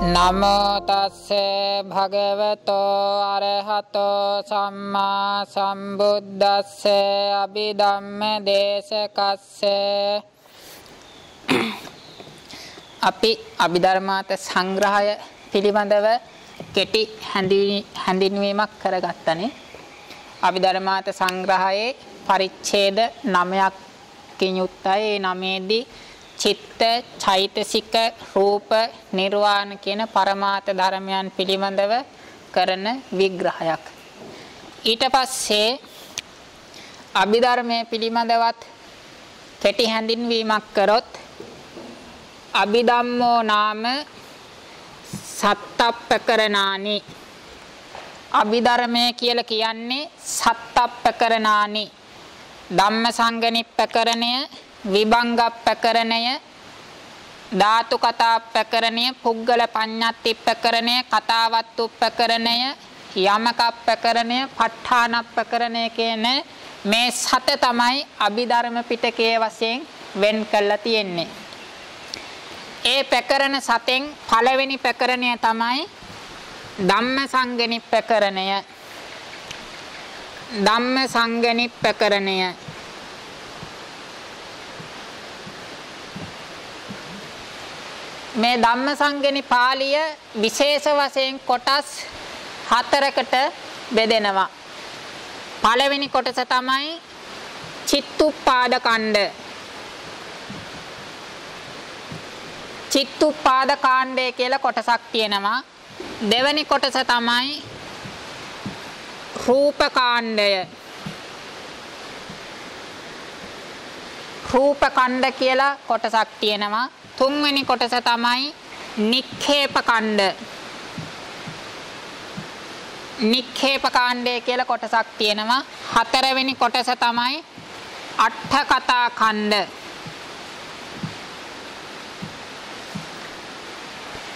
නමෝ තස්සේ භගවතෝ අරහතෝ සම්මා සම්බුද්දස්සේ අභිධම්ම දේශකස්සේ. අපි අභිධර්මාර්ථ සංග්‍රහය පිළිබඳව කෙටි හැඳින්වීමක් කරගත්තනේ. අභිධර්මාර්ථ සංග්‍රහයේ පරිච්ඡේද 9කින් යුක්තයි. ඒ 9දී චිත්ත, චෛතසික, රූප, නිර්වාණ කියන පරමාර්ථ ධර්මයන් පිළිබඳව කරන විග්‍රහයක්. ඊට පස්සේ අභිධර්මයේ පිළිබඳවත් කෙටි හැඳින්වීමක් කරොත් අභිධම්මෝ නාම සත්තප්පකරණානි. අභිධර්මය කියලා කියන්නේ සත්තප්පකරණානි. ධම්මසංගනිප්පකරණය, විභංගප්පකරණය, ධාතු කතාප්පකරණය, පුද්ගල පඤ්ඤාත්තිප්පකරණය, කතාවත්තුප්පකරණය, යමකප්පකරණය, ප ဋ ාණප්පකරණය කියන මේ 7 තමයි අභිධර්ම පිටකයේ වශයෙන් වෙන් කරලා තියෙන්නේ. ඒ ප්‍රකරණ 7න් පළවෙනි ප්‍රකරණය තමයි ධම්මසංගනිප්පකරණය. ධම්මසංගනිප්පකරණය මේ ධම්මසංගනි පාළිය විශේෂ වශයෙන් කොටස් 4කට බෙදෙනවා. පළවෙනි කොටස තමයි චිත්තුප්පාද ඛණ්ඩ. චිත්තුප්පාද ඛණ්ඩය කියලා කොටසක් තියෙනවා. දෙවෙනි කොටස තමයි රූප ඛණ්ඩය. රූප ඛණ්ඩ කියලා කොටසක් තියෙනවා. තුන්වෙනි කොටස තමයි නික්ඛේප ඛණ්ඩ. නික්ඛේප ඛණ්ඩය කියලා කොටසක් තියෙනවා. හතරවෙනි කොටස තමයි අට්ඨ කතා ඛණ්ඩ.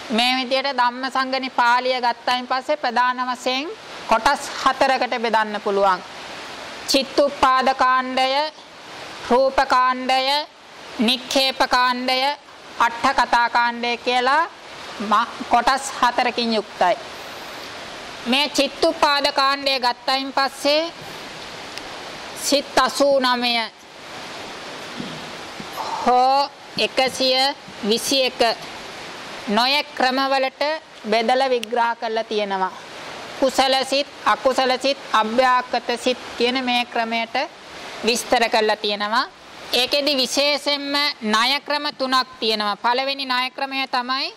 මේ විදිහට ධම්මසංගනි පාළිය ගත්තයින් පස්සේ ප්‍රධාන වශයෙන් කොටස් 4කට බෙදන්න පුළුවන්. චිත්තුප්පාද ඛණ්ඩය, රූප ඛණ්ඩය, නික්ඛේප ඛණ්ඩය, අට්ඨ කතා ඛණ්ඩය කියලා කොටස් 4කින් යුක්තයි. මේ චිත්තුප්පාද ඛණ්ඩය ගත්තයින් පස්සේ සිත් 89 හෝ 121 නොයෙක් ක්‍රමවලට බෙදලා විග්‍රහ කරලා තියෙනවා. කුසල සිත්, අකුසල සිත්, අභ්‍යාකත සිත් කියන මේ ක්‍රමයට විස්තර කරලා තියෙනවා. ඒකෙදි විශේෂයෙන්ම ණය ක්‍රම 3ක් තියෙනවා. පළවෙනි ණය ක්‍රමය තමයි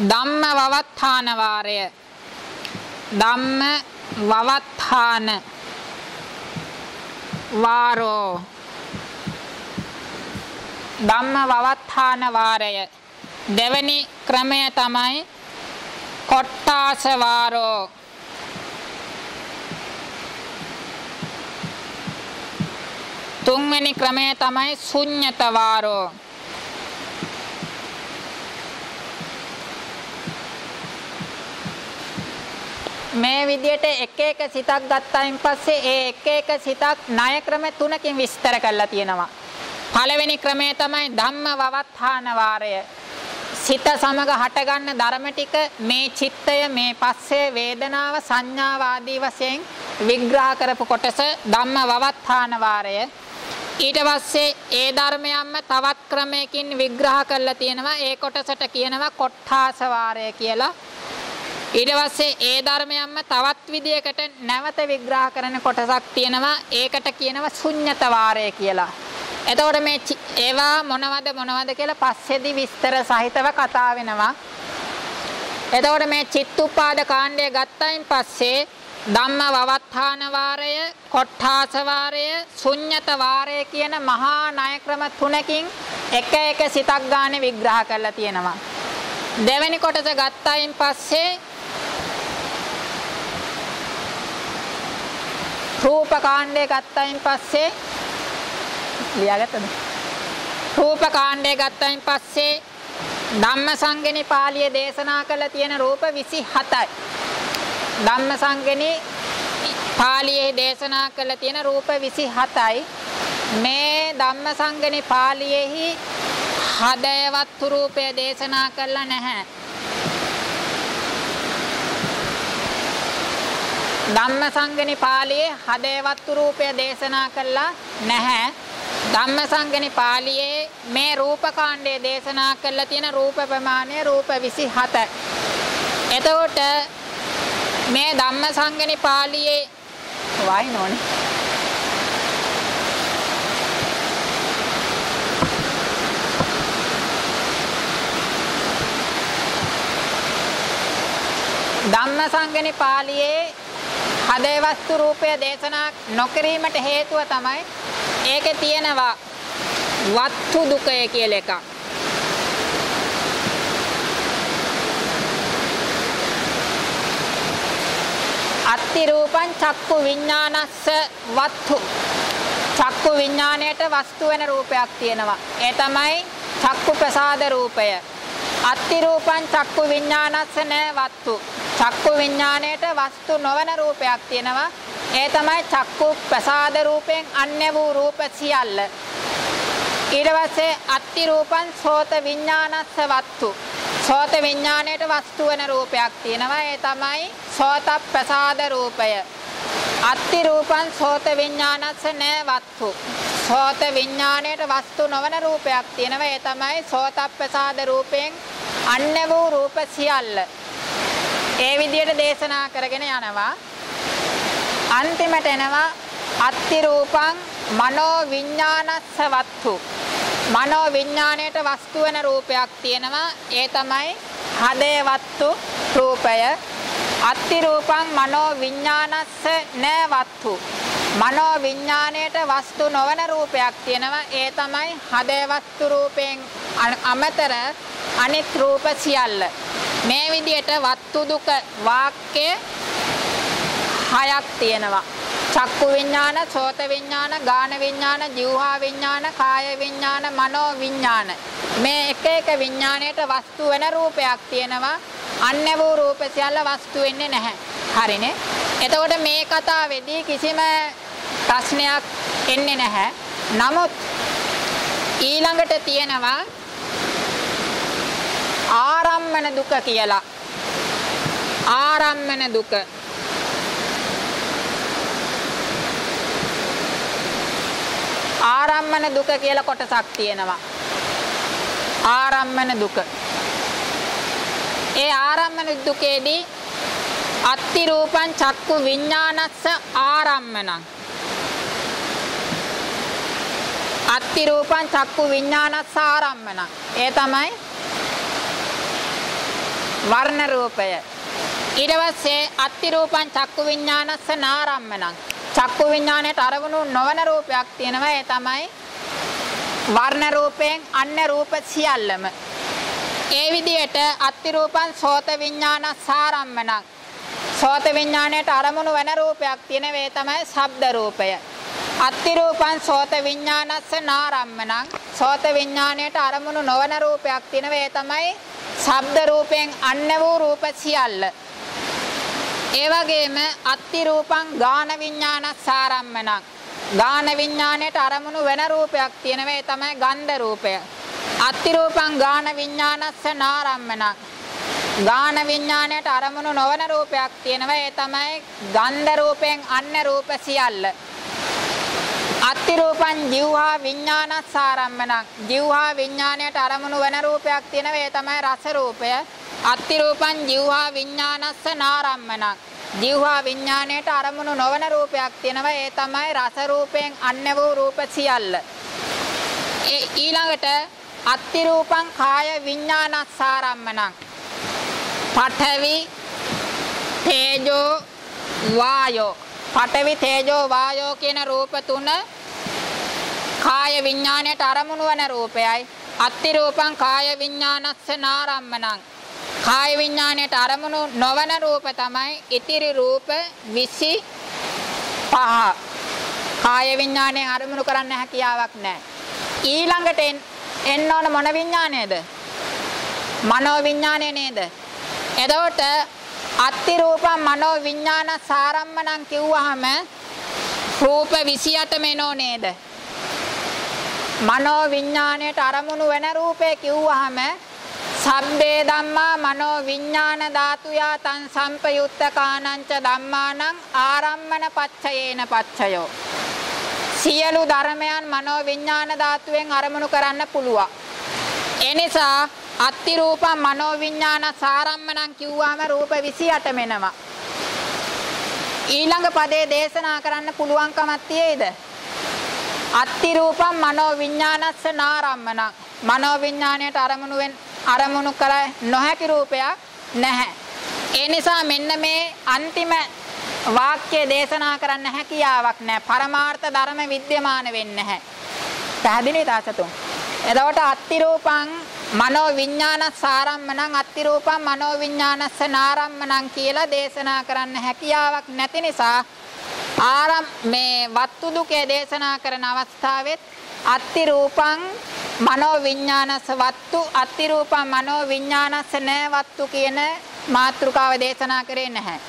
ධම්ම වවත්තාන වාරය. ධම්ම වවත්තාන වාරෝ. ධම්ම වවත්තාන වාරය. දෙවෙනි ක්‍රමය තමයි කොට්ටාස වාරෝ. තුන්වෙනි ක්‍රමය තමයි ශුන්්‍යත වාරෝ. මේ විදිහට එක එක සිතක් ගත්තයින් පස්සේ ඒ එක එක සිතක් ණය ක්‍රම 3කින් විස්තර කරලා තියෙනවා. පළවෙනි ක්‍රමය තමයි ධම්ම වවත්තාන වාරය. සිත සමග හටගන්න ධර්ම ටික මේ චිත්තය, මේ පස්සේ වේදනාව, සංඥාව ආදී වශයෙන් විග්‍රහ කරපු කොටස ධම්ම වවත්තාන වාරය. ඊට පස්සේ ඒ ධර්මයන්ම තවත් ක්‍රමයකින් විග්‍රහ කරලා තියෙනවා. ඒ කොටසට කියනවා කොට්ඨාස වාරය කියලා. ඊට පස්සේ ඒ ධර්මයන්ම තවත් විදියකට නැවත විග්‍රහ කරන කොටසක් තියෙනවා. ඒකට කියනවා ශුන්්‍යත වාරය කියලා. එතකොට මේ ඒවා මොනවද කියලා පස්සේදී විස්තර සහිතව කතා වෙනවා. එතකොට මේ චිත්තුප්පාද ඛණ්ඩය ගත්තයින් පස්සේ ධම්ම වවත්තාන වාරය, කොට්ඨාස වාරය, ශුන්්‍යත වාරය කියන මහා ණය ක්‍රම 3කින් එක එක සිතක් ගානේ විග්‍රහ කරලා තියෙනවා. දෙවෙනි කොටස ගත්තයින් පස්සේ රූප ඛණ්ඩය ගත්තයින් පස්සේ ලියාගත්තද? රූප ඛණ්ඩය ගත්තයින් පස්සේ ධම්මසංගනි පාළිය දේශනා කළ තියෙන රූප 27යි. ධම්මසංගනි පාළියේ දේශනා කළ තියෙන රූප 27යි. මේ ධම්මසංගනි පාළියේහි හදේවත්තු රූපය දේශනා කළා නැහැ. ධම්මසංගණි පාළියේ හදේවත්තු රූපය දේශනා කළා නැහැ. ධම්මසංගණි පාළියේ මේ රූපකාණ්ඩය දේශනා කළා තියෙන රූප ප්‍රමාණය රූප 27. එතකොට මේ ධම්මසංගණි පාළියේ වයින්ෝනේ ධම්මසංගණි පාළියේ හදේවස්තු රූපය දේශනා නොකිරීමට හේතුව තමයි ඒකේ තියෙනවා වත්තු දුකය කියලා එකක්. අත්ති රූපං චක්කු විඥානස්ස වත්තු. චක්කු විඥාණයට වස්තු වෙන රූපයක් තියෙනවා. ඒ තමයි චක්කු ප්‍රසාද රූපය. අත්ති රූපං චක්කු විඥානස්ස න වත්තු. චක්කු විඥාණයට වස්තු නොවන රූපයක් තියෙනවා. ඒ තමයි චක්කු ප්‍රසාද රූපෙන් අන්‍ය වූ රූප සියල්ල. ඊට පස්සේ අත්ති රූපං සෝත විඥානස්ස වත්තු. සෝත විඥාණයට වස්තු වෙන රූපයක් තියෙනවා. ඒ තමයි සෝත ප්‍රසාද රූපය. අත්ති රූපං සෝත විඥානස්ස න වත්තු. සෝත විඥාණයට වස්තු නොවන රූපයක් තියෙනවා. ඒ තමයි සෝත ප්‍රසාද රූපෙන් අන්‍ය වූ රූප සියල්ල. ඒ විදිහට දේශනා කරගෙන යනවා. අන්තිමට එනවා අත්ති රූපං මනෝ විඥානස්ස වත්තු. මනෝ විඥාණයට වස්තු වෙන රූපයක් තියෙනවා. ඒ තමයි හදේවත්තු රූපය. අත්ති රූපං මනෝ විඥානස්ස න වත්තු. මනෝ විඥාණයට වස්තු නොවන රූපයක් තියෙනවා. ඒ තමයි හදේවත්තු රූපයෙන් අමතර අනිත් රූප සියල්ල. මේ විදිහට වත්තු දුක වාක්‍ය 6ක් තියෙනවා. චක්කු විඥාන, සෝත විඥාන, ගාන විඥාන, જીවහා විඥාන, කාය විඥාන, මනෝ විඥාන. මේ එක එක විඥාණයට වස්තු වෙන රූපයක් තියෙනවා. අන්‍ය වූ රූප සියල්ල වස්තු වෙන්නේ නැහැ. හරිනේ. එතකොට මේ කතාවේදී කිසිම ප්‍රශ්නයක් එන්නේ නැහැ. නමුත් ඊළඟට තියෙනවා ආරම්මන දුක කියලා. ආරම්මන දුක. ආරම්මන දුක කියලා කොටසක් තියෙනවා. ආරම්මන දුක. ඒ ආරම්මන දුකේදී අත්ති රූපං චක්කු විඥානස්ස ආරම්මනං. අත්ති රූපං චක්කු විඥානස්ස ආරම්මනං. ඒ තමයි වර්ණ රූපය. ඊට පස්සේ අත්ති රූපං චක්කු විඥානස්ස නාරම්මනං. චක්කු විඥාණයට අරමුණු නොවන රූපයක් තියෙනවා. ඒ තමයි වර්ණ රූපයෙන් අන්‍ය රූප සියල්ලම. ඒ විදිහට අත්ති රූපං සෝත විඥානස්ස ආරම්මනං. සෝත විඥාණයට අරමුණු වෙන රූපයක් තියෙනවා. ඒ තමයි ශබ්ද රූපය. අත්ති රූපං සෝත විඥානස්ස නාරම්මනං. සෝත විඥාණයට අරමුණු නොවන රූපයක් තියෙනවා. ඒ තමයි ශබ්ද රූපයෙන් අන්‍ය වූ රූප සියල්ල. ඒ වගේම අත්ති රූපං ගාන විඥානස්ස ආරම්මනං. ගාන විඥාණයට අරමුණු වෙන රූපයක් තියෙනවා. ඒ තමයි ගන්ධ රූපය. අත්ති රූපං ගාන විඥානස්ස නාරම්මනං. ගාන විඥාණයට අරමුණු නොවන රූපයක් තියෙනවා. ඒ තමයි ගන්ධ රූපයෙන් අන්‍ය රූප සියල්ල. අත්ති රූපං જીවහා විඥානස්ස ආරම්මනං. જીවහා විඥාණයට අරමුණු වෙන රූපයක් තියෙනවා. ඒ තමයි රස රූපය. අත්ති රූපං જીවහා විඥානස්ස නාරම්මනං. જીවහා විඥාණයට අරමුණු නොවන රූපයක් තියෙනවා. ඒ තමයි රස රූපයෙන් අන්‍ය වූ රූප සියල්ල. ඊළඟට අත්ති රූපං කාය විඥානස්ස ආරම්මනං. පඨවි තේජෝ වායෝ. පඨවි තේජෝ වායෝ කියන රූප තුන කාය විඥාණයට අරමුණු වන රූපයයි. අත්ති රූපං කාය විඥානස්ස නාරම්මනං. කාය විඥාණයට අරමුණු නොවන රූප තමයි ඉතිරි රූප 25. කාය විඥාණයෙන් අරමුණු කරන්න හැකියාවක් නැහැ. ඊළඟට එන්න ඕන මොන විඥාණයද? මනෝ විඥාණය නේද? එතකොට අත්ති රූපං මනෝ විඥාන සාරම්මණං කිව්වහම රූප 28 මෙනෝ නේද? මනෝ විඥාණයට අරමුණු වෙන රූපේ කිව්වහම සබ්බේ ධම්මා මනෝ විඥාන ධාතුයා තං සම්පයුත්තකානංච ධම්මානං ආරම්මන පච්චයේන පච්චයෝ. සියලු ධර්මයන් මනෝ විඥාන ධාතුවෙන් අරමුණු කරන්න පුළුවන්. ඒ නිසා අත්ති රූපං මනෝ විඥාන සාරම්මණං කිව්වම රූප 28 මෙනවා. ඊළඟ පදේ දේශනා කරන්න පුළුවන්කමක් තියෙයිද? අත්ති රූපං මනෝ විඥානස්ස නාරම්මණං. මනෝ විඥාණයට අරමුණු කර නොහැකි රූපයක් නැහැ. ඒ නිසා මෙන්න මේ අන්තිම වාක්‍ය දේශනා කරන්න හැකියාවක් නැහැ. පරමාර්ථ ධර්ම විද්‍යමාන වෙන්නේ නැහැ. පැහැදිලිද ආසතුන්? එතකොට අත්ති රූපං මනෝ විඥානස්ස ආරම්මණං අත්ති රූපං මනෝ විඥානස්ස නාරම්මණං කියලා දේශනා කරන්න හැකියාවක් නැති නිසා මේ වත්තු දුකේ දේශනා කරන අවස්ථාවෙත් අත්ති රූපං මනෝ විඥානස්ස වත්තු අත්ති රූපං මනෝ විඥානස්ස න වත්තු කියන මාතෘකාව දේශනා කරේ නැහැ.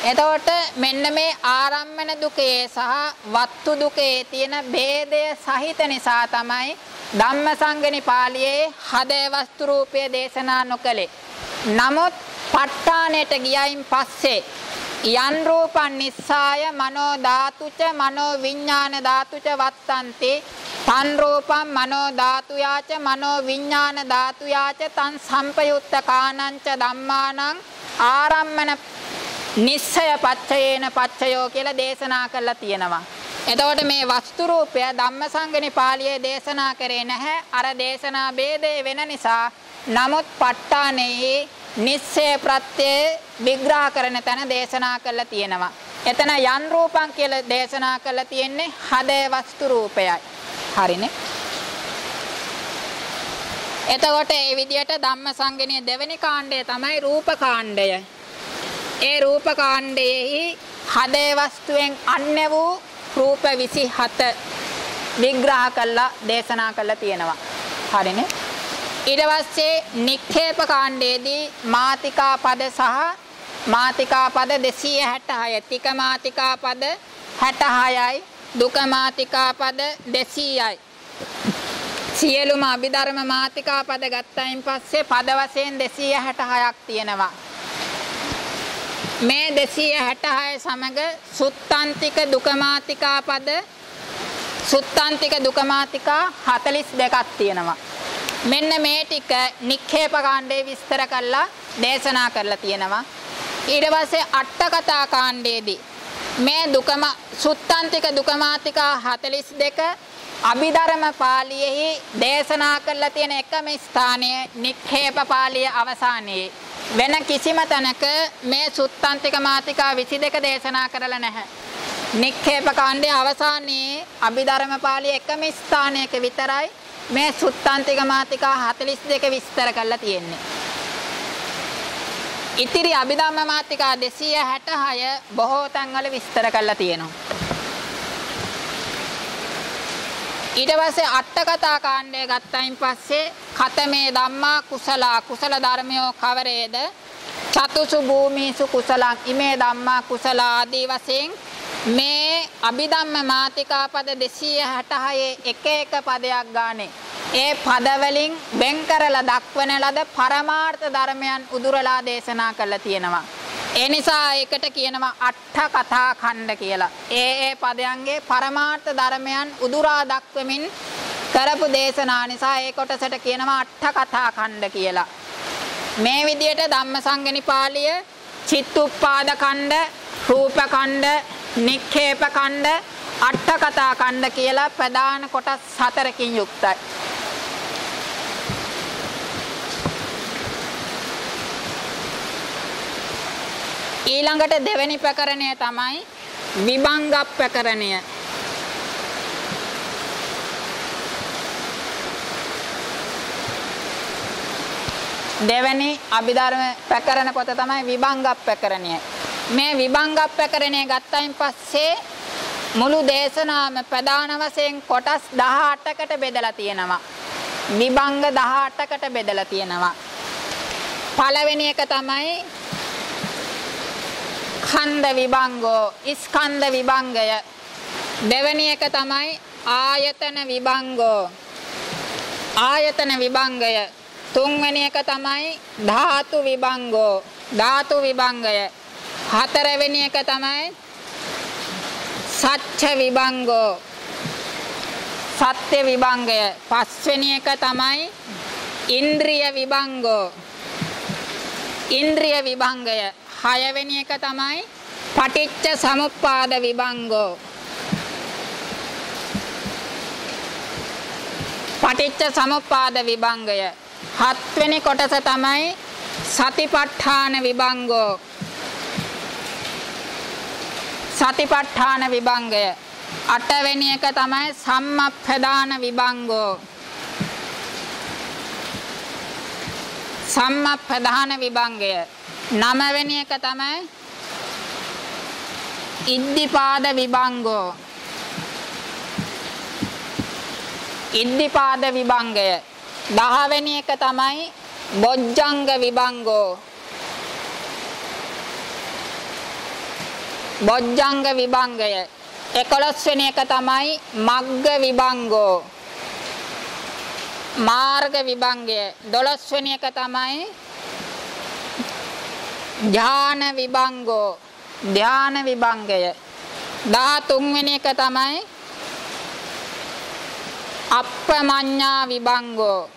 එතකොට මෙන්න මේ ආරම්මන දුකේ සහ වත්තු දුකේ තියෙන ભેදය සහිත නිසා තමයි ධම්මසංගණි පාළියේ හදේ වස්තු රූපය දේශනා නොකලේ. නමුත් ප ဋ ාණයට ගියයින් පස්සේ යන් රූපං නිස්සාය මනෝ ධාතුච මනෝ විඥාන ධාතුච වත්තන්ති තන් රූපං මනෝ ධාතුයාච මනෝ විඥාන ධාතුයාච තන් සම්පයුත්ත කානංච ධම්මානං ආරම්මන නිස්සය පච්චයේන පච්චයෝ කියලා දේශනා කරලා තියෙනවා. එතකොට මේ වස්තු රූපය ධම්මසංගණි පාළියේ දේශනා කරේ නැහැ. අර දේශනා ભેදේ වෙන නිසා. නමුත් ප ဋ ාණයේ නිස්සය ප්‍රත්‍ය විග්‍රහ කරන තැන දේශනා කරලා තියෙනවා. එතන යන් රූපං කියලා දේශනා කරලා තියෙන්නේ හදේ වස්තු රූපයයි. හරිනේ. එතකොට මේ විදිහට ධම්මසංගණියේ දෙවෙනි කාණ්ඩය තමයි රූප කාණ්ඩය. ඒ රූප කාණ්ඩයේහි හදේ වස්තුවෙන් අන්‍ය වූ රූප 27 විග්‍රහ කළා දේශනා කළා තියෙනවා. හරිනේ. ඊට පස්සේ නික්ඛේප කාණ්ඩයේදී මාතිකා පද සහ මාතිකා පද 266 තික මාතිකා පද 66යි දුක මාතිකා පද 200යි. සියලුම අභිධර්ම මාතිකා පද ගත්තයින් පස්සේ පද වශයෙන් 266ක් තියෙනවා. මේ 266 සමග සුත්තාන්තික දුකමාතිකා පද සුත්තාන්තික දුකමාතිකා 42ක් තියෙනවා. මෙන්න මේ ටික නික්ඛේප කාණ්ඩේ විස්තර කරලා දේශනා කරලා තියෙනවා. ඊට පස්සේ අට කතා කාණ්ඩයේදී මේ සුත්තාන්තික දුකමාතිකා 42 අභිධර්ම පාළියේහි දේශනා කරලා තියෙන එකම ස්ථානය නික්ඛේප පාළිය අවසානයේ. වෙන කිසිම තැනක මේ සුත්තාන්තික මාතිකා 22 දේශනා කරලා නැහැ. නික්ඛේප කාණ්ඩයේ අවසානයේ අභිධර්ම පාළියේ එකම ස්ථානයක විතරයි මේ සුත්තාන්තික මාතිකා 42 විස්තර කරලා තියෙන්නේ. ඉතිරි අභිධම්ම මාතිකා 266 බොහෝ තැන්වල විස්තර කරලා තියෙනවා. ඊට පස්සේ අට කතා කාණ්ඩය ගත්තයින් පස්සේ කතමේ ධම්මා කුසල ධර්මයෝ කවරේද චතුසු භූමිසු කුසලං ඉමේ ධම්මා කුසල ආදී වශයෙන් මේ අභිධම්ම මාතිකා පද 266 එක එක පදයක් ගානේ ඒ පද වලින් වෙන් කරලා දක්වන ලද පරමාර්ථ ධර්මයන් උදුරලා දේශනා කරලා තියෙනවා. ඒ නිසා ඒකට කියනවා අට කතා ඛණ්ඩ කියලා. ඒ පදයන්ගේ පරමාර්ථ ධර්මයන් උදුරා දක්වමින් කරපු දේශනා නිසා ඒ කොටසට කියනවා අට කතා ඛණ්ඩ කියලා. මේ විදිහට ධම්මසංගණි පාළිය චිත්තුප්පාද ඛණ්ඩ, රූප ඛණ්ඩ, නික්ඛේප ඛණ්ඩ, අට කතා ඛණ්ඩ කියලා ප්‍රධාන කොටස් 4කින් යුක්තයි. ඊළඟට දෙවෙනි ප්‍රකරණය තමයි විභංග ප්‍රකරණය. දෙවෙනි අභිධර්ම ප්‍රකරණ පොත තමයි විභංග ප්‍රකරණය. මේ විභංග ප්‍රකරණය ගත්තයින් පස්සේ මුළු දේශනාවම ප්‍රධාන වශයෙන් කොටස් 18කට බෙදලා තියෙනවා. විභංග 18කට බෙදලා තියෙනවා. පළවෙනි එක තමයි ඛණ්ඩ විභංගෝ ස්කන්ධ විභංගය. දෙවෙනි එක තමයි ආයතන විභංගෝ. ආයතන විභංගය. තුන්වෙනි එක තමයි ධාතු විභංගෝ. ධාතු විභංගය. හතරවෙනි එක තමයි සත්‍ය විභංගෝ. සත්‍ය විභංගය. පස්වෙනි එක තමයි ඉන්ද්‍රිය විභංගෝ. ඉන්ද්‍රිය විභංගය. හයවෙනි එක තමයි පටිච්ච සමුප්පාද විභංගෝ. පටිච්ච සමුප්පාද විභංගය. හත්වෙනි කොටස තමයි සතිපට්ඨාන විභංගෝ. සතිපට්ඨාන විභංගය. අටවෙනි එක තමයි සම්මප්පදාන විභංගෝ. සම්මප්පදාන විභංගය. නවවෙනි එක තමයි ඉද්ධිපාද විභංගෝ. ඉද්ධිපාද විභංගය. 10 වෙනි එක තමයි බොජ්ජංග විභංගෝ. බොජ්ජංග විභංගය. 11 වෙනි එක තමයි මග්ග විභංගෝ. මාර්ග විභංගය. 12 වෙනි එක තමයි ධාන විභංගෝ. ධාන විභංගය. 13 වෙනි එක තමයි අප්පමඤ්ඤා විභංගෝ.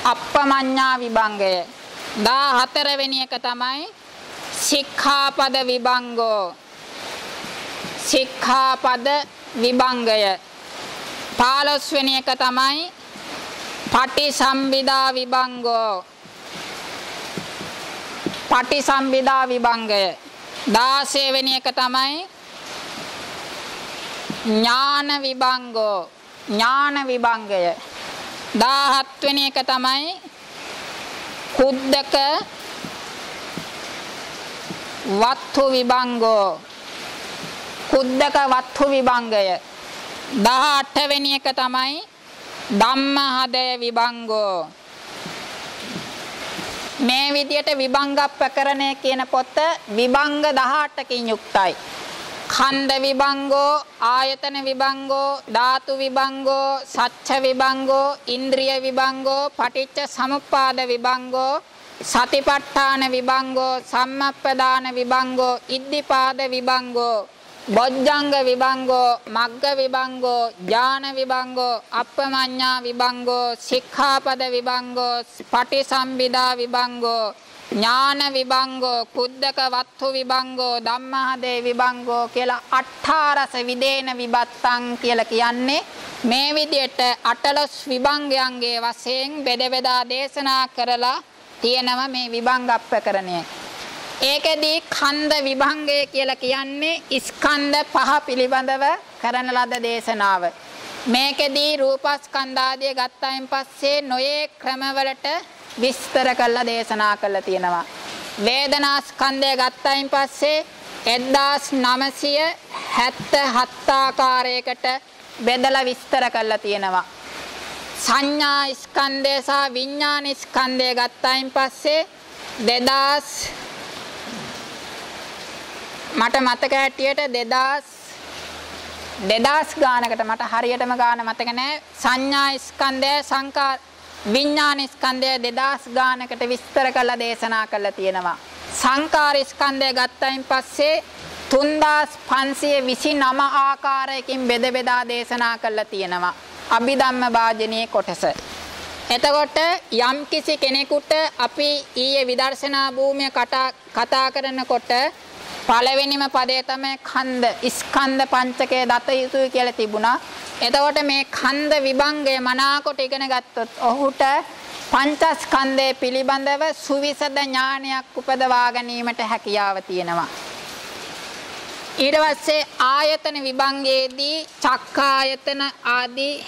අප්පමඤ්ඤා විභංගය. 14 වෙනි එක තමයි සික්ඛාපද විභංගෝ. සික්ඛාපද විභංගය. 15 වෙනි එක තමයි පටිසම්භිදා විභංගෝ. පටිසම්භිදා විභංගය. 16 වෙනි එක තමයි ඥාන විභංගෝ. ඥාන විභංගය. 17 වෙනි එක තමයි කුද්දක වත්තු විභංගෝ. කුද්දක වත්තු විභංගය. 18 වෙනි එක තමයි ධම්මහදය විභංගෝ. මේ විදියට විභංග ප්‍රකරණය කියන පොත විභංග 18කින් යුක්තයි. ඛණ්ඩ විභංගෝ, ආයතන විභංගෝ, ධාතු විභංගෝ, සච්ඡ විභංගෝ, ඉන්ද්‍රිය විභංගෝ, පටිච්ච සමුප්පාද විභංගෝ, සතිපට්ඨාන විභංගෝ, සම්මප්පදාන විභංගෝ, ඉද්ධිපාද විභංගෝ, බොජ්ජංග විභංගෝ, මග්ග විභංගෝ, ඥාන විභංගෝ, අප්පමඤ්ඤා විභංගෝ, සික්ඛාපද විභංගෝ, පටිසම්භිදා විභංගෝ, ඥාන විභංගෝ, කුද්දක වත්තු විභංගෝ, ධම්මහදේ විභංගෝ කියලා අට්ඨාරස විදේන විභත්තං කියලා කියන්නේ මේ විදිහට 18 විභංගයන්ගේ වශයෙන් බෙද බෙදා දේශනා කරලා තියෙනවා මේ විභංග ප්‍රකරණය. ඒකෙදී ඛණ්ඩ විභංගය කියලා කියන්නේ ස්කන්ධ පහ පිළිබඳව කරන ලද දේශනාව. මේකෙදී රූපස්කන්ධ ආදිය ගත්තයින් පස්සේ නොයේ ක්‍රමවලට විස්තර කරලා දේශනා කරලා තියෙනවා. වේදනා ස්කන්ධය ගත්තයින් පස්සේ 1977 ආකාරයකට බෙදලා විස්තර කරලා තියෙනවා. සංඥා ස්කන්ධය සහ විඥාන ස්කන්ධය ගත්තයින් පස්සේ 2000 මට මතක හැටියට 2000 ගානකට මට හරියටම ගාන මතක නැහැ. සංඥා ස්කන්ධය සංකාර විඥාන ස්කන්ධය 2000 ගානකට විස්තර කරලා දේශනා කරලා තියෙනවා. සංකාර ස්කන්ධය ගත්තයින් පස්සේ 3529 ආකාරයකින් බෙද බෙදා දේශනා කරලා තියෙනවා. අභිධම්ම වාජනීය කොටස. එතකොට යම් කිසි කෙනෙකුට අපි ඊයේ විදර්ශනා භූමිය කතා කරනකොට පළවෙනිම පදේ තමයි ඛණ්ඩ ස්කන්ධ පංචකය දත යුතුයි කියලා තිබුණා. එතකොට මේ ඛණ්ඩ විභංගය මනාකොට ඉගෙන ගත්තොත් ඔහුට පංචස්කන්ධය පිළිබඳව සුවිසද ඥානයක් උපදවා ගැනීමට හැකියාව තියෙනවා. ඊට පස්සේ ආයතන විභංගයේදී චක්කායතන ආදී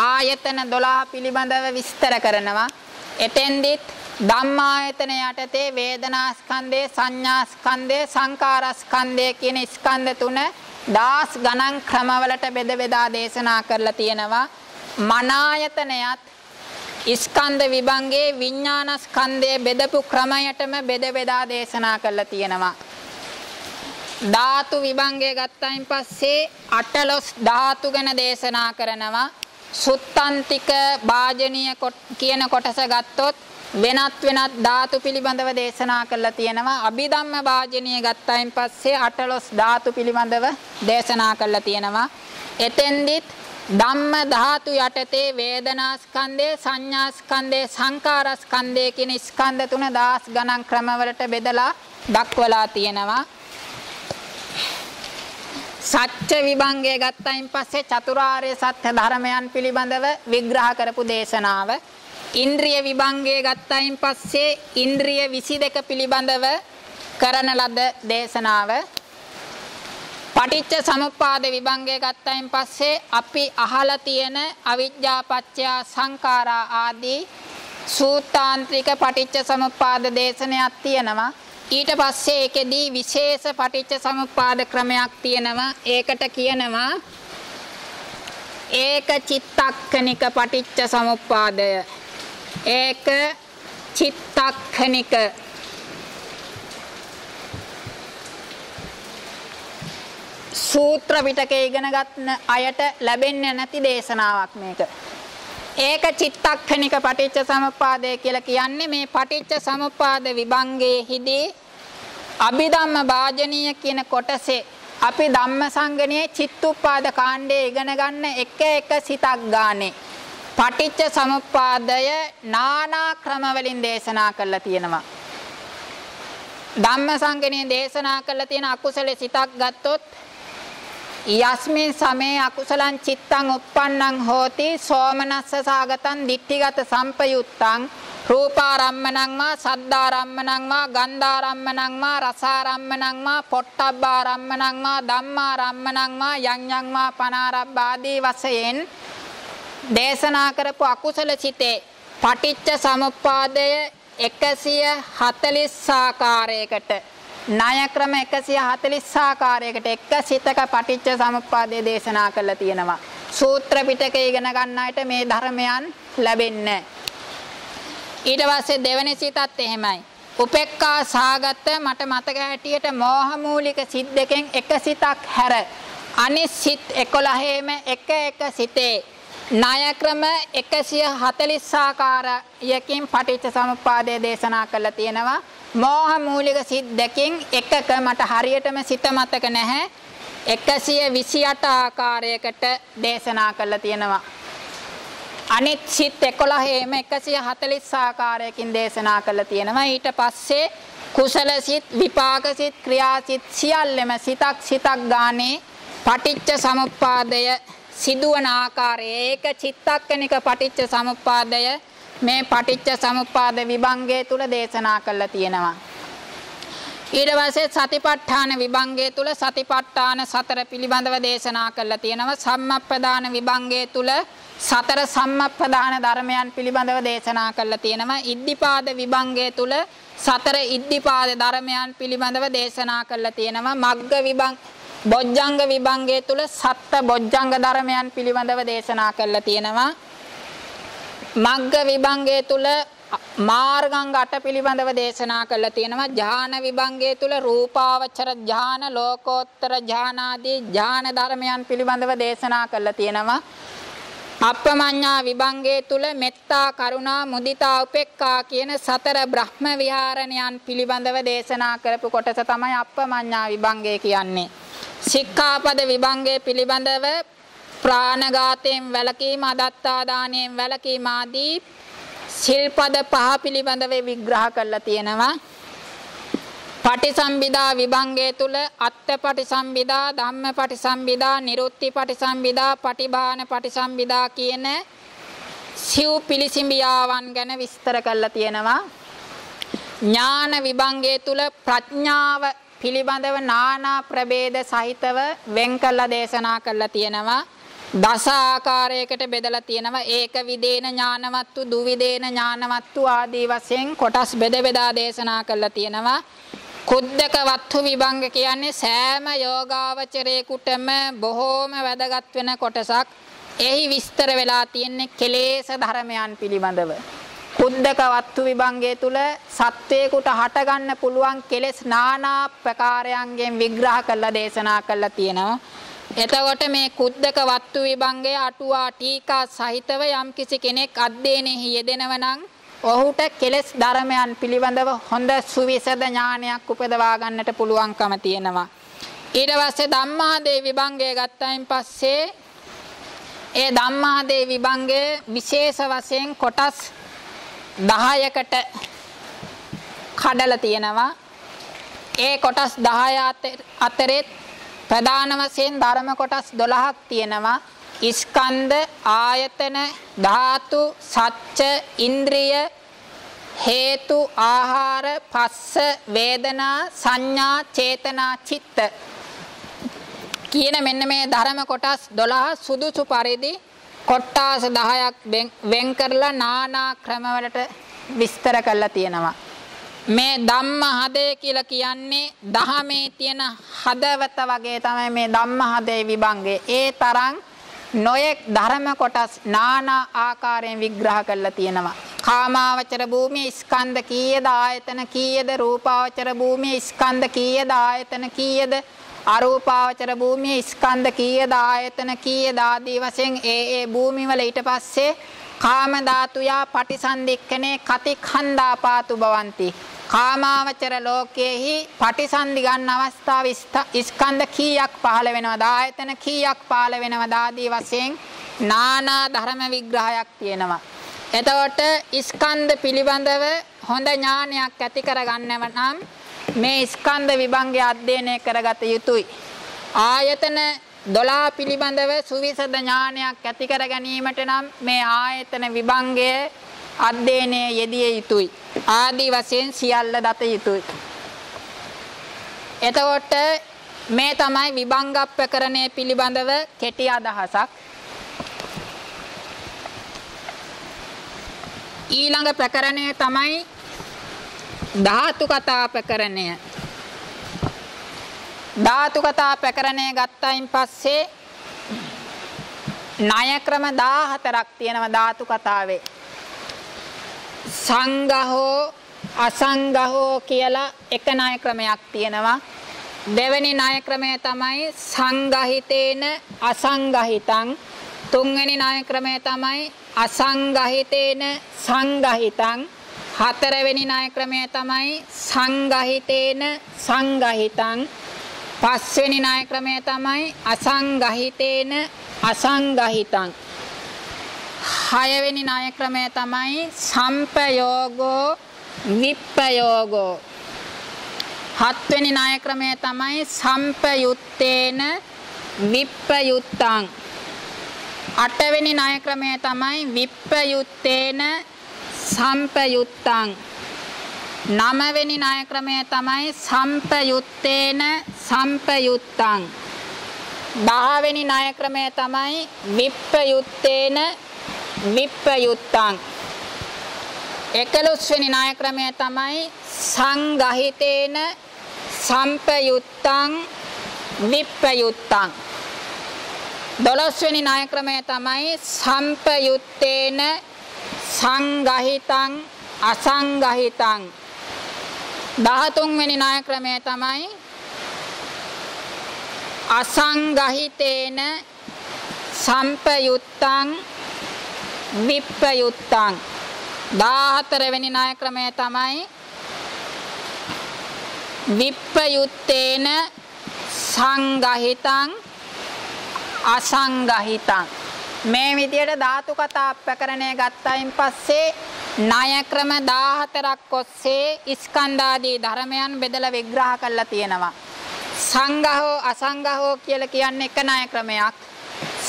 ආයතන 12 පිළිබඳව විස්තර කරනවා. එතෙන්දිත් ධම්මායතන යටතේ වේදනා ස්කන්ධය, සංඥා ස්කන්ධය, සංකාර ස්කන්ධය කියන ස්කන්ධ තුන 10 ගණන් ක්‍රමවලට බෙද බෙදා දේශනා කරලා තියෙනවා. මනායතනයත් ස්කන්ධ විභංගයේ විඥාන ස්කන්ධය බෙදපු ක්‍රමයටම බෙද බෙදා දේශනා කරලා තියෙනවා. ධාතු විභංගය ගත්තයින් පස්සේ අටලොස් ධාතු ගැන දේශනා කරනවා. සුත්තන්තික භාජනීය කියන කොටස ගත්තොත් වෙනත් ධාතු පිළිබඳව දේශනා කරලා තියෙනවා. අභිධම්ම භාජනීය ගත්තයින් පස්සේ අටලොස් ධාතු පිළිබඳව දේශනා කරලා තියෙනවා. එතෙන්දිත් ධම්ම ධාතු යටතේ වේදනා ස්කන්ධය, සංඥා ස්කන්ධය, සංකාර ස්කන්ධය කියන ස්කන්ධ තුන 10 ගණන් ක්‍රමවලට බෙදලා දක්වලා තියෙනවා. සත්‍ය විභංගය ගත්තයින් පස්සේ චතුරාර්ය සත්‍ය ධර්මයන් පිළිබඳව විග්‍රහ කරපු දේශනාව. ඉන්ද්‍රිය විභංගය ගත්තයින් පස්සේ ඉන්ද්‍රිය 22 පිළිබඳව කරන ලද දේශනාව. පටිච්ච සමුප්පාද විභංගය ගත්තයින් පස්සේ අපි අහලා තියෙන අවිජ්ජා පත්‍ය සංඛාරා ආදී සූත්‍රාන්ත්‍රික පටිච්ච සමුප්පාද දේශනයක් තියෙනවා. ඊට පස්සේ ඒකෙදී විශේෂ පටිච්ච සමුප්පාද ක්‍රමයක් තියෙනවා. ඒකට කියනවා ඒක චිත්තක්ඛනික පටිච්ච සමුප්පාදය. ඒක චිත්තක්ඛනික සූත්‍ර පිටකේ ඉගෙන ගන්න අයට ලැබෙන්නේ නැති දේශනාවක් මේක. ඒක චිත්තක්ඛනික පටිච්ච සමුප්පාදය කියලා කියන්නේ මේ පටිච්ච සමුප්පාද විභංගයේදී අභිධම්ම භාජනීය කියන කොටසේ අපි ධම්මසංගණයේ චිත්තුප්පාද කාණ්ඩයේ ඉගෙන ගන්න එක සිතක් ගානේ පටිච්ච සමුප්පාදය නානා ක්‍රම වලින් දේශනා කරලා තියෙනවා. ධම්මසංගණයේ දේශනා කරලා තියෙන අකුසල සිතක් ගත්තොත් යස්මින් සමේ අකුසලං චිත්තං uppannං හෝති සෝමනස්ස සාගතං ditthිගත සම්පයුත්තං රූපාරම්මණං වා සද්ධාරම්මණං වා ගන්ධාරම්මණං වා රසාරම්මණං වා පොට්ටබ්බාරම්මණං වා ධම්මාරම්මණං වා යඤ්ඤං වා පනාරබ්බාදී වශයෙන් දේශනා කරපු අකුසල සිතේ පටිච්ච සමුප්පාදය 140 ආකාරයකට ණය ක්‍රම 140 ආකාරයකට එක සිතක පටිච්ච සමුප්පාදය දේශනා කරලා තියෙනවා. සූත්‍ර පිටකේ ඉගෙන ගන්න අයට මේ ධර්මයන් ලැබෙන්නේ. ඊට පස්සේ දෙවෙනි සිතත් එහෙමයි. උපේක්ඛා සාගත මට මතක හැටියට මෝහ මූලික සිත් දෙකෙන් එක සිතක් හැර අනිත් සිත් 11ෙම එක සිතේ ණය ක්‍රම 140 ආකාරයකින් පටිච්ච සමුප්පාදය දේශනා කරලා තියෙනවා. මෝහ මූලික සිත් දෙකෙන් එකක මට හරියටම සිත මතක නැහැ 128 ආකාරයකට දේශනා කරලා තියෙනවා. අනිත් සිත් 11ෙම 140 ආකාරයකින් දේශනා කරලා තියෙනවා. ඊට පස්සේ කුසල සිත්, විපාක සිත්, ක්‍රියා සිත් සියල්ලම සිතක් ගානේ පටිච්ච සමුප්පාදය සිදුවන ආකාරය ඒක චිත්තක්කනික පටිච්ච සමුප්පාදය මේ පටිච්ච සමුප්පාද විභංගය තුල දේශනා කරලා තියෙනවා. ඊට පස්සේ සතිපට්ඨාන විභංගය තුල සතිපට්ඨාන සතර පිළිබඳව දේශනා කරලා තියෙනවා. සම්මප්පදාන විභංගය තුල සතර සම්මප්පදාන ධර්මයන් පිළිබඳව දේශනා කරලා තියෙනවා. ඉද්ධිපාද විභංගය තුල සතර ඉද්ධිපාද ධර්මයන් පිළිබඳව දේශනා කරලා තියෙනවා. මග්ග බොජ්ජංග විභංගය තුල සත්ත බොජ්ජංග ධර්මයන් පිළිබඳව දේශනා කරලා තියෙනවා. මග්ග විභංගය තුල මාර්ගාංග 8 පිළිබඳව දේශනා කරලා තියෙනවා. ඥාන විභංගය තුල රූපාවචර ඥාන, ලෝකෝත්තර ඥාන ආදී ඥාන ධර්මයන් පිළිබඳව දේශනා කරලා තියෙනවා. අප්පමඤ්ඤා විභංගය තුල මෙත්තා, කරුණා, මුදිතා, උපේක්ඛා කියන සතර බ්‍රහ්ම විහරණයන් පිළිබඳව දේශනා කරපු කොටස තමයි අප්පමඤ්ඤා විභංගය කියන්නේ. සික්ඛාපද විභංගය පිළිබඳව ප්‍රාණඝාතයෙන් වැළකීම, අදත්තා දානයෙන් වැළකීම ආදී සිල්පද 5 පිළිබඳව විග්‍රහ කරලා තියෙනවා. පටිසම්භිදා විභංගය තුල අත්ථ පටිසම්භිදා, ධම්ම පටිසම්භිදා, නිරුත්ති පටිසම්භිදා, පටිභාන පටිසම්භිදා කියන සිව් පිළිසිඹියාවන් ගැන විස්තර කරලා තියෙනවා. ඥාන විභංගය තුල ප්‍රඥාව පිළිබඳව නානා ප්‍රභේද සහිතව වෙන් කළා දේශනා කරලා තියෙනවා. දස ආකාරයකට බෙදලා තියෙනවා. ඒක විදේන ඥානවත්තු, දුවිදේන ඥානවත්තු ආදී වශයෙන් කොටස් බෙදා දේශනා කරලා තියෙනවා. කුද්දක වත්තු විභංග කියන්නේ සෑම යෝගාවචරයේකටම බොහෝම වැදගත් වෙන කොටසක්. එහි විස්තර වෙලා තියෙන්නේ කෙලෙස් ධර්මයන් පිළිබඳව. කුද්දක වත්තු විභංගය තුල සත්වේකුට හට ගන්න පුළුවන් කෙලෙස් নানা ප්‍රකාරයන්ගෙන් විග්‍රහ කරලා දේශනා කරලා තියෙනවා. එතකොට මේ කුද්දක වත්තු විභංගය අටුවා ටීකා සහිතව යම් කිසි කෙනෙක් අධ්‍යයනයේ යෙදෙනව නම් ඔහුට කෙලෙස් ධර්මයන් පිළිබඳව හොඳ සුවිසද ඥානයක් උපදවා ගන්නට පුළුවන්කම තියෙනවා. ඊට පස්සේ ධම්මාදේ විභංගය ගත්තයින් පස්සේ ඒ ධම්මාදේ විභංගය විශේෂ වශයෙන් කොටස් 10කට කඩලා තියෙනවා. ඒ කොටස් 10 අතරේ ප්‍රධාන වශයෙන් ධර්ම කොටස් 12ක් තියෙනවා. ස්කන්ධ, ආයතන, ධාතු, සත්‍ය, ඉන්ද්‍රිය, හේතු, ආහාර, පස්ස, වේදනා, සංඥා, චේතනා, චිත්ත කියන මෙන්න මේ ධර්ම කොටස් 12 සුදුසු පරිදි කොටස් 10ක් වෙන් කරලා নানা ක්‍රමවලට විස්තර කරලා තියෙනවා. මේ ධම්ම හදේ කියලා කියන්නේ දහමේ තියෙන හදවත වගේ තමයි මේ ධම්ම හදේ විභංගය. ඒ තරම් නොයෙක් ධර්ම කොටස් নানা ආකාරයෙන් විග්‍රහ කරලා තියෙනවා. කාමාවචර භූමිය ස්කන්ධ කීයද, ආයතන කීයද, රූපාවචර භූමිය ස්කන්ධ කීයද, ආයතන කීයද, අරූපාවචර භූමිය ස්කන්ධ කීයද, ආයතන කීයද ආදී වශයෙන් ඒ භූමි වල ඊට පස්සේ කාම ධාතුයා පටිසන්ධික්කනේ කතිඛණ්ඩාපාතු භවಂತಿ. කාමාවචර ලෝකයේහි පටිසන්ධි ගන්න අවස්ථාව ස්කන්ධ කීයක් පහළ වෙනවද, ආයතන කීයක් පහළ වෙනවද ආදී වශයෙන් নানা ධර්ම විග්‍රහයක් තියෙනවා. එතකොට ස්කන්ධ පිළිබඳව හොඳ ඥානයක් ඇති කරගන්නව නම් මේ ස්කන්ධ විභංගය අධ්‍යයනය කරගත යුතුයි. ආයතන 12 පිළිබඳව සුවිසද ඥානයක් ඇති කර ගැනීමට නම් මේ ආයතන විභංගය අධ්‍යයනයේ යෙදිය යුතුයි. ආදී වශයෙන් සියල්ල දත යුතුයි. එතකොට මේ තමයි විභංග ප්‍රකරණය පිළිබඳව කෙටි අදහසක්. ඊළඟ ප්‍රකරණය තමයි ධාතු කතා ප්‍රකරණය. ධාතු කතා ප්‍රකරණය ගත්තයින් පස්සේ ණය ක්‍රම 14ක් තියෙනවා ධාතු කතාවේ. සංඝහෝ අසංඝහෝ කියලා එක ණය ක්‍රමයක් තියෙනවා. දෙවෙනි ණය ක්‍රමය තමයි සංඝහිතේන අසංඝහිතං. තුන්වෙනි ණය ක්‍රමය තමයි අසංඝහිතේන සංඝහිතං. හතරවෙනි ණය ක්‍රමය තමයි සංඝහිතේන සංඝහිතං. පස්වෙනි ණය ක්‍රමය තමයි අසංඝහිතේන අසංඝහිතං. හයවෙනි ණය ක්‍රමය තමයි සම්පයෝගෝ විප්පයෝගෝ. හත්වෙනි ණය ක්‍රමය තමයි සම්පයුත්තේන විප්පයුත්තං. අටවෙනි ණය ක්‍රමය තමයි විප්පයුත්තේන සම්පයුත්තං. නවවෙනි ණය ක්‍රමය තමයි සම්පයුත්තේන සම්පයුත්තං. 10 වෙනි ණය ක්‍රමය තමයි විප්පයුත්තේන විප්පයුත්තං. 11 වෙනි ණය ක්‍රමය තමයි සංඝහිතේන සම්පයුත්තං විප්පයුත්තං. 12 වෙනි ණය ක්‍රමය තමයි සම්පයුත්තේන සංඝහිතං අසංඝහිතං. 13 වෙනි ණය ක්‍රමය තමයි අසංඝහිතේන සම්පයුත්තං විප්පයුත්තං. 14 වෙනි ණය ක්‍රමය තමයි විප්පයුත්තේන සංඝහිතං අසංඝහිතං. මේ විදියට ධාතු කතා ප්‍රකරණය ගත්තයින් පස්සේ ණය ක්‍රම 14ක් ඔස්සේ ස්කන්ධාදී ධර්මයන් බෙදලා විග්‍රහ කරලා තියෙනවා. සංඝහෝ අසංඝහෝ කියලා කියන්නේ එක ණය ක්‍රමයක්.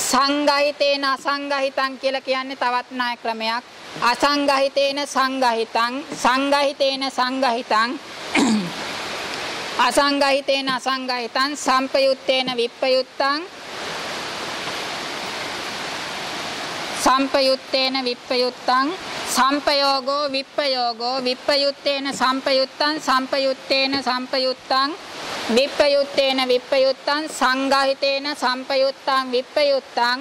සංඝහිතේන අසංඝහිතං කියලා කියන්නේ තවත් ණය ක්‍රමයක්. අසංඝහිතේන සංඝහිතං සංඝහිතේන සංඝහිතං අසංඝහිතේන අසංඝහිතං සම්පයුත්තේන විප්පයුත්තං සම්පයුත්තේන විප්පයුත්තං සම්පයෝගෝ විප්පයෝගෝ විප්පයුත්තේන සම්පයුත්තං සම්පයුත්තේන සම්පයුත්තං විප්පයුත්තේන විප්පයුත්තං සංඝහිතේන සම්පයුත්තං විප්පයුත්තං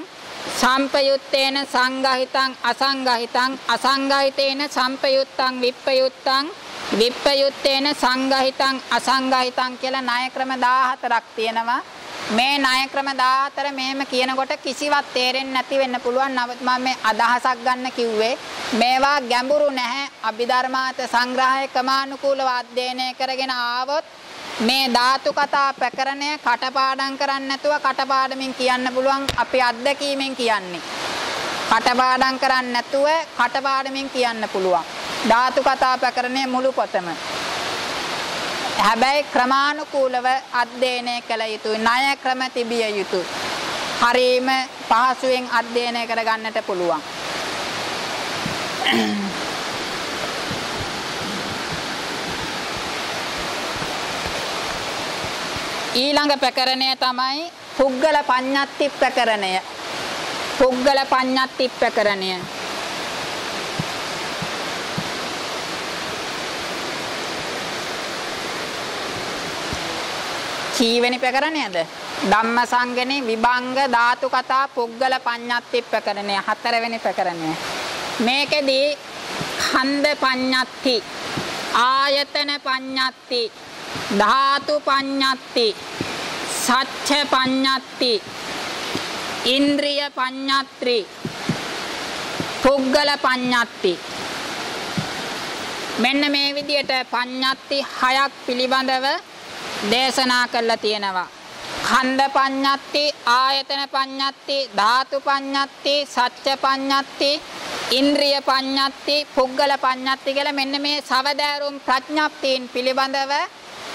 සම්පයුත්තේන සංගහිතං අසංගහිතං අසංගහිතේන සම්පයුත්තං විප්පයුත්තං විප්පයුත්තේන සංගහිතං අසංගහිතං කියලා ණය ක්‍රම 14ක් තියෙනවා. මේ ණය ක්‍රම 14 මෙහෙම කියනකොට කිසිවක් තේරෙන්නේ නැති වෙන්න පුළුවන්. නමුත් මම මේ අදහසක් ගන්න කිව්වේ මේවා ගැඹුරු නැහැ. අභිධර්මාර්ථ සංග්‍රහය ක්‍රමානුකූලව අධ්‍යයනය කරගෙන ආවොත් මේ ධාතු කතා ප්‍රකරණය කටපාඩම් කරන්නේ නැතුව කටපාඩමින් කියන්න පුළුවන්. අපි අත්දැකීමෙන් කියන්නේ. කටපාඩම් කරන්නේ නැතුව කටපාඩමින් කියන්න පුළුවන්. ධාතු කතා ප්‍රකරණය මුළු පොතම. හැබැයි ක්‍රමානුකූලව අධ්‍යයනය කළ යුතුයි. ණය ක්‍රම තිබිය යුතුයි. හරීම පහසුවෙන් අධ්‍යයනය කරගන්නට පුළුවන්. ඊළඟ ප්‍රකරණය තමයි පුද්ගල පඤ්ඤාති ප්‍රකරණය. පුද්ගල පඤ්ඤාති ප්‍රකරණය. කීවෙනි ප්‍රකරණයද? ධම්මසංගණේ විභංග ධාතු කතා පුද්ගල පඤ්ඤාති ප්‍රකරණය. 4 වෙනි ප්‍රකරණය. මේකෙදී ඛණ්ඩ පඤ්ඤාති, ආයතන පඤ්ඤාති, ධාතු පඤ්ඤාති, සච්ඡ පඤ්ඤාති, ඉන්ද්‍රිය පඤ්ඤාත්‍රි, පුද්ගල පඤ්ඤාති. මෙන්න මේ විදිහට පඤ්ඤාති 6ක් පිළිබඳව දේශනා කරලා තියෙනවා. ඛණ්ඩ පඤ්ඤාති, ආයතන පඤ්ඤාති, ධාතු පඤ්ඤාති, සච්ඡ පඤ්ඤාති, ඉන්ද්‍රිය පඤ්ඤාති, පුද්ගල පඤ්ඤාති කියලා මෙන්න මේ සවදාරුම් ප්‍රඥාප්තීන් පිළිබඳව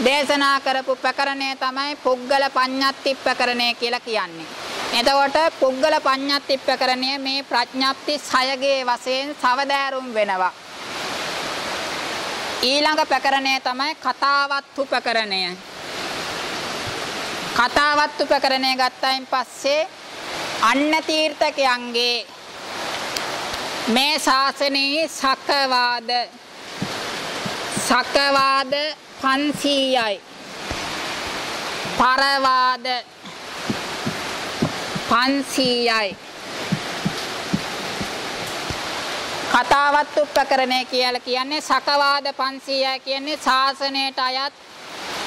දේශනා කරපු ප්‍රකරණය තමයි පුද්ගල පඤ්ඤාති ප්‍රකරණය කියලා කියන්නේ. එතකොට පුද්ගල පඤ්ඤාති ප්‍රකරණය මේ ප්‍රඥාප්ති 6ගේ වශයෙන් සවදාරුම් වෙනවා. ඊළඟ ප්‍රකරණය තමයි කතාවත්තු ප්‍රකරණය. කතාවත්තු ප්‍රකරණය ගත්තයින් පස්සේ අන්න තීර්ථකයන්ගේ මේ ශාසනයේ සකවාද 500යි. පරවාද 500යි. කතාවත්තු ප්‍රකරණය කියලා කියන්නේ සකවාද 500යි කියන්නේ ශාසනයට අයත්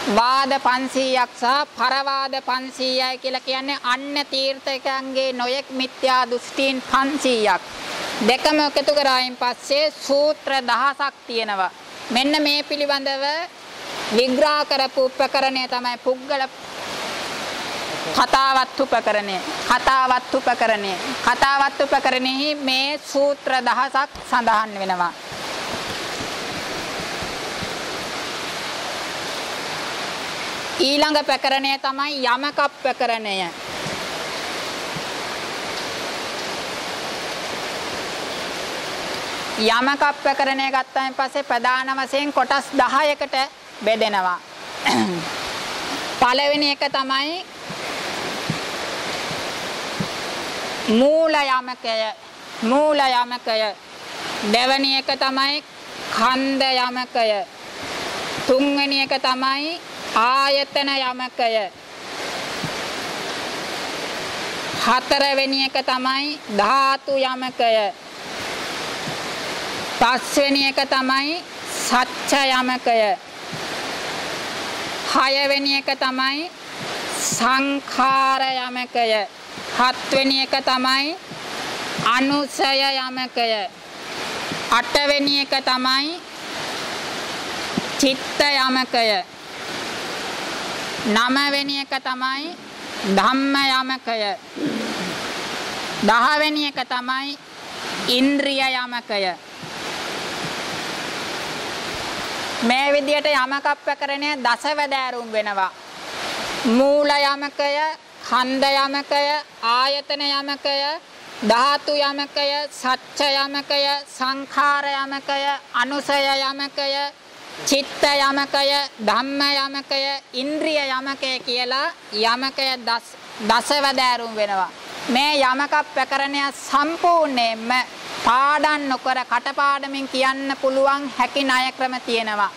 වාද 500ක් සහ පරවාද 500යි කියලා කියන්නේ අන්න තීර්ථකයන්ගේ නොයෙක් මිත්‍යා දෘෂ්ටීන් 500ක්. දෙකම එකතු කරායින් පස්සේ සූත්‍ර 1000ක් තියෙනවා. මෙන්න මේ පිළිබඳව විග්‍රහ කරපු ප්‍රකරණය තමයි පුද්ගල කතාවත්තු ප්‍රකරණය. කතාවත්තු ප්‍රකරණය. කතාවත්තු ප්‍රකරණෙහි මේ සූත්‍ර 1000ක් සඳහන් වෙනවා. ඊළඟ ප්‍රකරණය තමයි යමක ප්‍රකරණය. යමක ප්‍රකරණය ගත්තාන් පස්සේ ප්‍රධාන වශයෙන් කොටස් 10කට බෙදෙනවා. පළවෙනි එක තමයි මූල යමකය. මූල යමකය. දෙවෙනි එක තමයි ඛණ්ඩ යමකය. තුන්වෙනි එක තමයි ආයතන යමකය. හතරවෙනි එක තමයි ධාතු යමකය. පස්වෙනි එක තමයි සච්ඡ යමකය. හයවෙනි එක තමයි සංඛාර යමකය. හත්වෙනි එක තමයි අනුසය යමකය. අටවෙනි එක තමයි චිත්ත යමකය. නවවෙනි එක තමයි ධම්ම යමකය. දහවෙනි එක තමයි ඉන්ද්‍රිය යමකය. මේ විදියට යමක ප්‍රකරණය දසවැදෑරුම් වෙනවා. මූල යමකය, ඛණ්ඩ යමකය, ආයතන යමකය, ධාතු යමකය, සච්ඡ යමකය, සංඛාර යමකය, අනුසය යමකය, චිත්ත යමකය, ධම්ම යමකය, ඉන්ද්‍රිය යමකය කියලා යමකය දසවැදෑරුම් වෙනවා. මේ යමක ප්‍රකරණය සම්පූර්ණයෙන්ම පාඩම් නොකර කටපාඩමින් කියන්න පුළුවන් හැකි ණය ක්‍රම තියෙනවා.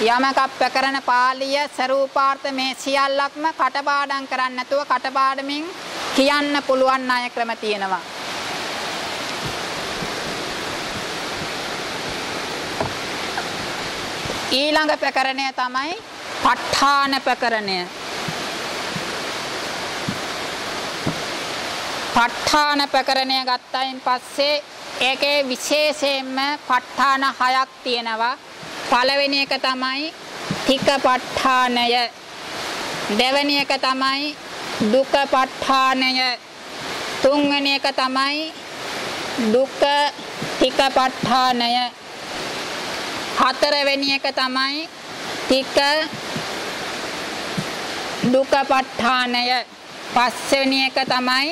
යමක ප්‍රකරණ පාළිය ස්වරූපාර්ථ මේ සියල්ලක්ම කටපාඩම් කරන්නේ නැතුව කටපාඩමින් කියන්න පුළුවන් ණය ක්‍රම තියෙනවා. ඊළඟ ප්‍රකරණය තමයි ප ဋ ාණ ප්‍රකරණය. ප ဋ ාණ ප්‍රකරණය ගත්තයින් පස්සේ ඒකේ විශේෂයෙන්ම ප ဋ ාණ 6ක් තියෙනවා. පළවෙනි එක තමයි තික ප ဋ ාණය. දෙවෙනි එක තමයි දුක ප ဋ ාණය. තුන්වෙනි එක තමයි දුක තික ප ဋ ාණය. හතරවෙනි එක තමයි තික දුක ප ဋ ාණය. පස්වෙනි එක තමයි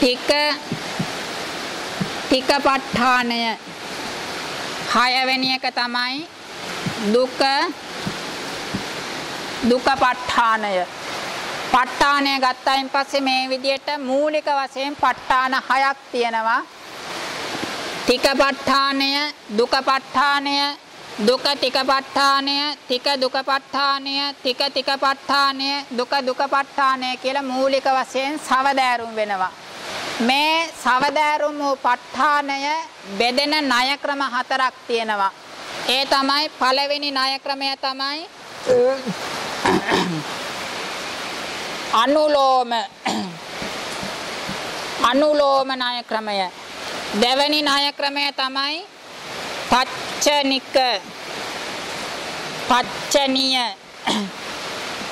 තික තික ප ဋ ාණය. හයවෙනි එක තමයි දුක දුක ප ဋ ාණය. ප ဋ ාණය ගත්තයින් පස්සේ මේ විදිහට මූලික වශයෙන් ප ဋ ාණ 6ක් තියෙනවා. තික ප ဋ ාණය, දුක ප ဋ ාණය, දුක තික ප ဋ ාණය, තික දුක ප ဋ ාණය, තික තික ප ဋ ාණය, දුක දුක ප ဋ ාණය කියලා මූලික වශයෙන් සවදෑරුම් වෙනවා. මේ සවදෑරුම් වූ ප ဋ ාණය බෙදෙන ණය ක්‍රම 4ක් තියෙනවා. ඒ තමයි පළවෙනි ණය ක්‍රමය තමයි අනුලෝම ණය ක්‍රමය. දෙවැනි ණය ක්‍රමය තමයි පච්චනීය.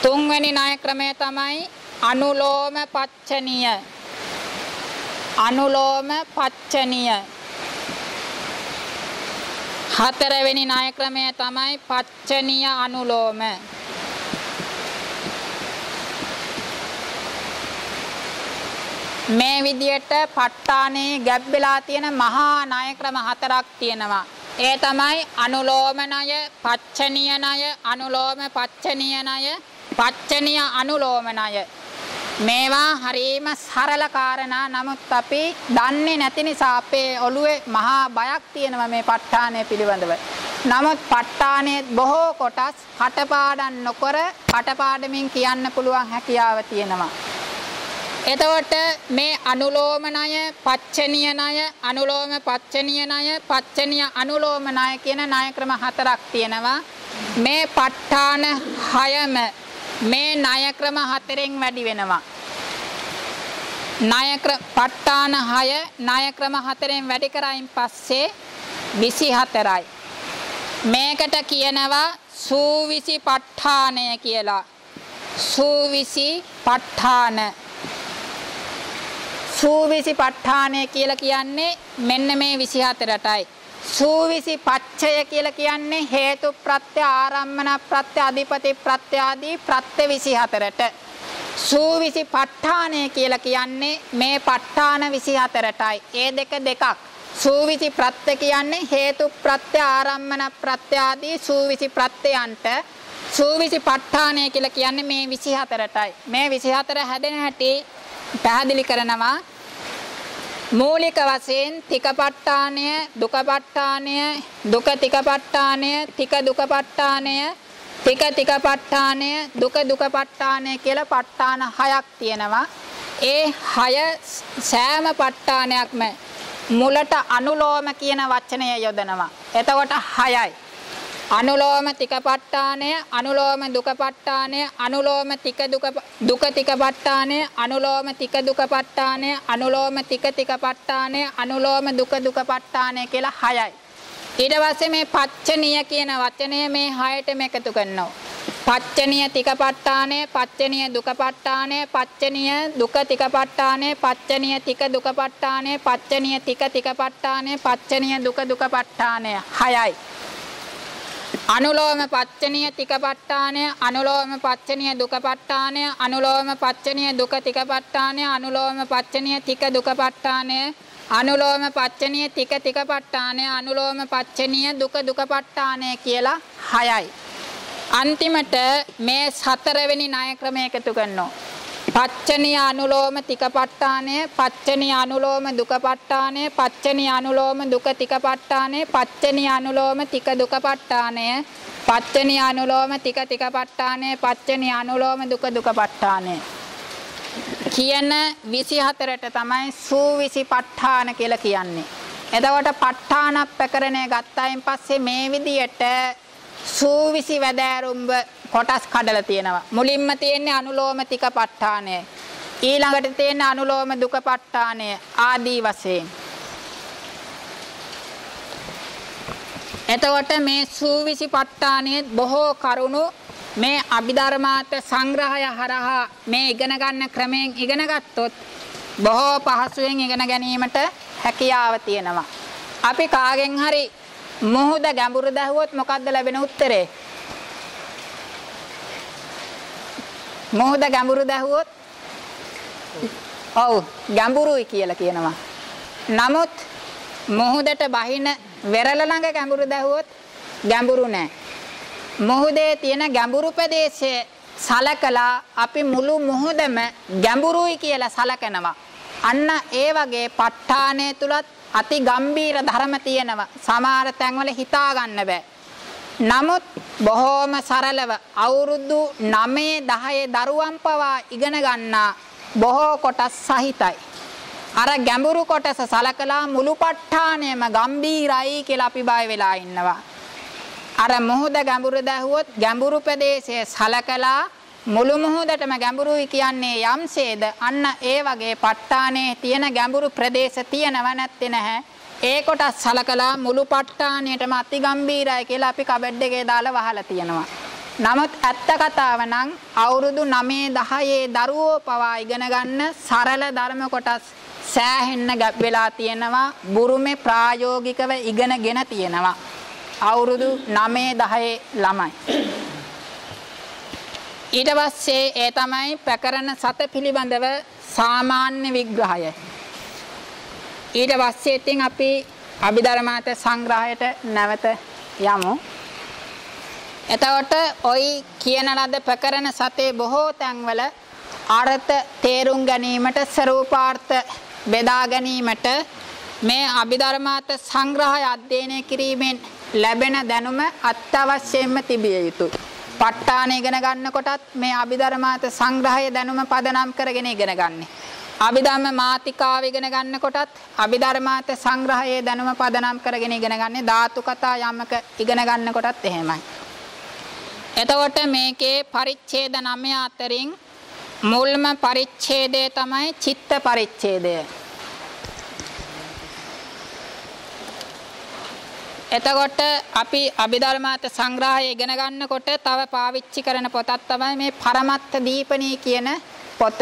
තුන්වෙනි ණය ක්‍රමය තමයි අනුලෝම පච්චනීය. හතරවෙනි ණය ක්‍රමය තමයි පච්චනීය අනුලෝම. මේ විදියට ප ဋ ාණේ ගැබ් වෙලා තියෙන මහා ණය ක්‍රම 4ක් තියෙනවා. ඒ තමයි අනුලෝම ණය, පච්චනීය ණය, අනුලෝම පච්චනීය ණය, පච්චනීය අනුලෝම ණය. මේවා හරීම සරල කාරණා. නමුත් අපි දන්නේ නැති නිසා අපේ ඔළුවේ මහා බයක් තියෙනවා මේ ප ဋ ාණය පිළිබඳව. නමුත් ප ဋ ාණයේ බොහෝ කොටස් කටපාඩම් නොකර කටපාඩමින් කියන්න පුළුවන් හැකියාව තියෙනවා. එතකොට මේ අනුලෝම ණය, පච්චනීය ණය, අනුලෝම පච්චනීය ණය, පච්චනීය අනුලෝම ණය කියන ණය ක්‍රම 4ක් තියෙනවා. මේ ප ဋ ාණ 6ම මේ ණය ක්‍රම 4න් වැඩි වෙනවා. ප ဋ ාණ 6 ණය ක්‍රම 4න් වැඩි කරයින් පස්සේ 24යි. මේකට කියනවා සූවිසි ප ဋ ාණය කියලා. සූවිසි ප ဋ ාණ. සූවිසි ප ဋ ාණය කියලා කියන්නේ මෙන්න මේ 24ටයි. සූවිසි පච්චය කියලා කියන්නේ හේතු ප්‍රත්‍ය, ආරම්මන ප්‍රත්‍ය, අධිපති ප්‍රත්‍ය ආදී ප්‍රත්‍ය 24ට. සූවිසි ප ဋ ාණය කියලා කියන්නේ මේ ප ဋ ාණ 24ටයි. ඒ දෙකක්. සූවිසි ප්‍රත්‍ය කියන්නේ හේතු ප්‍රත්‍ය, ආරම්මන ප්‍රත්‍ය ආදී සූවිසි ප්‍රත්‍යයන්ට. සූවිසි ප ဋ ාණය කියලා කියන්නේ මේ 24ටයි. මේ 24 හැදෙන හැටි පැහැදිලි කරනවා. මූලික වශයෙන් තික ප ဋ ාණය, දුක ප ဋ ාණය, දුක තික ප ဋ ාණය, තික දුක ප ဋ ාණය, තික තික ප ဋ ාණය, දුක දුක ප ဋ ාණය කියලා ප ဋ ාණ 6ක් තියෙනවා. ඒ 6 සෑම ප ဋ ාණයක්ම මුලට අනුලෝම කියන වචනය යොදනවා. එතකොට 6යි. අනුලෝම තික ප ဋ ාණය, අනුලෝම දුක ප ဋ ාණය, අනුලෝම තික දුක තික ප ဋ ාණය, අනුලෝම තික දුක ප ဋ ාණය, අනුලෝම තික තික ප ဋ ාණය, අනුලෝම දුක දුක ප ဋ ාණය කියලා 6යි. ඊට පස්සේ මේ පච්චනීය කියන වචනය මේ 6ටම එකතු කරනවා. පච්චනීය තික ප ဋ ාණය, පච්චනීය දුක ප ဋ ාණය, පච්චනීය දුක තික ප ဋ ාණය, පච්චනීය තික දුක ප ဋ ාණය, පච්චනීය තික තික ප ဋ ාණය, පච්චනීය දුක දුක ප ဋ ාණය 6යි. අනුලෝම පච්චනීය තික ප ဋ ාණය, අනුලෝම පච්චනීය දුක ප ဋ ාණය, අනුලෝම පච්චනීය දුක තික ප ဋ ාණය, අනුලෝම පච්චනීය තික දුක ප ဋ ාණය, අනුලෝම පච්චනීය තික තික ප ဋ ාණය, අනුලෝම පච්චනීය දුක දුක ප ဋ ාණය කියලා 6යි. අන්තිමට මේ 4වෙනි ණය ක්‍රමය එකතු කරනවා. පච්චනීය අනුලෝම තික ප ဋ ාණය, පච්චනීය අනුලෝම දුක ප ဋ ාණය, පච්චනීය අනුලෝම දුක තික ප ဋ ාණය, පච්චනීය අනුලෝම තික දුක ප ဋ ාණය, පච්චනීය අනුලෝම තික තික ප ဋ ාණය, පච්චනීය අනුලෝම දුක දුක ප ဋ ාණය. කියන 24ට තමයි සූවිසිපට්ඨාන කියලා කියන්නේ. එතකොට ප ဋ ාණ ප්‍රකරණය ගත්තායින් පස්සේ මේ විදියට සූවිසි වැදෑරුම්ව කොටස් කඩලා තියෙනවා. මුලින්ම තියෙන්නේ අනුලෝම තික ප ဋ ාණය. ඊළඟට තියෙන්නේ අනුලෝම දුක ප ဋ ාණය ආදී වශයෙන්. එතකොට මේ සූවිසි ප ဋ ාණයේ බොහෝ කරුණු මේ අභිධර්මාර්ථ සංග්‍රහය හරහා මේ ඉගෙන ගන්න ක්‍රමයෙන් ඉගෙන ගත්තොත් බොහෝ පහසුවෙන් ඉගෙන ගැනීමට හැකියාව තියෙනවා. අපි කාගෙන් හරි මොහොත ගැඹුරු දැහුවොත් මොකද්ද ලැබෙන උත්තරේ? මොහොත ගැඹුරු දැහුවොත් ඔව් ගැඹුරුයි කියලා කියනවා. නමුත් මොහොතට බහින වෙරළ ළඟ ගැඹුරු දැහුවොත් ගැඹුරු නෑ. මොහොතේ තියෙන ගැඹුරු ප්‍රදේශයේ සලකලා අපි මුළු මොහොතම ගැඹුරුයි කියලා සලකනවා. අන්න ඒ වගේ ප ဋ ාණය තුලත් අති ගම්බීර ධර්ම තියෙනවා. සමහර තැන්වල හිතා ගන්න බෑ. නමුත් බොහෝම සරලව අවුරුදු 9 10 දරුවන් පවා ඉගෙන ගන්නා බොහෝ කොටස් සහිතයි. අර ගැඹුරු කොටස සලකලා මුළු ප ဋ ාණයම ගම්බීරයි කියලා අපි බය වෙලා ඉන්නවා. අර මොහොත ගැඹුරු දැහුවොත් ගැඹුරු ප්‍රදේශයේ සලකලා මුළු මොහොතටම ගැඹුරුයි කියන්නේ යම්සේද අන්න ඒ වගේ ප ဋ ාණයේ තියෙන ගැඹුරු ප්‍රදේශ තියෙනව නැත්තේ නැහැ. ඒ කොටස් සලකලා මුළු ප ဋ ාණයටම අති ගම්බීරයි කියලා අපි කබඩ් එකේ දාලා වහලා තියෙනවා. නමුත් ඇත්ත කතාව නම් අවුරුදු 9 10 දරුවෝ පවා ඉගෙන ගන්න සරල ධර්ම කොටස් සෑහෙන්න ගැප් වෙලා තියෙනවා. බුරුමේ ප්‍රායෝගිකව ඉගෙනගෙන තියෙනවා. අවුරුදු 9 10 ළමයි. ඊට පස්සේ ඒ තමයි ප්‍රකරණ 7 පිළිබඳව සාමාන්‍ය විග්‍රහය. ඊට පස්සේ ඉතින් අපි අභිධර්මාර්ථ සංග්‍රහයට නැවත යමු. එතකොට ওই කියන ලද ප්‍රකරණ 7 බොහෝ තැන්වල අර්ථ තේරුම් ගැනීමට ස්වරූපාර්ථ බෙදා ගැනීමට මේ අභිධර්මාර්ථ සංග්‍රහය අධ්‍යයනය කිරීමෙන් ලැබෙන දැනුම අත්‍යවශ්‍යයෙන්ම තිබිය යුතුයි. ප ဋ ාණ ඉගෙන ගන්නකොටත් මේ අභිධර්මාර්ථ සංග්‍රහය දැනුම පදනම් කරගෙන ඉගෙන ගන්න. අභිධර්ම මාතිකාව ඉගෙන ගන්නකොටත් අභිධර්මාර්ථ සංග්‍රහයේ දැනුම පදනම් කරගෙන ඉගෙන ගන්න. ධාතු කතා යමක ඉගෙන ගන්නකොටත් එහෙමයි. එතකොට මේකේ පරිච්ඡේද 9 අතරින් මුල්ම පරිච්ඡේදය තමයි චිත්ත පරිච්ඡේදය. එතකොට අපි අභිධර්මාර්ථ සංග්‍රහය ඉගෙන ගන්නකොට තව පාවිච්චි කරන පොතක් තමයි මේ පරමත්ත දීපණී කියන පොත.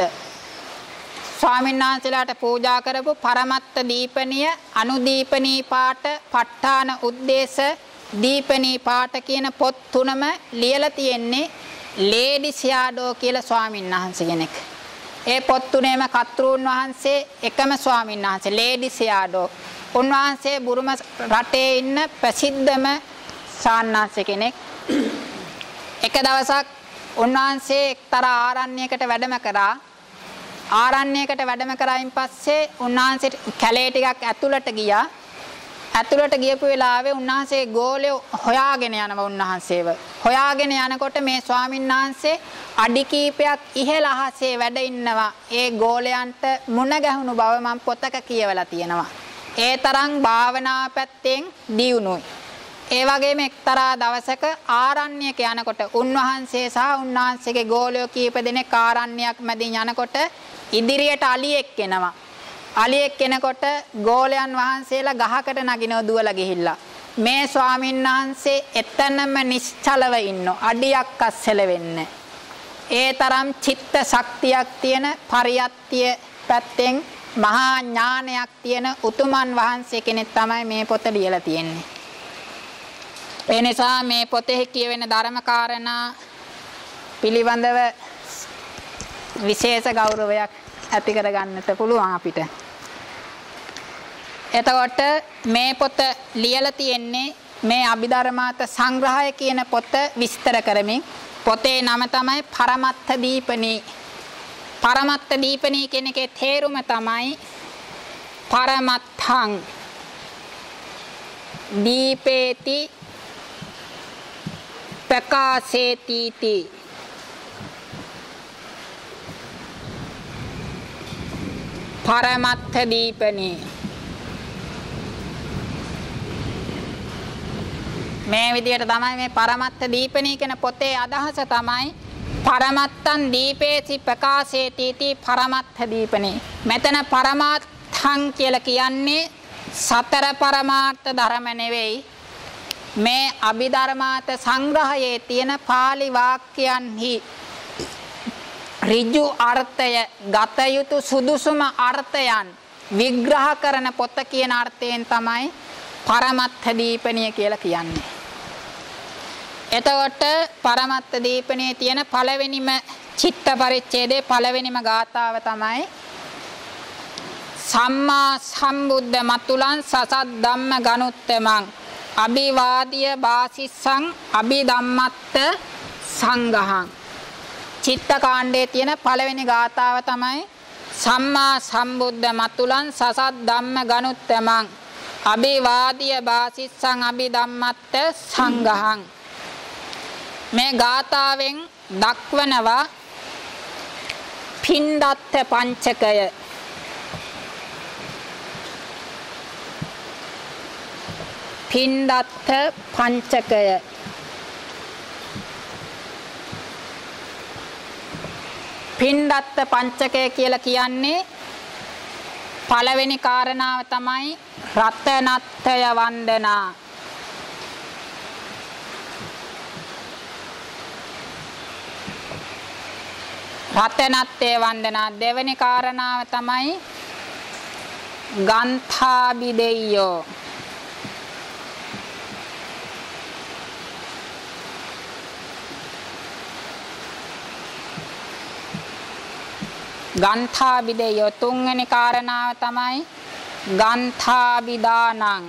ස්වාමීන් වහන්සේලාට පූජා කරපු පරමත්ත දීපණිය, අනුදීපණී පාඨ, ප ဋ ාණ උද්දේශ, දීපණී පාඨ කියන පොත් තුනම ලියලා තියෙන්නේ ලේඩි සියාඩෝ කියලා ස්වාමීන් වහන්සේ කෙනෙක්. ඒ පොත් තුනේම කර්තෘන් වහන්සේ එකම ස්වාමීන් වහන්සේ ලේඩි සියාඩෝ. උන්වහන්සේ බුරුම රටේ ඉන්න ප්‍රසිද්ධම ශාන්නාංශ කෙනෙක්. එක දවසක් උන්වහන්සේ එක්තරා ආරණ්‍යයකට වැඩම කරා. ආරණ්‍යයකට වැඩම කරායින් පස්සේ උන්වහන්සේ කැලේ ටිකක් ඇතුළට ගියා. ඇතුළට ගියපු වෙලාවේ උන්වහන්සේ ගෝලය හොයාගෙන යනවා උන්වහන්සේව. හොයාගෙන යනකොට මේ ස්වාමීන් වහන්සේ අඩි කීපයක් ඉහළ අහසේ වැඩ ඉන්නවා. ඒ ගෝලයන්ට මුණ ගැහුණු බව මම පොතක කියවලා තියෙනවා. ඒ තරම් භාවනා පැත්තෙන් දියුණුයි. ඒ වගේම එක්තරා දවසක ආරණ්‍යයක යනකොට උන්වහන්සේ සහ උන්වහන්සේගේ ගෝලයෝ කීප දෙනෙක් ආරණ්‍යයක් මැදින් යනකොට ඉදිරියට අලියෙක් එනවා. අලියෙක් එනකොට ගෝලයන් වහන්සේලා ගහකට නගිනව දුවලා ගිහිල්ලා. මේ ස්වාමීන් වහන්සේ එතනම නිශ්චලව ඉන්නෝ. අඩියක් අස්සල වෙන්නේ. ඒ තරම් චිත්ත ශක්තියක් තියෙන පරියත්තිය පැත්තෙන් මහා ඥානයක් තියෙන උතුමන් වහන්සේ කෙනෙක් තමයි මේ පොත ලියලා තියෙන්නේ. ඒ නිසා මේ පොතේ කියවෙන ධර්ම කාරණා පිළිබඳව විශේෂ ගෞරවයක් ඇති කර ගන්නට පුළුවන් අපිට. එතකොට මේ පොත ලියලා තියෙන්නේ මේ අභිධර්මාර්ථ සංග්‍රහය කියන පොත විස්තර කරමින්. පොතේ නම තමයි පරමත්ත දීපණී. පරමත්ත දීපණී කියන එකේ තේරුම තමයි පරමත්තං දීපේති ප්‍රකාශේති. පරමත්ථ දීපනේ. මේ විදිහට තමයි මේ පරමත්ථ දීපනේ කියන පොතේ අදහස තමයි පරමත්තං දීපේසි ප්‍රකාශේති इति පරමත්ථ දීපනේ. මෙතන පරමාර්ථං කියලා කියන්නේ සතර පරමාර්ථ ධර්ම නෙවෙයි. මේ අභිධර්මාර්ථ සංග්‍රහයේ තියෙන pāli වාක්‍යයන්හි ඍජු අර්ථය ගත යුතු සුදුසුම අර්ථයන් විග්‍රහ කරන පොත කියන අර්ථයෙන් තමයි පරමත්ථ දීපණිය කියලා කියන්නේ. එතකොට පරමත්ථ දීපණියේ තියෙන පළවෙනිම චිත්ත පරිච්ඡේදයේ පළවෙනිම ගාථාව තමයි සම්මා සම්බුද්ධ මතුලං සසත් ධම්ම ගනුත්තමං අභිවාදිය බාසිස්සං අභිධම්මත්ත සංඝහං. චිත්ත කාණ්ඩයේ තියෙන පළවෙනි ගාථාව තමයි සම්මා සම්බුද්ධ මතුලං සසත් ධම්ම ගනුත්තමං අභිවාදිය බාසිස්සං අභිධම්මත්ත සංඝහං. මේ ගාථාවෙන් දක්වනවා පින්දත්ත පංචකය. පින්දත්ත පංචකය. පින්දත්ත පංචකය කියලා කියන්නේ පළවෙනි කාරණාව තමයි රතනත්තය වන්දනා. රතනත්තය වන්දනා. දෙවෙනි කාරණාව තමයි ගන්ථාබිදෙය්‍යෝ. ගන්ථාබිදෙය්‍යෝ. තුන්වෙනි කාරණාව තමයි ගන්ථාබිදානං.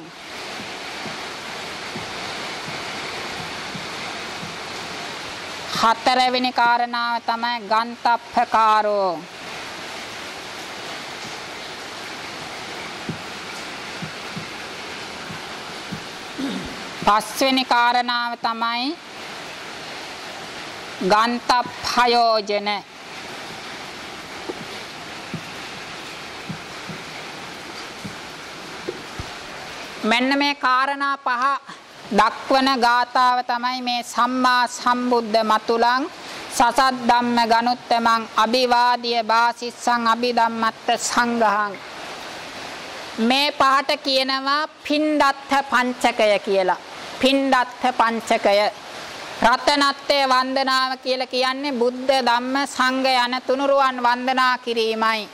හතරවෙනි කාරණාව තමයි ගන්තප්පකාරෝ. පස්වෙනි කාරණාව තමයි ගන්තප්පයෝජන. මෙන්න මේ කාරණා පහ දක්වන ගාථාව තමයි මේ සම්මා සම්බුද්ධ මතුලං සසත් ධම්ම ගනුත්තමං අභිවාදිය බාසිස්සං අභිධම්මත්ත සංඝහං. මේ පහට කියනවා පින්දත්ත පංචකය කියලා. පින්දත්ත පංචකය. රතනත්තේ වන්දනාව කියලා කියන්නේ බුද්ධ ධම්ම සංඝ යන තුනුරුවන් වන්දනා කිරීමයි.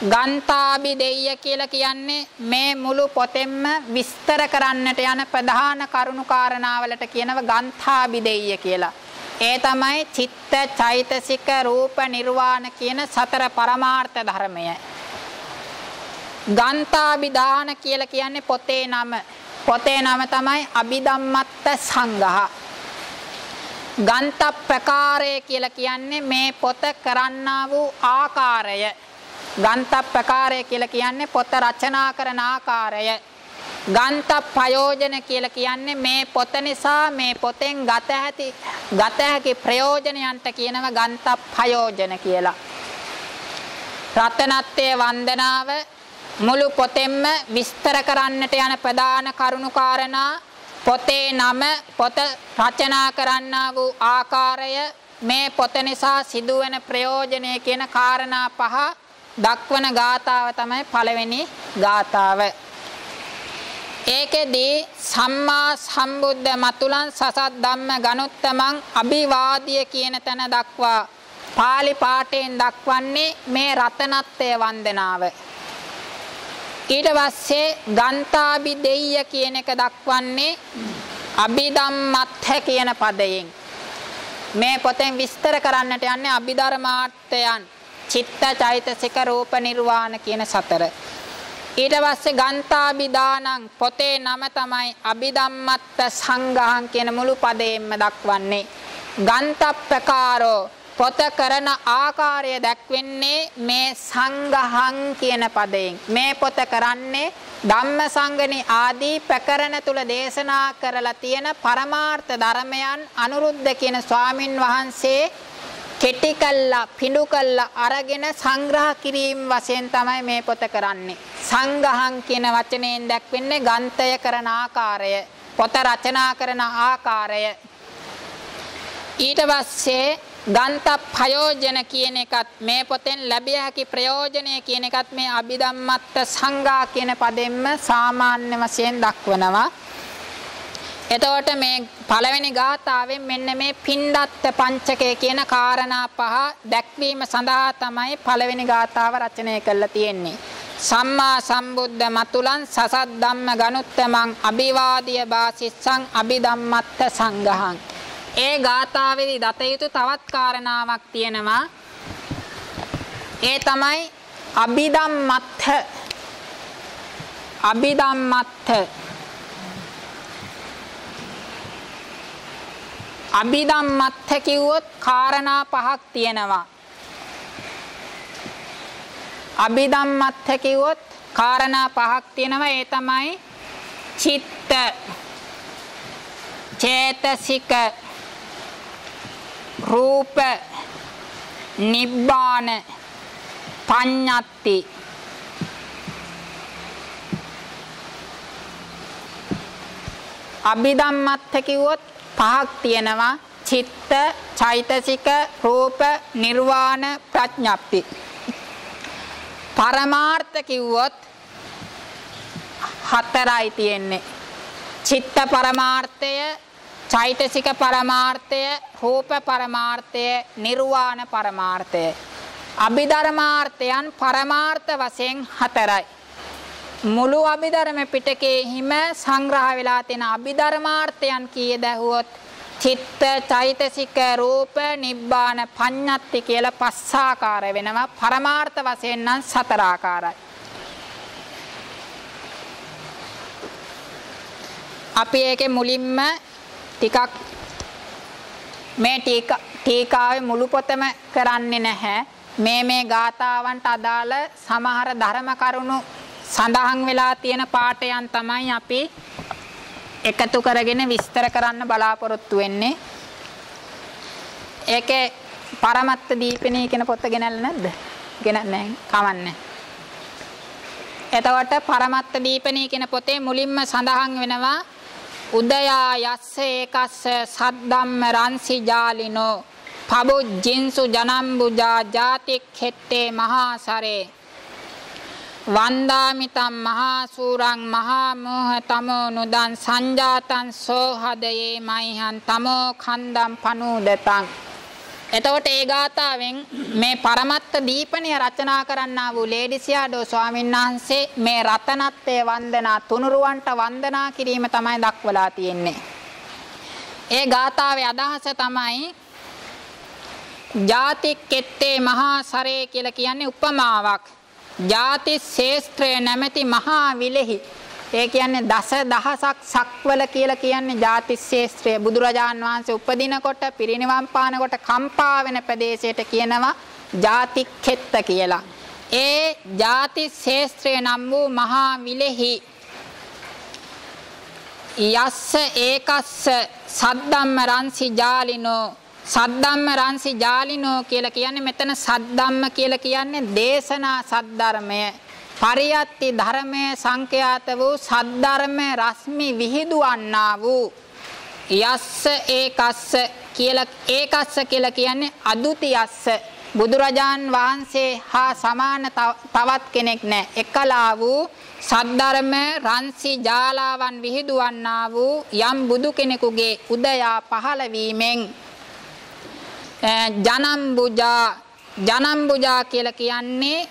ගන්ථාබිදෙය්‍ය කියලා කියන්නේ මේ මුළු පොතෙන්ම විස්තර කරන්නට යන ප්‍රධාන කරුණු කාරණාවලට කියනව ගන්ථාබිදෙය්‍ය කියලා. ඒ තමයි චිත්ත චෛතසික රූප නිර්වාණ කියන සතර පරමාර්ථ ධර්මය. ගන්ථාබිදාන කියලා කියන්නේ පොතේ නම. පොතේ නම තමයි අභිධම්මත්ත සංඝහ. ගන්ත ප්‍රකාරය කියලා කියන්නේ මේ පොත කරන්නා වූ ආකාරය. ගන්ත ප්‍රකාරය කියලා කියන්නේ පොත රචනා කරන ආකාරය. ගන්ත ප්‍රයෝජන කියලා කියන්නේ මේ පොත නිසා මේ පොතෙන් ගත හැකි ප්‍රයෝජනයන්ට කියනව ගන්ත ප්‍රයෝජන කියලා. රතනත්තේ වන්දනාව මුළු පොතෙන්ම විස්තර කරන්නට යන ප්‍රධාන කරුණු කාරණා පොතේ නම, පොත රචනා කරන්නා වූ ආකාරය, මේ පොත නිසා සිදුවෙන ප්‍රයෝජනය කියන කාරණා පහ දක්වන ගාථාව තමයි පළවෙනි ගාථාව. ඒකෙදී සම්මා සම්බුද්ධ මතුලං සසත් ධම්ම ගනුත්තමං අභිවාදිය කියන තැන දක්වා පාලි පාඨයෙන් දක්වන්නේ මේ රතනත්තය වන්දනාව. ඊට පස්සේ ගන්ථාබිදෙය්‍ය කියන එක දක්වන්නේ අභිධම්මත්ථ කියන පදයෙන්. මේ පොතෙන් විස්තර කරන්නට යන්නේ අභිධර්මාර්ථයන්, චිත්ත චෛතසික රූප නිර්වාණ කියන සතර. ඊට පස්සේ ගන්ථාබිදානං පොතේ නම තමයි අභිධම්මත්ත සංඝහං කියන මුළු පදයෙන්ම දක්වන්නේ. ගන්ත ප්‍රකාරෝ පොත කරන ආකාරය දැක්වෙන්නේ මේ සංඝහං කියන පදයෙන්. මේ පොත කරන්නේ ධම්මසංගණි ආදී ප්‍රකරණ තුල දේශනා කරලා තියෙන පරමාර්ථ ධර්මයන් අනුරුද්ධ කියන ස්වාමින් වහන්සේ කෙටි කළා පිඬු කළා අරගෙන සංග්‍රහ කිරීම වශයෙන් තමයි මේ පොත කරන්නේ. සංගහං කියන වචනයෙන් දැක්වෙන්නේ ගන්තය කරන ආකාරය, පොත රචනා කරන ආකාරය. ඊට පස්සේ ගන්ත ප්‍රයෝජන කියන එකත් මේ පොතෙන් ලැබිය හැකි ප්‍රයෝජනය කියන එකත් මේ අභිධම්මත්ත සංඝා කියන පදෙන්ම සාමාන්‍ය වශයෙන් දක්වනවා. එතකොට මේ පළවෙනි ගාථාවෙන් මෙන්න මේ පින්ඩත්ත පංචකය කියන කාරණා පහ දැක්වීම සඳහා තමයි පළවෙනි ගාථාව රචනය කරලා තියෙන්නේ. සම්මා සම්බුද්ධ මතුලන් සසත් ධම්ම ගනුත්තමං අභිවාදිය බාසිස්සං අභිධම්මත්ත සංඝහං. ඒ ගාථාවේදී දත යුතු තවත් කාරණාවක් තියෙනවා. ඒ තමයි අභිධම්මත්ත. අභිධම්මත්ත කිව්වොත් කාරණා පහක් තියෙනවා. අභිධම්මත්ත කිව්වොත් කාරණා පහක් තියෙනවා. ඒ තමයි චිත්ත, චේතසික, රූප, නිබ්බාන, පඤ්ඤත්ති. අභිධම්මත්ත කිව්වොත් පහක් තියෙනවා. චිත්ත, චෛතසික, රූප, නිර්වාණ, ප්‍රඥප්ති. පරමාර්ථ කිව්වොත් හතරයි තියෙන්නේ. චිත්ත පරමාර්ථය, චෛතසික පරමාර්ථය, රූප පරමාර්ථය, නිර්වාණ පරමාර්ථය. අභිධර්මාර්ථයන් පරමාර්ථ වශයෙන් හතරයි. මුළු අභිධර්ම පිටකයේ හිම සංග්‍රහ වෙලා තියෙන අභිධර්මාර්ථයන් කීයද ඇහුවොත් චිත්ත, චෛතසික, රූප, නිබ්බාන, පඤ්ඤත්ති කියලා පස් ආකාර වෙනවා. පරමාර්ථ වශයෙන් නම් සතර ආකාරයි. අපි ඒකේ මුලින්ම ටිකක් මේ ටීකාවේ මුළු පොතම කරන්නේ නැහැ. මේ ගාථාවන්ට අදාළ සමහර ධර්ම කරුණු සඳහන් වෙලා තියෙන පාඩයන් තමයි අපි එකතු කරගෙන විස්තර කරන්න බලාපොරොත්තු වෙන්නේ. ඒකේ පරමත්ත දීපිනී කියන පොත ගෙනල්ලා නැද්ද? ගෙනත් නැහැ. කවන්නේ. එතකොට පරමත්ත දීපිනී කියන පොතේ මුලින්ම සඳහන් වෙනවා උදයා යස්ස ඒකස්ස සද්දම්ම රන්සි ජාලිනෝ පබුජ්ජින්සු ජනම්බුජා ජාතික් හෙත්තේ මහා සරේ වන්දාමිතම් මහා සූරං මහා මෝහ තමෝ නුදන් සංජාතං සෝහදයේ මයිහන් තමෝ කන්දම් පනූදතං. එතකොට ඒ ගාථාවෙන් මේ පරමත්ත දීපණය රචනා කරන්නා වූ ලේඩිසියාඩෝ ස්වාමීන් වහන්සේ මේ රතනත්වයේ වන්දනා තුනුරුවන්ට වන්දනා කිරීම තමයි දක්වලා තියෙන්නේ. ඒ ගාථාවේ අදහස තමයි ජාතික් කෙත්තේ මහා සරේ කියලා කියන්නේ උපමාවක්. ජාති ශේස්ත්‍රය නැමැති මහා විලෙහි. ඒ කියන්නේ දස දහසක් සක්වල කියලා කියන්නේ ජාති ශේස්ත්‍රය. බුදුරජාන් වහන්සේ උපදිනකොට පිරිනිවන් පානකොට කම්පා වෙන ප්‍රදේශයට කියනවා ජාති කෙත්ත කියලා. ඒ ජාති ශේස්ත්‍රය නම් වූ මහා විලෙහි යස්ස ඒකස්ස සද්දම්ම රන්සි ජාලිනෝ. සද්දම්ම රන්සි ජාලිනෝ කියලා කියන්නේ මෙතන සද්දම්ම කියලා කියන්නේ දේශනා සද්ධර්මය. පරියත්ති ධර්මයේ සංඛ්‍යාත වූ සද්ධර්ම රශ්මි විහිදුවන්නා වූ යස්ස ඒකස්ස කියලා කියන්නේ අදුතියස්ස. බුදුරජාන් වහන්සේ හා සමාන තවත් කෙනෙක් නැහැ. එකලා වූ සද්ධර්ම රන්සි ජාලාවන් විහිදුවන්නා වූ යම් බුදු කෙනෙකුගේ උදයා පහළ වීමෙන් ජනම්බුජා කියලා කියන්නේ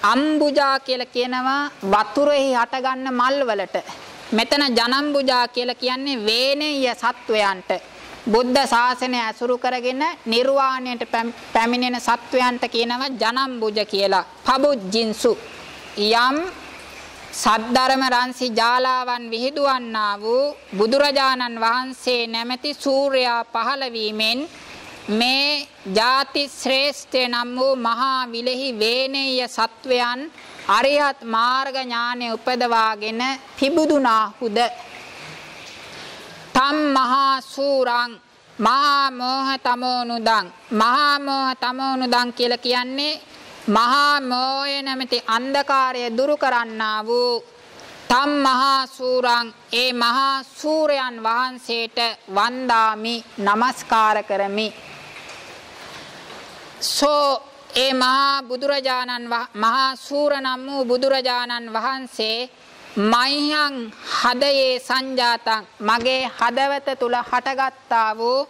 අම්බුජා කියලා කියනවා වතුරෙහි හටගන්න මල් වලට. මෙතන ජනම්බුජා කියලා කියන්නේ වේනෙය සත්වයන්ට. බුද්ධ ශාසනය ඇසුරු කරගෙන නිර්වාණයට පැමිණෙන සත්වයන්ට කියනවා ජනම්බුජ කියලා. පබුජ්ජින්සු යම් සද්ධර්ම රන්සි ජාලාවන් විහිදුවන්නා වූ බුදුරජාණන් වහන්සේ නැමැති සූර්යයා පහළ වීමෙන් මේ ජාති ශ්‍රේෂ්ඨ නම් වූ මහා විලෙහි වේනෙය සත්වයන් අරිහත් මාර්ග ඥානෙ උපදවාගෙන පිබුදුනාහුද. තම් මහා සූරං මහා මෝහ තමෝනුදං. මහා මෝහ තමෝනුදං කියලා කියන්නේ මහා මෝහය නැමැති අන්ධකාරය දුරු කරන්නා වූ තම් මහා සූරං ඒ මහා සූරයන් වහන්සේට වන්දාමි නමස්කාර කරමි. සෝ ඒ මහා බුදුරජාණන් මහා සූර නම් වූ බුදුරජාණන් වහන්සේ මයිහං හදයේ සංජාතං මගේ හදවත තුල හටගත්තා වූ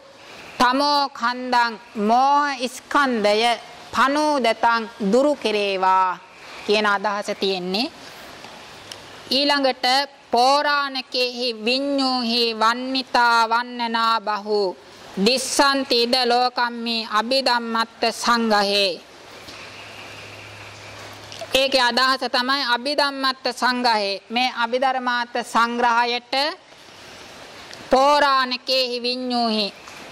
තමෝ කන්දං මෝහ ස්කන්ධය පනෝදතං දුරු කෙරේවා කියන අදහස තියෙන්නේ. ඊළඟට පෝරාණකේහි විඤ්ඤෝහි වන්නිතා වන්නනා බහු දිස්සන්ති ඉද ලෝකම්මි අභිධම්මත්ත සංඝහේ. ඒකේ අදහස තමයි අභිධම්මත්ත සංඝහේ. මේ අභිධර්මාර්ථ සංග්‍රහයට පෝරාණකේහි විඤ්ඤෝහි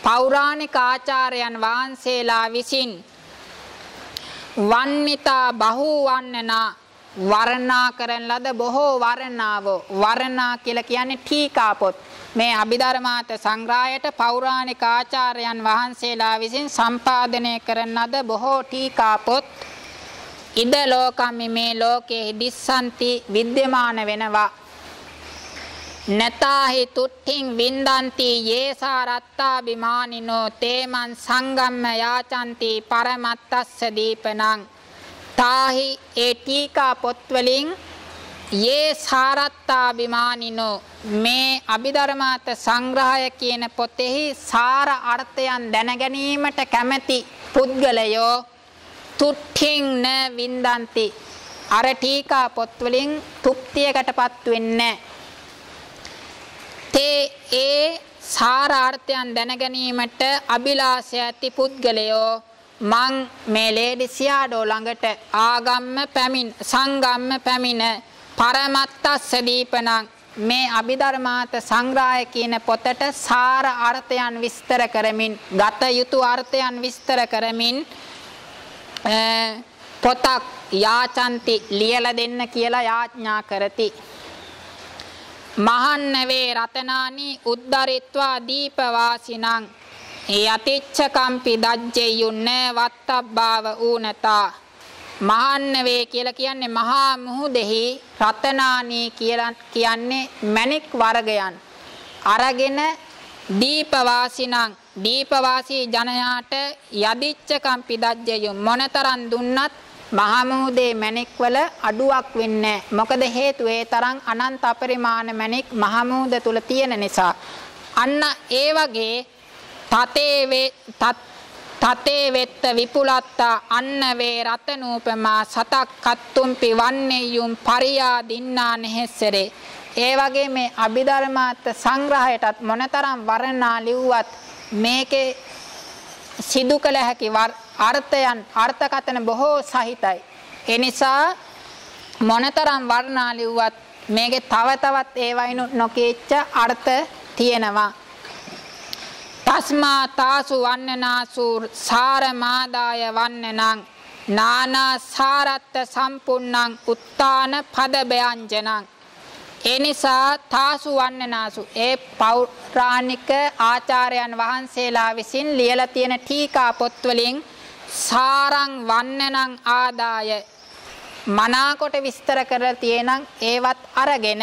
පෞරාණික ආචාර්යයන් වහන්සේලා විසින් වන්නිතා බහු වන්නනා වර්ණනා කරන ලද බොහෝ වර්ණාව. වර්ණනා කියලා කියන්නේ ටීකා පොත්. මේ අභිධර්මාර්ථ සංග්‍රහයට පෞරාණික ආචාර්යයන් වහන්සේලා විසින් සම්පාදනය කරන ලද බොහෝ ටීකා පොත් ඉද ලෝකම්මි මේ ලෝකයේ දිස්සන්ති විද්‍යමාන වෙනවා. නතාහි තුට්ඨින් වින්දන්ති යේසා රත්තාබිමානිනෝ තේමන් සංගම්ම යාචන්ති පරමත්තස්ස දීපනං. තාහි ඒ ටීකා පොත් වලින් යේ සාරත්තාබිමානිනෝ මේ අභිධර්මාර්ථ සංග්‍රහය කියන පොතෙහි සාර අර්ථයන් දැන ගැනීමට කැමැති පුද්ගලයෝ තුට්ඨින් න වින්දන්ති අර ටීකා පොත් වලින් තුප්තියකටපත් වෙන්නේ. තේ ඒ සාර අර්ථයන් දැන ගැනීමට අභිලාෂය ඇති පුද්ගලයෝ මං මේ ලේඩිසියාඩෝ ළඟට ආගම්ම පැමිණ සංගම්ම පැමිණ පරමත්තස්ස දීපනං මේ අභිධර්මාර්ථ සංග්‍රහය කියන පොතට සාර අර්ථයන් විස්තර කරමින් ගත යුතු අර්ථයන් විස්තර කරමින් පොතක් යාචන්ති ලියලා දෙන්න කියලා යාඥා කරති. මහන්නවේ රතනානි උද්දරිත්වා දීපවාසිනං යතිච්ඡකම්පි දජ්ජෙයුන්න වත්තබ්බාව ඌනතා. මහන්නවේ කියලා කියන්නේ මහා මුහුදෙහි රතනානී කියලා කියන්නේ මණික් වර්ගයන් අරගෙන දීපවාසිනං දීපවාසී ජනයාට යදිච්ඡකම්පි දජ්ජෙයු මොනතරම් දුන්නත් මහා මුහුදේ මණික් වල අඩුවක් වෙන්නේ නැහැ. මොකද හේතුව ඒ තරම් අනන්ත අපරිමාණ මණික් මහා මුහුද තුල තියෙන නිසා. අන්න ඒ වගේ තතේ වෙත්ත විපුලත්තා අන්නවේ රතනූපමා සතක් කත්තුම්පි වන්නේයුම් පරියා දින්නා නෙහෙස්සරේ. ඒ වගේ මේ අභිධර්මාර්ථ සංග්‍රහයටත් මොනතරම් වර්ණනා ලිව්වත් මේකේ සිදු කළ හැකි අර්ථයන් අර්ථකථන බොහෝ සහිතයි. ඒ නිසා මොනතරම් වර්ණනා ලිව්වත් මේකේ තව තවත් ඒවයින් නොකීච්ච අර්ථ තියෙනවා. තස්මා තාසු වන්නනාසු සාරමාදාය වන්නනං නානා සාරත්ත සම්පුන්නං උත්තාන පද ව්‍යංජනං. ඒ නිසා තාසු වන්නනාසු ඒ පෞරාණික ආචාර්යයන් වහන්සේලා විසින් ලියලා තියෙන ටීකා පොත් වලින් සාරං වන්නනං ආදාය මනාකොට විස්තර කරලා තියෙනං ඒවත් අරගෙන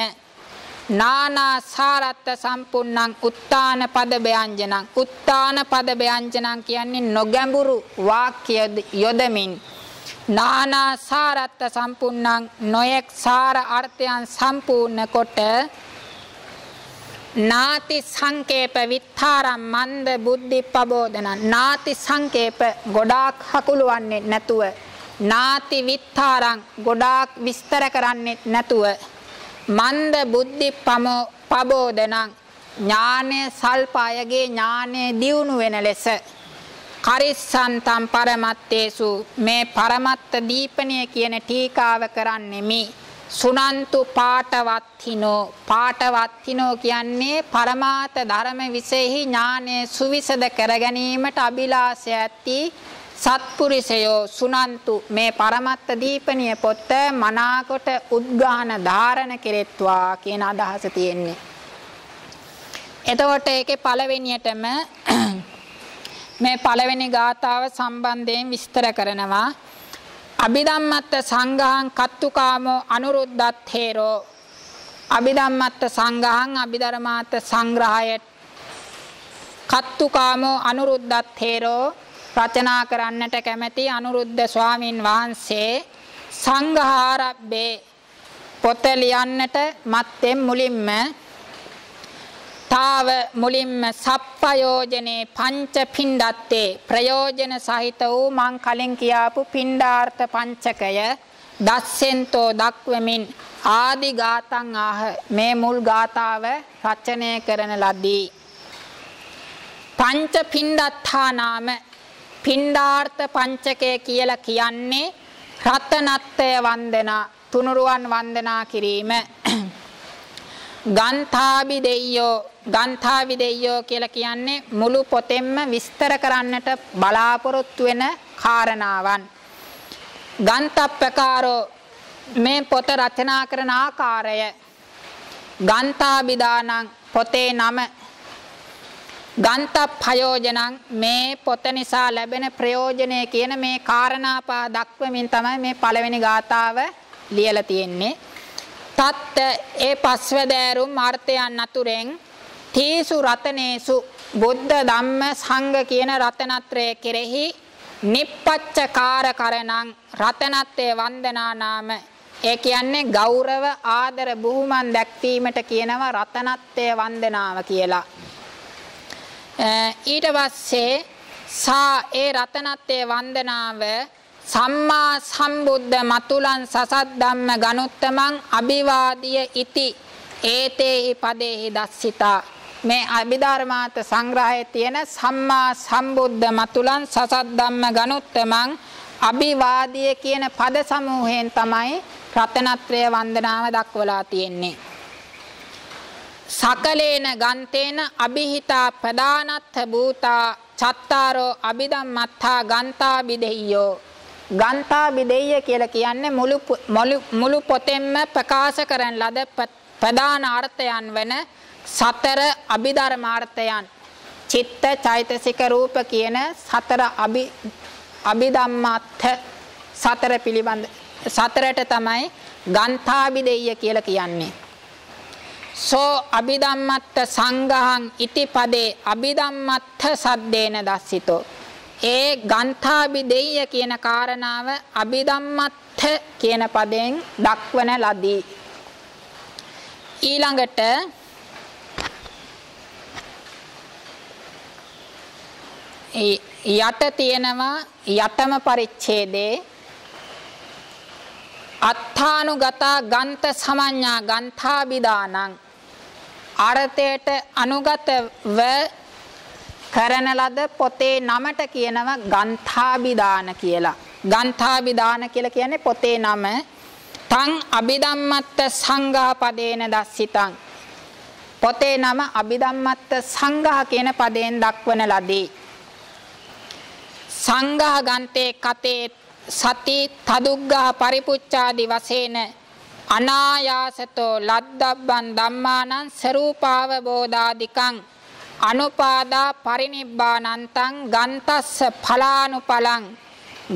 නානා සාරත්ත සම්පුන්නං උත්තාන පද ව්‍යංජනං. උත්තාන පද ව්‍යංජනං කියන්නේ නොගැඹුරු වාක්‍ය යොදමින් නානා සාරත්ත සම්පුන්නං නොයෙක් සාර අර්ථයන් සම්පූර්ණ කොට නාති සංකේප විත්තරම් මන්ද බුද්ධි පබෝධන. නාති සංකේප ගොඩාක් හකුලවන්නේ නැතුව නාති විත්තරම් ගොඩාක් විස්තර කරන්නේ නැතුව මන්ද බුද්ධි පබෝධනං ඥානය සල්ප අයගේ ඥානය දියුණු වෙන ලෙස කරිස්සන්තම් පරමත්තේසු මේ පරමත්ත දීපණය කියන ටීකාව කරන්නෙමි. සුනන්තු පාඨවත්හිනෝ. පාඨවත්හිනෝ කියන්නේ පරමාර්ථ ධර්ම විශේෂයි ඥානය සුවිසද කර ගැනීමට අභිලාෂය ඇති සත්පුරුෂයෝ සුනන්තු මේ පරමත්ත දීපණිය පොත මනාකොට උද්ඝාන ධාරණ කෙරෙත්වා කියන අදහස තියෙන්නේ. එතකොට ඒකේ පළවෙනියටම මේ පළවෙනි ගාථාව සම්බන්ධයෙන් විස්තර කරනවා. අභිධම්මත්ත සංඝං කත්තුකාමෝ අනුරුද්ධත්තේරෝ. අභිධම්මත්ත සංඝං අභිධර්මාර්ථ සංග්‍රහය කත්තුකාමෝ අනුරුද්ධත්තේරෝ රචනා කරන්නට කැමැති අනුරුද්ධ ස්වාමින් වහන්සේ සංඝාරබ්බේ පොත ලියන්නට මත්තෙන් මුලින්ම තාව මුලින්ම සප්පයෝජනේ පංච පිණ්ඩත්තේ ප්‍රයෝජන සහිත වූ මං කලින් කියාපු පිණ්ඩාර්ථ පංචකය දස්සෙන්තෝ දක්වමින් ආදි ගාතං ආහ මේ මුල් ගාතාව රචනය කරන ලදී. පංච පිණ්ඩත්තා නාම පිණ්ඩාර්ථ පංචකය කියලා කියන්නේ රතනත්ය වන්දනා තුනුරුවන් වන්දනා කිරීම. ගන්ථාබි දෙයියෝ කියලා කියන්නේ මුළු පොතෙන්ම විස්තර කරන්නට බලාපොරොත්තු වෙන කාරණාවන්. ගන්තප්පකාරෝ මේ පොත රචනා කරන ආකාරය. ගන්ථාබිදානං පොතේ නම. ගන්තප්පයෝජනං මේ පොත නිසා ලැබෙන ප්‍රයෝජනය කියන මේ කාරණා පහ දක්වමින් තමයි මේ පළවෙනි ගාථාව ලියලා තියෙන්නේ. තත් ඒ පස්වැදෑරුම් අර්ථයන් අතුරෙන් තීසු රතනේසු බුද්ධ ධම්ම සංඝ කියන රතනත්‍රය කෙරෙහි නිප්පච්චකාර කරණං රතනත්වයේ වන්දනා නාම. ඒ කියන්නේ ගෞරව ආදර බුහුමන් දැක්වීමට කියනවා රතනත්වයේ වන්දනාව කියලා. ඊට පස්සේ සා ඒ රතනත්වයේ වන්දනාව සම්මා සම්බුද්ධ මතුලන් සසද්දම්ම ගනුත්තමං අභිවාදිය ඉති ඒතේහි පදේහි දස්සිතා. මේ අභිධර්මාර්ථ සංග්‍රහයේ තියෙන සම්මා සම්බුද්ධ මතුලන් සසද්දම්ම ගනුත්තමං අභිවාදිය කියන පද සමූහයෙන් තමයි රතනත්‍රය වන්දනාව දක්වලා තියෙන්නේ. සකලේන ගන්තේන අභිහිතා ප්‍රදානත්ථ භූතා චත්තාරෝ අභිධම්මත්තා ගන්තාබිදෙය්‍යෝ. ගන්තාබිදෙය්‍ය කියලා කියන්නේ මුළු පොතෙන්ම ප්‍රකාශ කරන ලද ප්‍රධාන අර්ථයන් වන සතර අභිධර්මාර්ථයන් චිත්ත චෛතසික රූප කියන සතර අභිධම්මාර්ථ සතර පිළිබඳ සතරට තමයි ගන්තාබිදෙය්‍ය කියලා කියන්නේ. සෝ අභිධම්මත්ත සංඝං ඉති පදේ අභිධම්මත්ත සද්දේන දස්සිතෝ. ඒ ගන්ථාබිදෙය්‍ය කියන කාරණාව අභිධම්මත්ත කියන පදයෙන් දක්වන ලදී. ඊළඟට යට තියෙනවා යටම පරිච්ඡේදේ අත්ථානුගතා ගන්ත සමඤ්ඤා ගන්ථාබිදානං අර්ථයට අනුගතව කරන ලද පොතේ නමට කියනවා ගන්ථාබිදාන කියලා. ගන්ථාබිදාන කියලා කියන්නේ පොතේ නම. තං අභිධම්මත්ත සංඝා පදේන දස්සිතං. පොතේ නම අභිධම්මත්ත සංඝා කියන පදයෙන් දක්වන ලදී. සංඝා ගන්තේ කතේ සති තදුග්ගහ පරිපුච්ඡාදි වශයෙන් අනායාසතෝ ලද්දබ්බන් ධම්මානං සරූපාවබෝධාදිකං අනුපාදා පරිනිබ්බානන්තං ගන්තස්ස ඵලානුපලං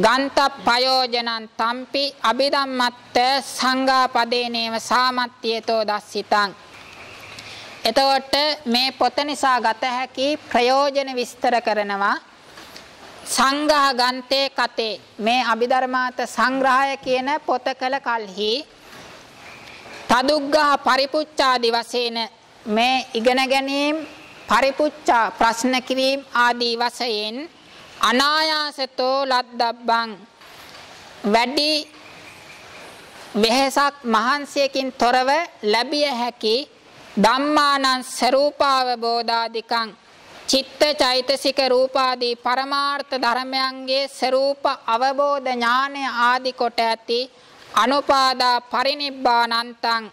ගන්තප්පයෝජනං තම්පි අභිධම්මත්ත සංඝා පදේනේව සාමත්‍යතෝ දස්සිතං. එතකොට මේ පොත නිසා ගත හැකි ප්‍රයෝජන විස්තර කරනවා. සංඝා ගන්තේ කතේ මේ අභිධර්මාර්ථ සංග්‍රහය කියන පොත කල කල්හි තදුග්ගහ පරිපුච්ඡාදි වශයෙන් මේ ඉගෙන ගැනීම පරිපුච්ඡා ප්‍රශ්න කිරීම ආදී වශයෙන් අනායාසතෝ ලද්දබ්බං වැඩි වෙහසක් මහන්සියකින් තොරව ලැබිය හැකි ධම්මානං ස්වરૂපාවබෝධාදිකං චිත්ත චෛතසික රූපාදී පරමාර්ථ ධර්මයන්ගේ ස්වરૂප අවබෝධ ඥානය ආදී කොට ඇති අනුපාදා පරිනිබ්බානන්තං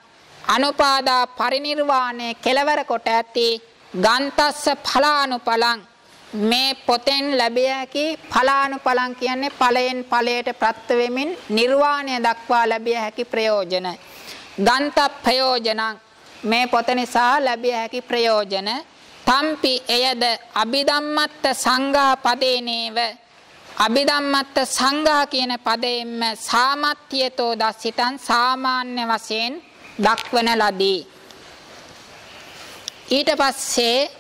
අනුපාදා පරිනිර්වාණය කෙලවර කොට ඇති ගන්තස්ස ඵලානුපලං මේ පොතෙන් ලැබිය හැකි ඵලානුපලං කියන්නේ ඵලයෙන් ඵලයට ප්‍රත්‍ය වෙමින් නිර්වාණය දක්වා ලැබිය හැකි ප්‍රයෝජන. ගන්ත ප්‍රයෝජනං මේ පොත නිසා ලැබිය හැකි ප්‍රයෝජන තම්පි එයද අභිධම්මත්ත සංඝා පදේනේව අභිධම්මත්ත සංඝා කියන පදයෙන්ම සාමත්‍යතෝ දස්සිතං සාමාන්‍ය වශයෙන් දක්වන ලදී. ඊට පස්සේ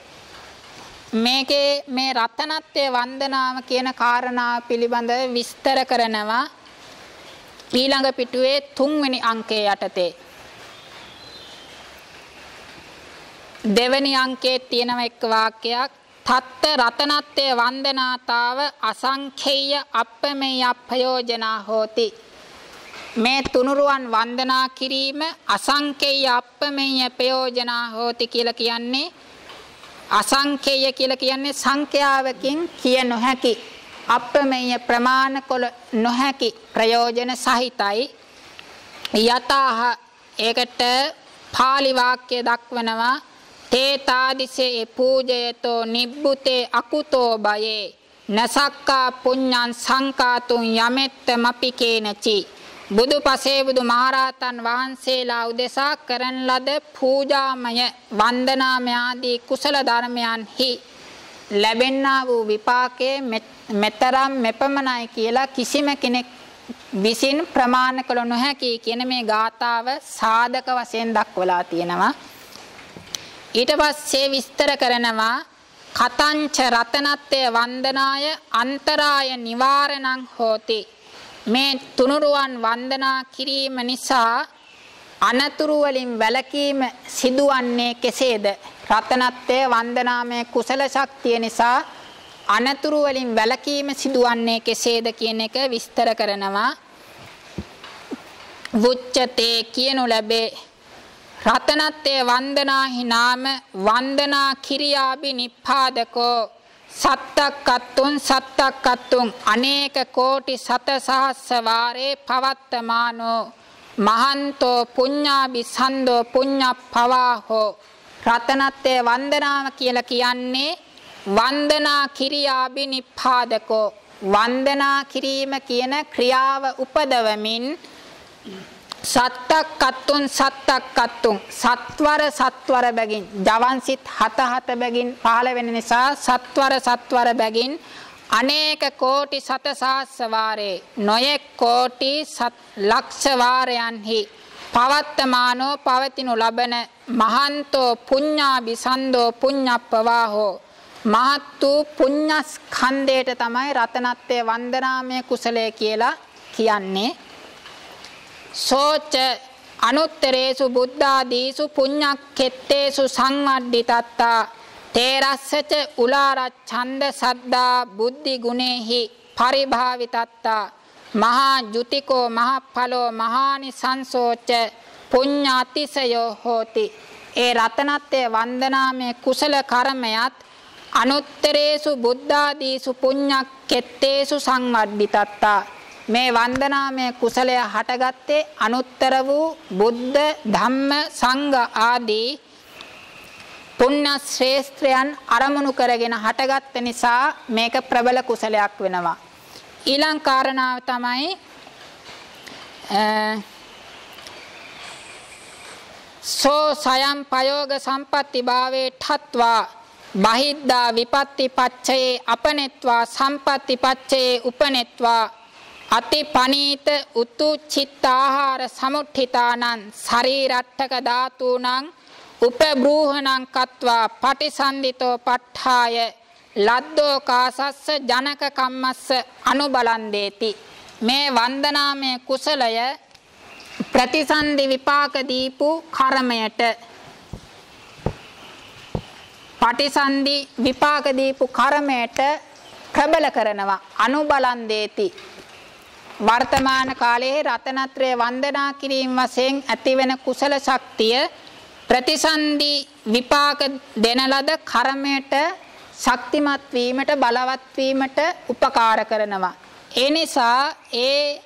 මේකේ මේ රතනත්වයේ වන්දනාව කියන කාරණාව පිළිබඳව විස්තර කරනවා ඊළඟ පිටුවේ 3 වෙනි අංකයේ යටතේ. දෙවැනි අංකයේ තියෙන එක් වාක්‍යයක් තත්ත රතනත්වයේ වන්දනාතාව අසංඛේය අප්පමෙය ප්‍රයෝජනා හෝති. මේ තුනුරුවන් වන්දනා කිරීම අසංඛේය අප්පමෙය ප්‍රයෝජනා හෝති කියලා කියන්නේ අසංඛේය කියලා කියන්නේ සංඛ්‍යාවකින් කිය නොහැකි අප්‍රමේය ප්‍රමාණ කළ නොහැකි ප්‍රයෝජන සහිතයි. යතහ ඒකට පාලි වාක්‍ය දක්වනවා තේ තාදිසේ පූජයතෝ නිබ්බුතේ අකුතෝ බයේ නසක්කා පුඤ්ඤං සංකාතුං යමෙත්ත මපිකේනචි. බුදු පසේ බුදු මහරහතන් වහන්සේලා උදෙසා කරන ලද පූජාමය වන්දනාමය ආදී කුසල ධර්මයන්හි ලැබෙන්නා වූ විපාකයේ මෙතරම් මෙපමණයි කියලා කිසිම කෙනෙක් විසින් ප්‍රමාණ කළ නොහැකි කියන මේ ගාථාව සාධක වශයෙන් දක්වලා තියෙනවා. ඊට පස්සේ විස්තර කරනවා කතංච රතනත්වය වන්දනාය අන්තරාය නිවාරණං හෝති. මේ තුනුරුවන් වන්දනා කිරීම නිසා අනතුරු වලින් වැළකීම සිදුවන්නේ කෙසේද? රතනත්වයේ වන්දනාමය කුසල ශක්තිය නිසා අනතුරු වලින් වැළකීම සිදුවන්නේ කෙසේද කියන එක විස්තර කරනවා. වුච්චතේ කියනු ලැබේ රතනත්වයේ වන්දනාහි නාම වන්දනා කිරියාබි නිපාදකෝ සත්තක්කත්තුන් අනේක කෝටි සත සහස්ස වාරේ පවත්තමානෝ මහන්තෝ පුඤ්ඤාබි සන්දෝ පුඤ්ඤප්පවාහෝ. රතනත්වයේ වන්දනාව කියලා කියන්නේ වන්දනා කිරියාබි නිපාදකෝ වන්දනා කිරීම කියන ක්‍රියාව උපදවමින් සත්තක්කත්තුන් සත්වර බැගින් ජවන්සිත 7 බැගින් පහළ වෙන නිසා සත්වර බැගින් අනේක කෝටි සත සහස්ස වාරේ නොයෙක් කෝටි ලක්ෂ වාරයන්හි පවත්තමානෝ පවතිනු ලබන මහන්තෝ පුඤ්ඤාබි සන්දෝ පුඤ්ඤප්පවාහෝ මහත් වූ පුඤ්ඤස්කන්ධයට තමයි රතනත්වයේ වන්දනාමය කුසලය කියලා කියන්නේ. සෝච අනුත්තරේසු බුද්ධාදීසු පුඤ්ඤක්ඛෙත්තේසු සංවඩ්ඩිතත්තා තේරස්සච උලාරච්ඡන්ද සද්දා බුද්ධි ගුණේහි පරිභාවිතත්තා මහා ජුතිකෝ මහඵලෝ මහානිසංසෝච පුඤ්ඤාතිසයෝ හෝති. ඒ රතනත්වයේ වන්දනාමය කුසල කර්මයත් අනුත්තරේසු බුද්ධාදීසු පුඤ්ඤක්ඛෙත්තේසු සංවඩ්ඩිතත්තා මේ වන්දනාමය කුසලය හටගත්තේ අනුත්තර වූ බුද්ධ ධම්ම සංඝ ආදී පුණ්‍ය ශ්‍රේෂ්ඨයන් අරමුණු කරගෙන හටගත්ත නිසා මේක ප්‍රබල කුසලයක් වෙනවා. ඊළඟ කාරණාව තමයි සෝ සයම් පයෝග සම්පatti භාවේ ඨත්වා බහිද්දා විපත්ති පච්චයේ අපනෙත්වා සම්පatti පච්චයේ උපනෙත්වා අති පනීත උතු චිත්තාහාර සමුට්ඨිතානං ශරීරට්ඨක ධාතුනං උපබ්‍රූහණං කତ୍වා පටිසන්දිතෝ පට්ඨාය ලද්දෝ කාසස්ස ජනක කම්මස්ස අනුබලන්දේති. මේ වන්දනාමය කුසලය ප්‍රතිසන්දි විපාක දීපු කර්මයට පටිසන්දි විපාක දීපු කර්මයට ප්‍රබල කරනවා අනුබලන්දේති. වර්තමාන කාලයේ රතනත්‍රය වන්දනා කිරීම වශයෙන් ඇතිවෙන කුසල ශක්තිය ප්‍රතිසන්දි විපාක දෙන ලද කර්මයට ශක්තිමත් වීමට බලවත් වීමට උපකාර කරනවා. ඒ නිසා ඒ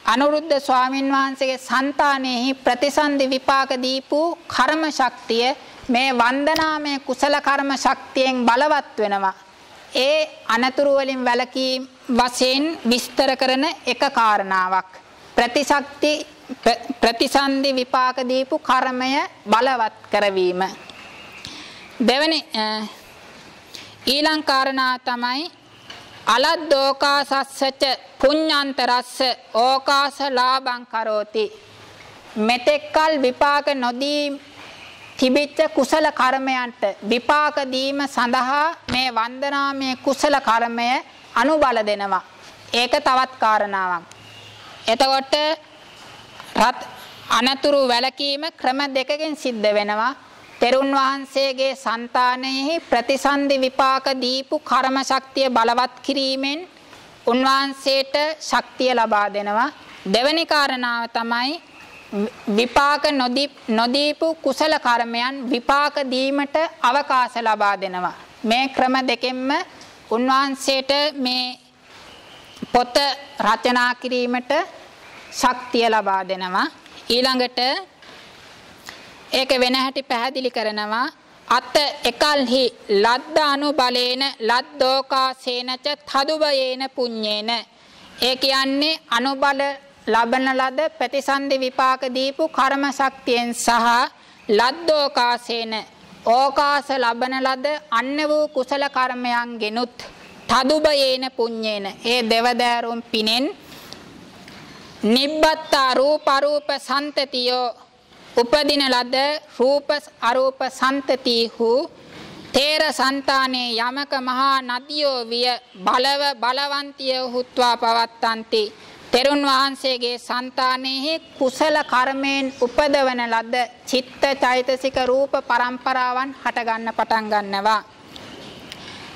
අනුරුද්ධ ස්වාමින් වහන්සේගේ సంతානෙහි ප්‍රතිසන්දි විපාක දීපු කර්ම ශක්තිය මේ වන්දනාමය කුසල කර්ම ශක්තියෙන් බලවත් වෙනවා. ඒ අනතුරු වලින් වැළකීම් වශයෙන් විස්තර කරන එක කාරණාවක්. ප්‍රතිසන්දි විපාක දීපු කර්මය බලවත් කරවීම. දෙවැනි ඊළඟ කාරණා තමයි අලද්දෝකාසස්සච පුඤ්ඤාන්තරස්ස ඕකාස ලාභං කරෝති. මෙතෙක්කල් විපාක නොදී තිබිච්ච කුසල කර්මයන්ට විපාක දීම සඳහා මේ වන්දනාමය කුසල කර්මය අනුබල දෙනවා. ඒක තවත් කාරණාවක්. එතකොට අනතුරු වැළකීම ක්‍රම දෙකකින් සිද්ධ වෙනවා. තෙරුන් වහන්සේගේ సంతානෙහි ප්‍රතිසන්දි විපාක දීපු කර්ම ශක්තිය බලවත් කිරීමෙන් උන්වහන්සේට ශක්තිය ලබා දෙනවා. දෙවෙනි කාරණාව තමයි විපාක නොදීපු කුසල කර්මයන් විපාක දීමට අවකාශ ලබා දෙනවා. මේ ක්‍රම දෙකෙන්ම උන්වහන්සේට මේ පොත රචනා කිරීමට ශක්තිය ලබා දෙනවා. ඊළඟට ඒක වෙන හැටි පැහැදිලි කරනවා. අත එකල්හි ලද්ද අනුබලේන ලද්දෝකාසේනච තදුබයේන පුඤ්ඤේන. ඒ කියන්නේ අනුබල ලබන ලද ප්‍රතිසන්දි විපාක දීපු කර්ම ශක්තියෙන් සහ ලද්දෝකාසේන ඕකාස ලබන ලද අන්න වූ කුසල කර්මයන් ගෙනුත් තදුබයේන පුඤ්ඤේන. ඒ දෙවදෑරුම් පිනෙන් නිබ්බත්තා රූප අරූප සන්තතියෝ උපදින ලද රූප අරූප සන්තතිහු තේර సంతානේ යමක මහා නදියෝ විය බලව බලවන්තිය හුත්වා පවත්තන්ති. තෙරුන් වහන්සේගේ సంతානෙහි කුසල කර්මයෙන් උපදවන ලද චිත්ත චෛතසික රූප පරම්පරාවන් හට ගන්න පටන් ගන්නවා.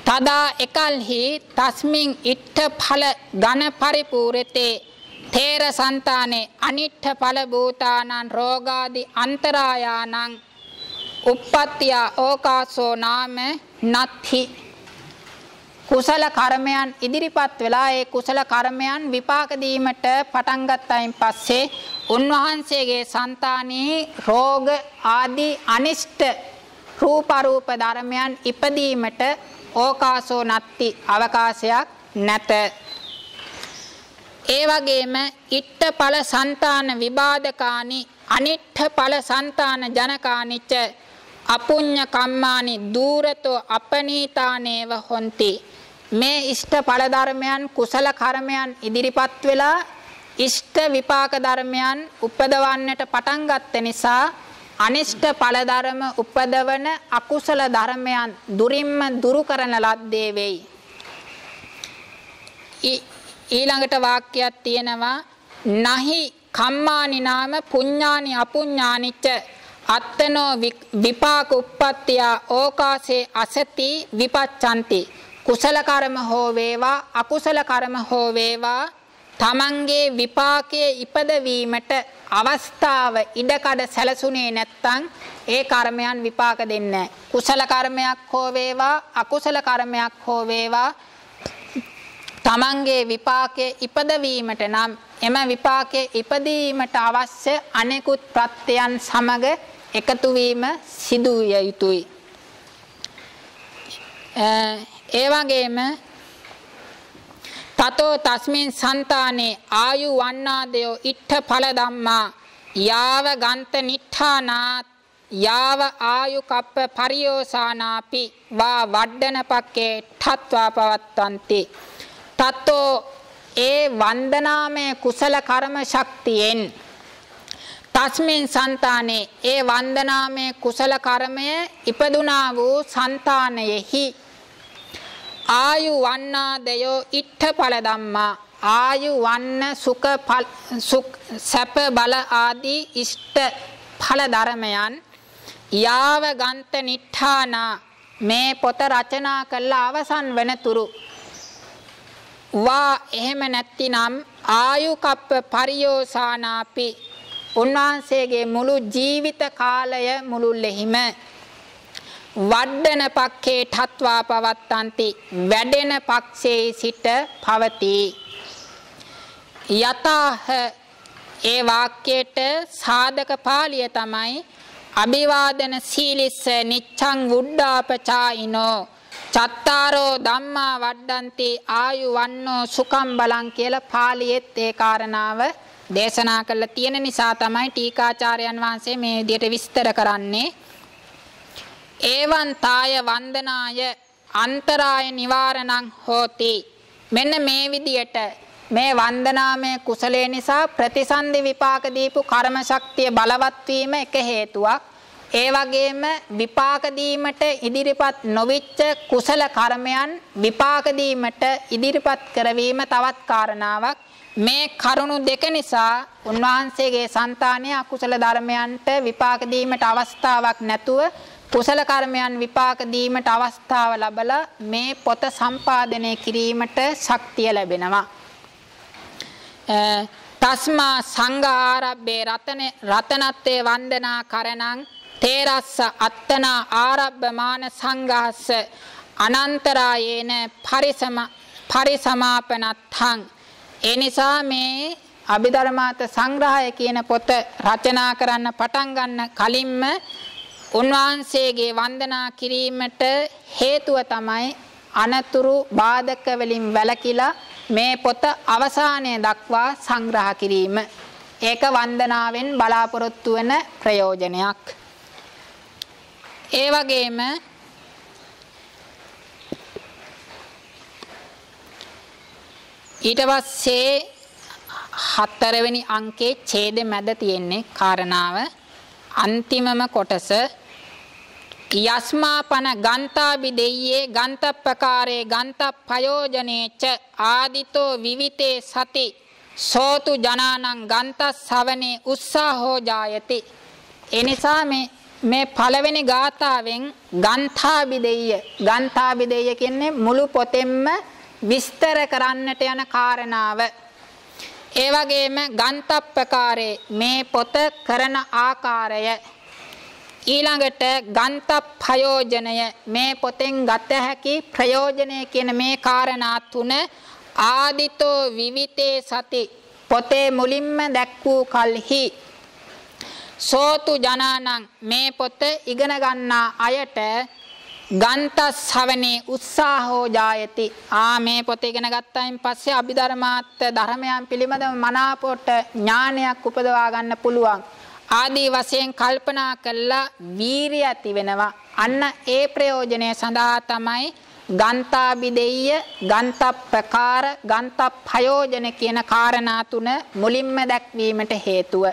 තදා එකල්හි තස්මින් ඉත්ත ඵල ඝන පරිපූර්ණතේ තේර సంతානේ අනිත්ඨ ඵල භූතානං රෝගාදි අන්තරායානං උප්පත්තිය ඕකාසෝ නාම නත්ථි. කුසල කර්මයන් ඉදිරිපත් වෙලා ඒ කුසල කර්මයන් විපාක දීමට පටන් ගත්තයින් පස්සේ උන්වහන්සේගේ సంతානෙහි රෝග ආදී අනිෂ්ට රූප අරූප ධර්මයන් ඉපදීමට ඕකාසෝ නත්ති අවකාශයක් නැත. ඒ වගේම ඉත්ත ඵල సంతාන විබාධකානි අනිත්ඨ ඵල సంతාන ජනකානිච්ච අපුඤ්ඤ කම්මානි දූරතෝ අපනීතානේව හොಂತಿ. මේ ඉෂ්ඨ ඵල ධර්මයන් කුසල කර්මයන් ඉදිරිපත් වෙලා ඉෂ්ඨ විපාක ධර්මයන් උපදවන්නට පටන් ගත්ත නිසා අනිෂ්ඨ ඵල ධර්ම උපදවන අකුසල ධර්මයන් දුරින්ම දුරු කරන ලද්දේ වෙයි. ඊළඟට වාක්‍යයක් තියෙනවා නහි කම්මානි නාම පුඤ්ඤානි අපුඤ්ඤානිච්ච අත්තනෝ විපාක උප්පත්තිය ඕකාසේ අසති විපච්ඡanti. කුසල කර්ම හෝ වේවා අකුසල කර්ම හෝ වේවා තමන්ගේ විපාකයේ ඉපදවීමට අවස්ථාව ඉඩකඩ සැලසුනේ නැත්නම් ඒ කර්මයන් විපාක දෙන්නේ නැහැ. කුසල කර්මයක් හෝ වේවා අකුසල කර්මයක් හෝ වේවා තමන්ගේ විපාකයේ ඉපදවීමට නම් එම විපාකයේ ඉපදීමට අවශ්‍ය අනෙකුත් ප්‍රත්‍යයන් සමග එකතු වීම සිදු විය යුතුයි. ඒ වගේම තතෝ තස්මින් సంతානේ ආයු වන්නාදයෝ ඉත්ථ ඵල ධම්මා යාව ගන්ත නිඨානාත් යාව ආයු කප්ප පරියෝසානාපි වා වඩන පක්කේ ඨත්වා පවත්තන්ති. තතෝ ඒ වන්දනාමය කුසල කර්ම ශක්තියෙන් තස්මින් సంతානේ ඒ වන්දනාමය කුසල කර්මය ඉපදුනා වූ సంతානයෙහි ආයු වන්නාදයෝ ඉත්ථ ඵල ධම්මා ආයු වන්න සුඛ සැප බල ආදී ඉෂ්ඨ ඵල ධර්මයන් යාව ගන්ත නිඨානා මේ පොත රචනා කළ අවසන් වෙනතුරු වා එහෙම නැත්නම් ආයු කප්ප පරියෝසානාපි උන්වහන්සේගේ මුළු ජීවිත කාලය මුළුල්ලෙහිම වඩන පක්ඛේ ඨත්වා පවත්තන්ති වැඩෙන පක්ෂයේ සිට පවතී. යතහ ඒ වාක්‍යයට සාධක පාළිය තමයි අභිවාදන සීලිස්ස නිච්ඡං වුඩ්ඩාපචායිනෝ චත්තාරෝ ධම්මා වඩ්ඩන්ති ආයු වන්නෝ සුඛම් බලං කියලා පාළියෙත් ඒ කාරණාව දේශනා කළා තියෙන නිසා තමයි ටීකාචාර්යයන් වහන්සේ මේ විදිහට විස්තර කරන්නේ. ඒවන් තාය වන්දනාය අන්තරාය නිවාරණං හෝති. මෙන්න මේ විදියට මේ වන්දනාමය කුසලයේ නිසා ප්‍රතිසන්දි විපාක දීපු කර්ම ශක්තිය බලවත් වීම එක හේතුවක්. ඒ වගේම විපාක දීමට ඉදිරිපත් නොවිච්ච කුසල කර්මයන් විපාක දීමට ඉදිරිපත් කරවීම තවත් කාරණාවක්. මේ කරුණු දෙක නිසා උන්වහන්සේගේ సంతානයේ අකුසල ධර්මයන්ට විපාක දීමට අවස්ථාවක් නැතුව කුසල කර්මයන් විපාක දීමට අවස්ථාව ලැබලා මේ පොත සම්පාදනය කිරීමට ශක්තිය ලැබෙනවා. තස්මා සංඝ ආරබ්බේ රතනත්තේ වන්දනා කරණං තේරස්ස අත්තනා ආරබ්බමාන සංඝස්ස අනන්තරායේන පරිසමාපනත්තං. ඒ නිසා මේ අභිධර්මාර්ථ සංග්‍රහය කියන පොත රචනා කරන්න පටන් ගන්න කලින්ම උන්වහන්සේගේ වන්දනා කිරීමට හේතුව තමයි අනතුරු බාධක වලින් වැළකීලා මේ පොත අවසානයේ දක්වා සංග්‍රහ කිරීම. ඒක වන්දනාවෙන් බලාපොරොත්තු වෙන ප්‍රයෝජනයක්. ඒ වගේම ඊට පස්සේ 4 වෙනි අංකයේ ඡේද මැද තියෙන්නේ කාරණාව අන්තිමම කොටස යස්මාපන ගන්තාබි දෙයියේ ගන්තප්පකාරේ ගන්තප්පයෝජනේච ආදිතෝ විවිතේ සති සෝතු ජනානං ගන්තස්සවනේ උස්සාහෝ ජායති. එනිසා මේ පළවෙනි ගාථාවෙන් ගන්තාබි දෙයිය කියන්නේ මුළු පොතෙන්ම විස්තර කරන්නට යන කාරණාව. ඒ වගේම ගන්තප්පකාරේ මේ පොත කරන ආකාරය. ඊළඟට ගන්තප්පයෝජනය මේ පොතෙන් ගත හැකි ප්‍රයෝජනය කියන මේ කාරණා තුන ආදිතෝ විවිතේ සති පොතේ මුලින්ම දැක් වූ කල්හි සෝතු ජනානං මේ පොත ඉගෙන ගන්නා අයට ගන්තස්සවනේ උත්සාහෝ ජායති. මේ පොත ඉගෙන ගත්තයින් පස්සේ අභිධර්මාර්ථ ධර්මයන් පිළිබඳව මනාපොට ඥානයක් උපදවා ගන්න පුළුවන්. ආදී වශයෙන් කල්පනා කළා වීරිය ඇති වෙනවා. අන්න ඒ ප්‍රයෝජනය සඳහා තමයි ගන්තාබිදෙය්‍ය, ගන්තප්පකාර, ගන්තප්පයෝජන කියන කාරණා තුන මුලින්ම දැක්වීමට හේතුව.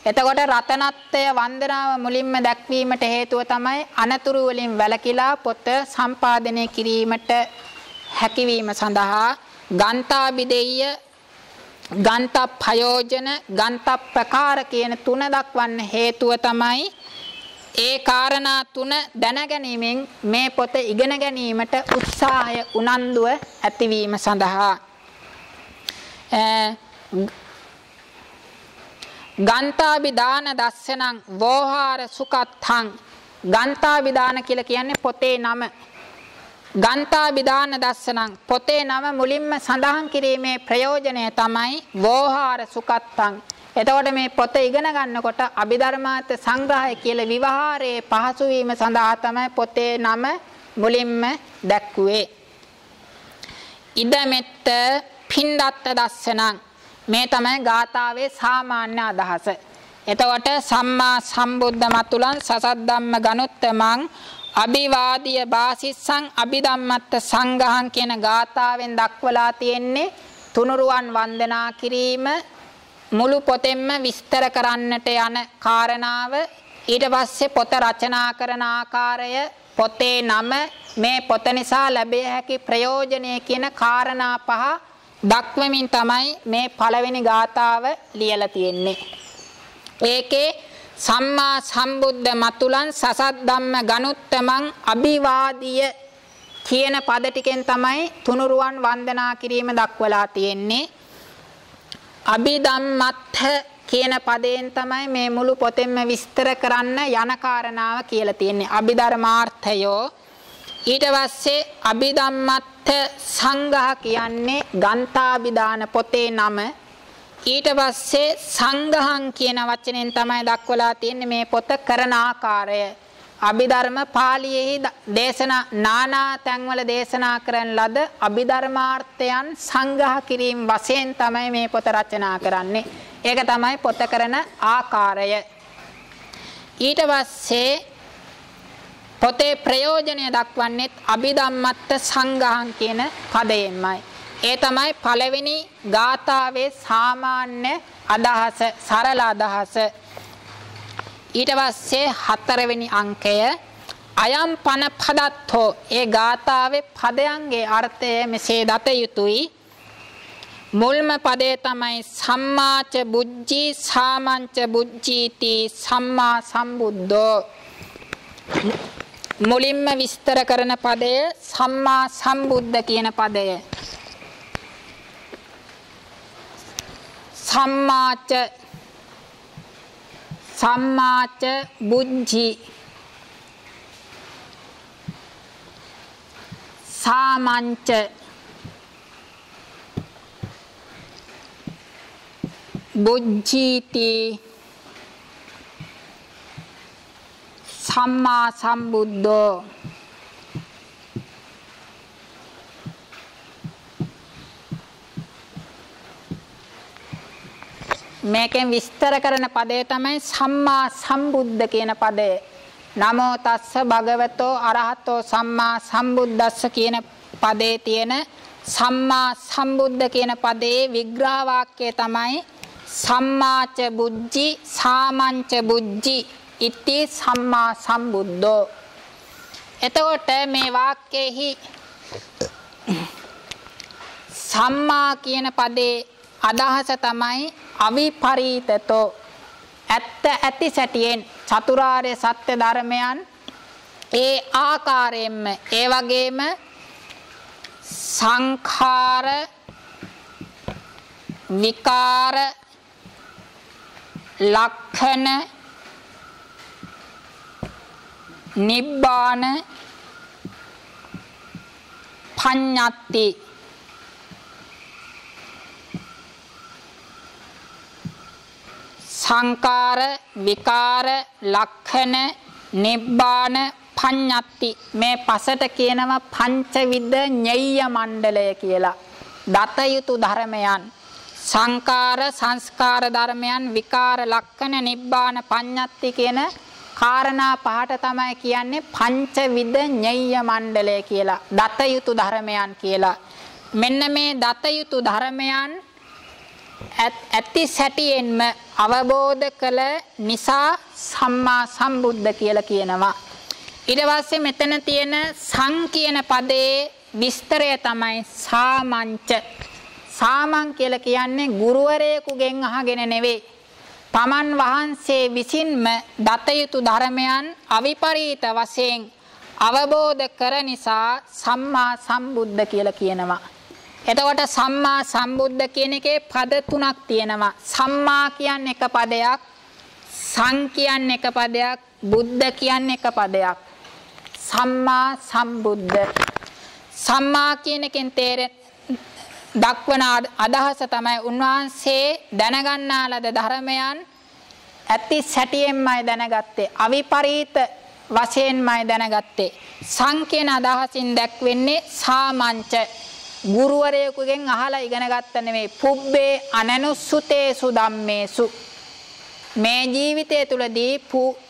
එතකොට රතනත්වය වන්දනාව මුලින්ම දැක්වීමට හේතුව තමයි අනතුරු වලින් වැළකීලා පොත සම්පාදනය කිරීමට හැකියවීම සඳහා ගන්තාබිදෙය්‍ය, ගන්තප්පයෝජන, ගන්තප්පකාර කියන තුන දක්වන්න හේතුව තමයි ඒ කාරණා තුන දැනගැනීමෙන් මේ පොත ඉගෙන ගැනීමට උත්සාහය උනන්දුව ඇතිවීම සඳහා. ගන්තාබිදාන දස්සනං වෝහාර සුකත්තං. ගන්තාබිදාන කියලා කියන්නේ පොතේ නම. ගන්තාබිදාන දස්සනං පොතේ නම මුලින්ම සඳහන් කිරීමේ ප්‍රයෝජනය තමයි වෝහාර සුකත්තං. එතකොට මේ පොත ඉගෙන ගන්නකොට අභිධර්මාර්ථ සංග්‍රහය කියලා විවහාරයේ පහසු වීම සඳහා තමයි පොතේ නම මුලින්ම දැක්ුවේ. ඉදමෙත්ත පින්දත්ත දස්සනං මේ තමයි ගාථාවේ සාමාන්‍ය අදහස. එතකොට සම්මා සම්බුද්ධ මතුලන් සසද්දම්ම ගනුත්තමං අභිවාදිය බාසිස්සං අභිධම්මත්ත සංඝහං කියන ගාථාවෙන් දක්වලා තියෙන්නේ තුනුරුවන් වන්දනා කිරීම මුළු පොතෙන්ම විස්තර කරන්නට යන කාරණාව. ඊට පස්සේ පොත රචනා කරන ආකාරය, පොතේ නම, මේ පොත නිසා ලැබිය හැකි ප්‍රයෝජනය කියන කාරණා පහ දක්වමින් තමයි මේ පළවෙනි ගාථාව ලියලා තියෙන්නේ. ඒකේ සම්මා සම්බුද්ධ මතුලන් සසද්දම්ම ගනුත්තමං අභිවාදිය කියන පද ටිකෙන් තමයි තුනුරුවන් වන්දනා කිරීම දක්වලා තියෙන්නේ. අභිධම්මත්ථ කියන පදයෙන් තමයි මේ මුළු පොතෙන්ම විස්තර කරන්න යන කාරණාව කියලා තියෙන්නේ. අභිධර්මාර්ථයෝ. ඊට පස්සේ අභිධම්මත්ථ සංඝහ කියන්නේ ගන්තාභිදාන පොතේ නම. ඊට පස්සේ සංඝහං කියන වචනෙන් තමයි දක්වලා තියෙන්නේ මේ පොත කරන ආකාරය. අභිධර්ම පාළියේහි දේශනා නානා තැන්වල දේශනා කරන ලද අභිධර්මාර්ථයන් සංග්‍රහ කිරීම වශයෙන් තමයි මේ පොත රචනා කරන්නේ. ඒක තමයි පොත කරන ආකාරය. ඊට පස්සේ පොතේ ප්‍රයෝජනය දක්වන්නේත් අභිධම්මත්ත සංඝහං කියන පදයෙන්මයි. ඒ තමයි පළවෙනි ගාථාවේ සාමාන්‍ය අදහස, සරල අදහස. ඊට පස්සේ හතරවෙනි අංකය අයම් පන පදත්තෝ. ඒ ගාථාවේ පදයන්ගේ අර්ථය මෙසේ දත යුතුයි. මුල්ම පදේ තමයි සම්මාච බුද්ධි සාමංච බුද්ධීති සම්මා සම්බුද්ධෝ. මුලින්ම විස්තර කරන පදය සම්මා සම්බුද්ධ කියන පදය. සම්මාච බුද්ධි සාමංච බුද්ධීති සම්මා සම්බුද්ධෝ. මේකෙන් විස්තර කරන පදය තමයි සම්මා සම්බුද්ධ කියන පදය. නමෝ තස්ස භගවතෝ අරහතෝ සම්මා සම්බුද්දස්ස කියන පදේ තියෙන සම්මා සම්බුද්ධ කියන පදේ විග්‍රහ වාක්‍යය තමයි සම්මාච බුද්ධි සාමංච බුද්ධි ඉති සම්මා සම්බුද්ධෝ. එතකොට මේ වාක්‍යෙහි සම්මා කියන පදේ අදහස තමයි අවිපරීතතෝ, ඇත්ත ඇති සැටියෙන් චතුරාර්ය සත්‍ය ධර්මයන් ඒ ආකාරයෙන්ම, ඒ වගේම සංඛාර විකාර ලක්ෂණ නිබ්බාන පඤ්ඤාති සංකාර විකාර ලක්ෂණ නිබ්බාන පඤ්ඤාති. මේ පසට කියනවා පංචවිද ඤෙය්‍ය මණ්ඩලය කියලා. දත යුතු ධර්මයන් සංකාර සංස්කාර ධර්මයන් විකාර ලක්ෂණ නිබ්බාන පඤ්ඤාති කියන කාරණා පහට තමයි කියන්නේ පංචවිද ඤෙය්‍ය මණ්ඩලය කියලා. දත යුතු ධර්මයන් කියලා. මෙන්න මේ දත යුතු ධර්මයන් ඇති සැටියෙන්ම අවබෝධ කළ නිසා සම්මා සම්බුද්ධ කියලා කියනවා. ඊට පස්සේ මෙතන තියෙන සං කියන පදේ විස්තරය තමයි සාමංච. සාමං කියලා කියන්නේ ගුරුවරයෙකුගෙන් අහගෙන නෙවෙයි, තමන් වහන්සේ විසින්ම දත යුතු ධර්මයන් අවිපරීත වශයෙන් අවබෝධ කර නිසා සම්මා සම්බුද්ධ කියලා කියනවා. එතකොට සම්මා සම්බුද්ධ කියන එකේ පද තුනක් තියෙනවා. සම්මා කියන්නේ එක පදයක්, සං කියන්නේ එක පදයක්, බුද්ධ කියන්නේ එක පදයක්. සම්මා සම්බුද්ධ. සම්මා කියන එකෙන් දක්වන අදහස තමයි උන්වහන්සේ දැනගන්නා ලද ධර්මයන් ඇති සැටියෙන්මයි දැනගත්තේ, අවිපරීත වශයෙන්මයි දැනගත්තේ. සං කියන අදහසින් දැක්වෙන්නේ සාමංච, ගුරුවරයෙකුගෙන් අහලා ඉගෙන ගත්ත නෙවෙයි. පුබ්බේ අනනුසුතේසු ධම්මේසු. මේ ජීවිතය තුළදී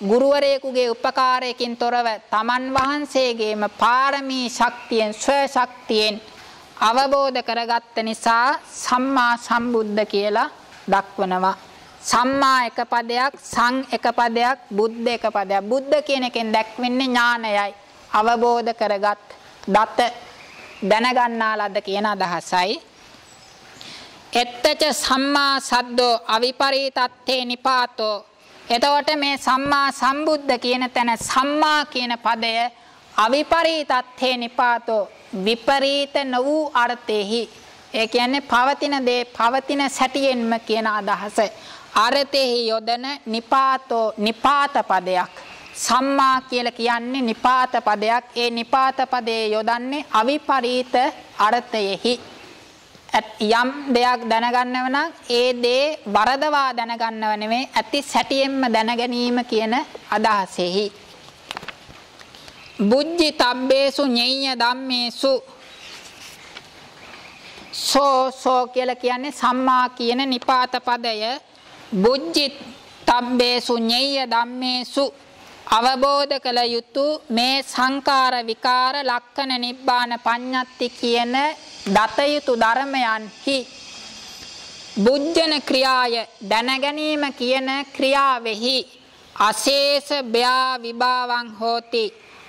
ගුරුවරයෙකුගේ උපකාරයකින් තොරව තමන් වහන්සේගේම පාරමී ශක්තියෙන්, ස්ව ශක්තියෙන් අවබෝධ කරගත්ත නිසා සම්මා සම්බුද්ධ කියලා දක්වනවා. සම්මා එක පදයක්, සං එක පදයක්, බුද්ධ එක පදයක්. බුද්ධ කියන එකෙන් දැක්වෙන්නේ ඥානයයි, අවබෝධ කරගත් දත දැනගන්නා ලද කියන අදහසයි. එත්තච සම්මා සද්දෝ අවිපරීතත්තේ නිපාතෝ. එතකොට මේ සම්මා සම්බුද්ධ කියන තැන සම්මා කියන පදය අවිපරීතත්තේ නිපාතෝ, විපරීත න වූ අර්ථෙහි, ඒ කියන්නේ පවතින දේ පවතින සැටියෙන්ම කියන අදහස. අර්ථෙහි යොදන නිපාතෝ, නිපාත පදයක්. සම්මා කියලා කියන්නේ නිපාත පදයක්. ඒ නිපාත පදයේ යොදන්නේ අවිපරීත අර්ථයෙහි. යම් දෙයක් දැනගන්නව නම් ඒ දේ වරදවා දැනගන්නව නෙමෙයි, ඇති සැටියෙන්ම දැනගැනීම කියන අදහසෙහි. බුද්ධි තබ්බේසු ඤෙය්‍ය ධම්මේසු. සෝ කියලා කියන්නේ සම්මා කියන නිපාත පදය. බුද්ධි තබ්බේසු ඤෙය්‍ය ධම්මේසු අවබෝධ කළ යුතු මේ සංකාර විකාර ලක්ෂණ නිබ්බාන පඤ්ඤත්ති කියන දත යුතු ධර්මයන්හි බුද්ධන ක්‍රියාය දැනගැනීම කියන ක්‍රියාවෙහි අශේෂ භයා විභාවං හෝති.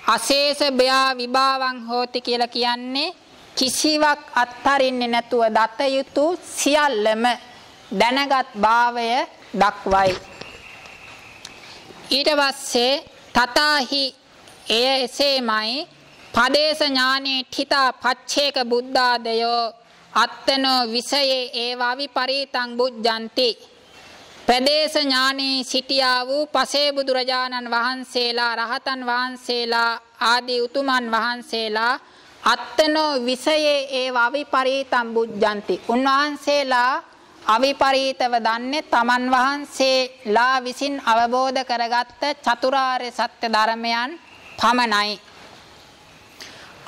අශේෂ භයා විභාවං හෝති කියලා කියන්නේ කිසිවක් අත්හරින්නේ නැතුව දත යුතු සියල්ලම දැනගත් භාවය දක්වයි. ඊට පස්සේ තථාහි එය එසේමයි පදේශ ඥානේ ठिता පච්චේක බුද්ධාදයෝ අත්තනෝ විසයේ ඒවා විපරීතං බුද්ධන්ති. ප්‍රදේශ ඥානේ සිටියා වූ පසේ බුදුරජාණන් වහන්සේලා රහතන් වහන්සේලා ආදී උතුමන් වහන්සේලා අත්තනෝ විසයේ ඒවා විපරීතං බුද්ධන්ති. උන්වහන්සේලා අවිපරීතව දන්නේ තමන් වහන්සේලා විසින් අවබෝධ කරගත්ත චතුරාර්ය සත්‍ය ධර්මයන් පමණයි.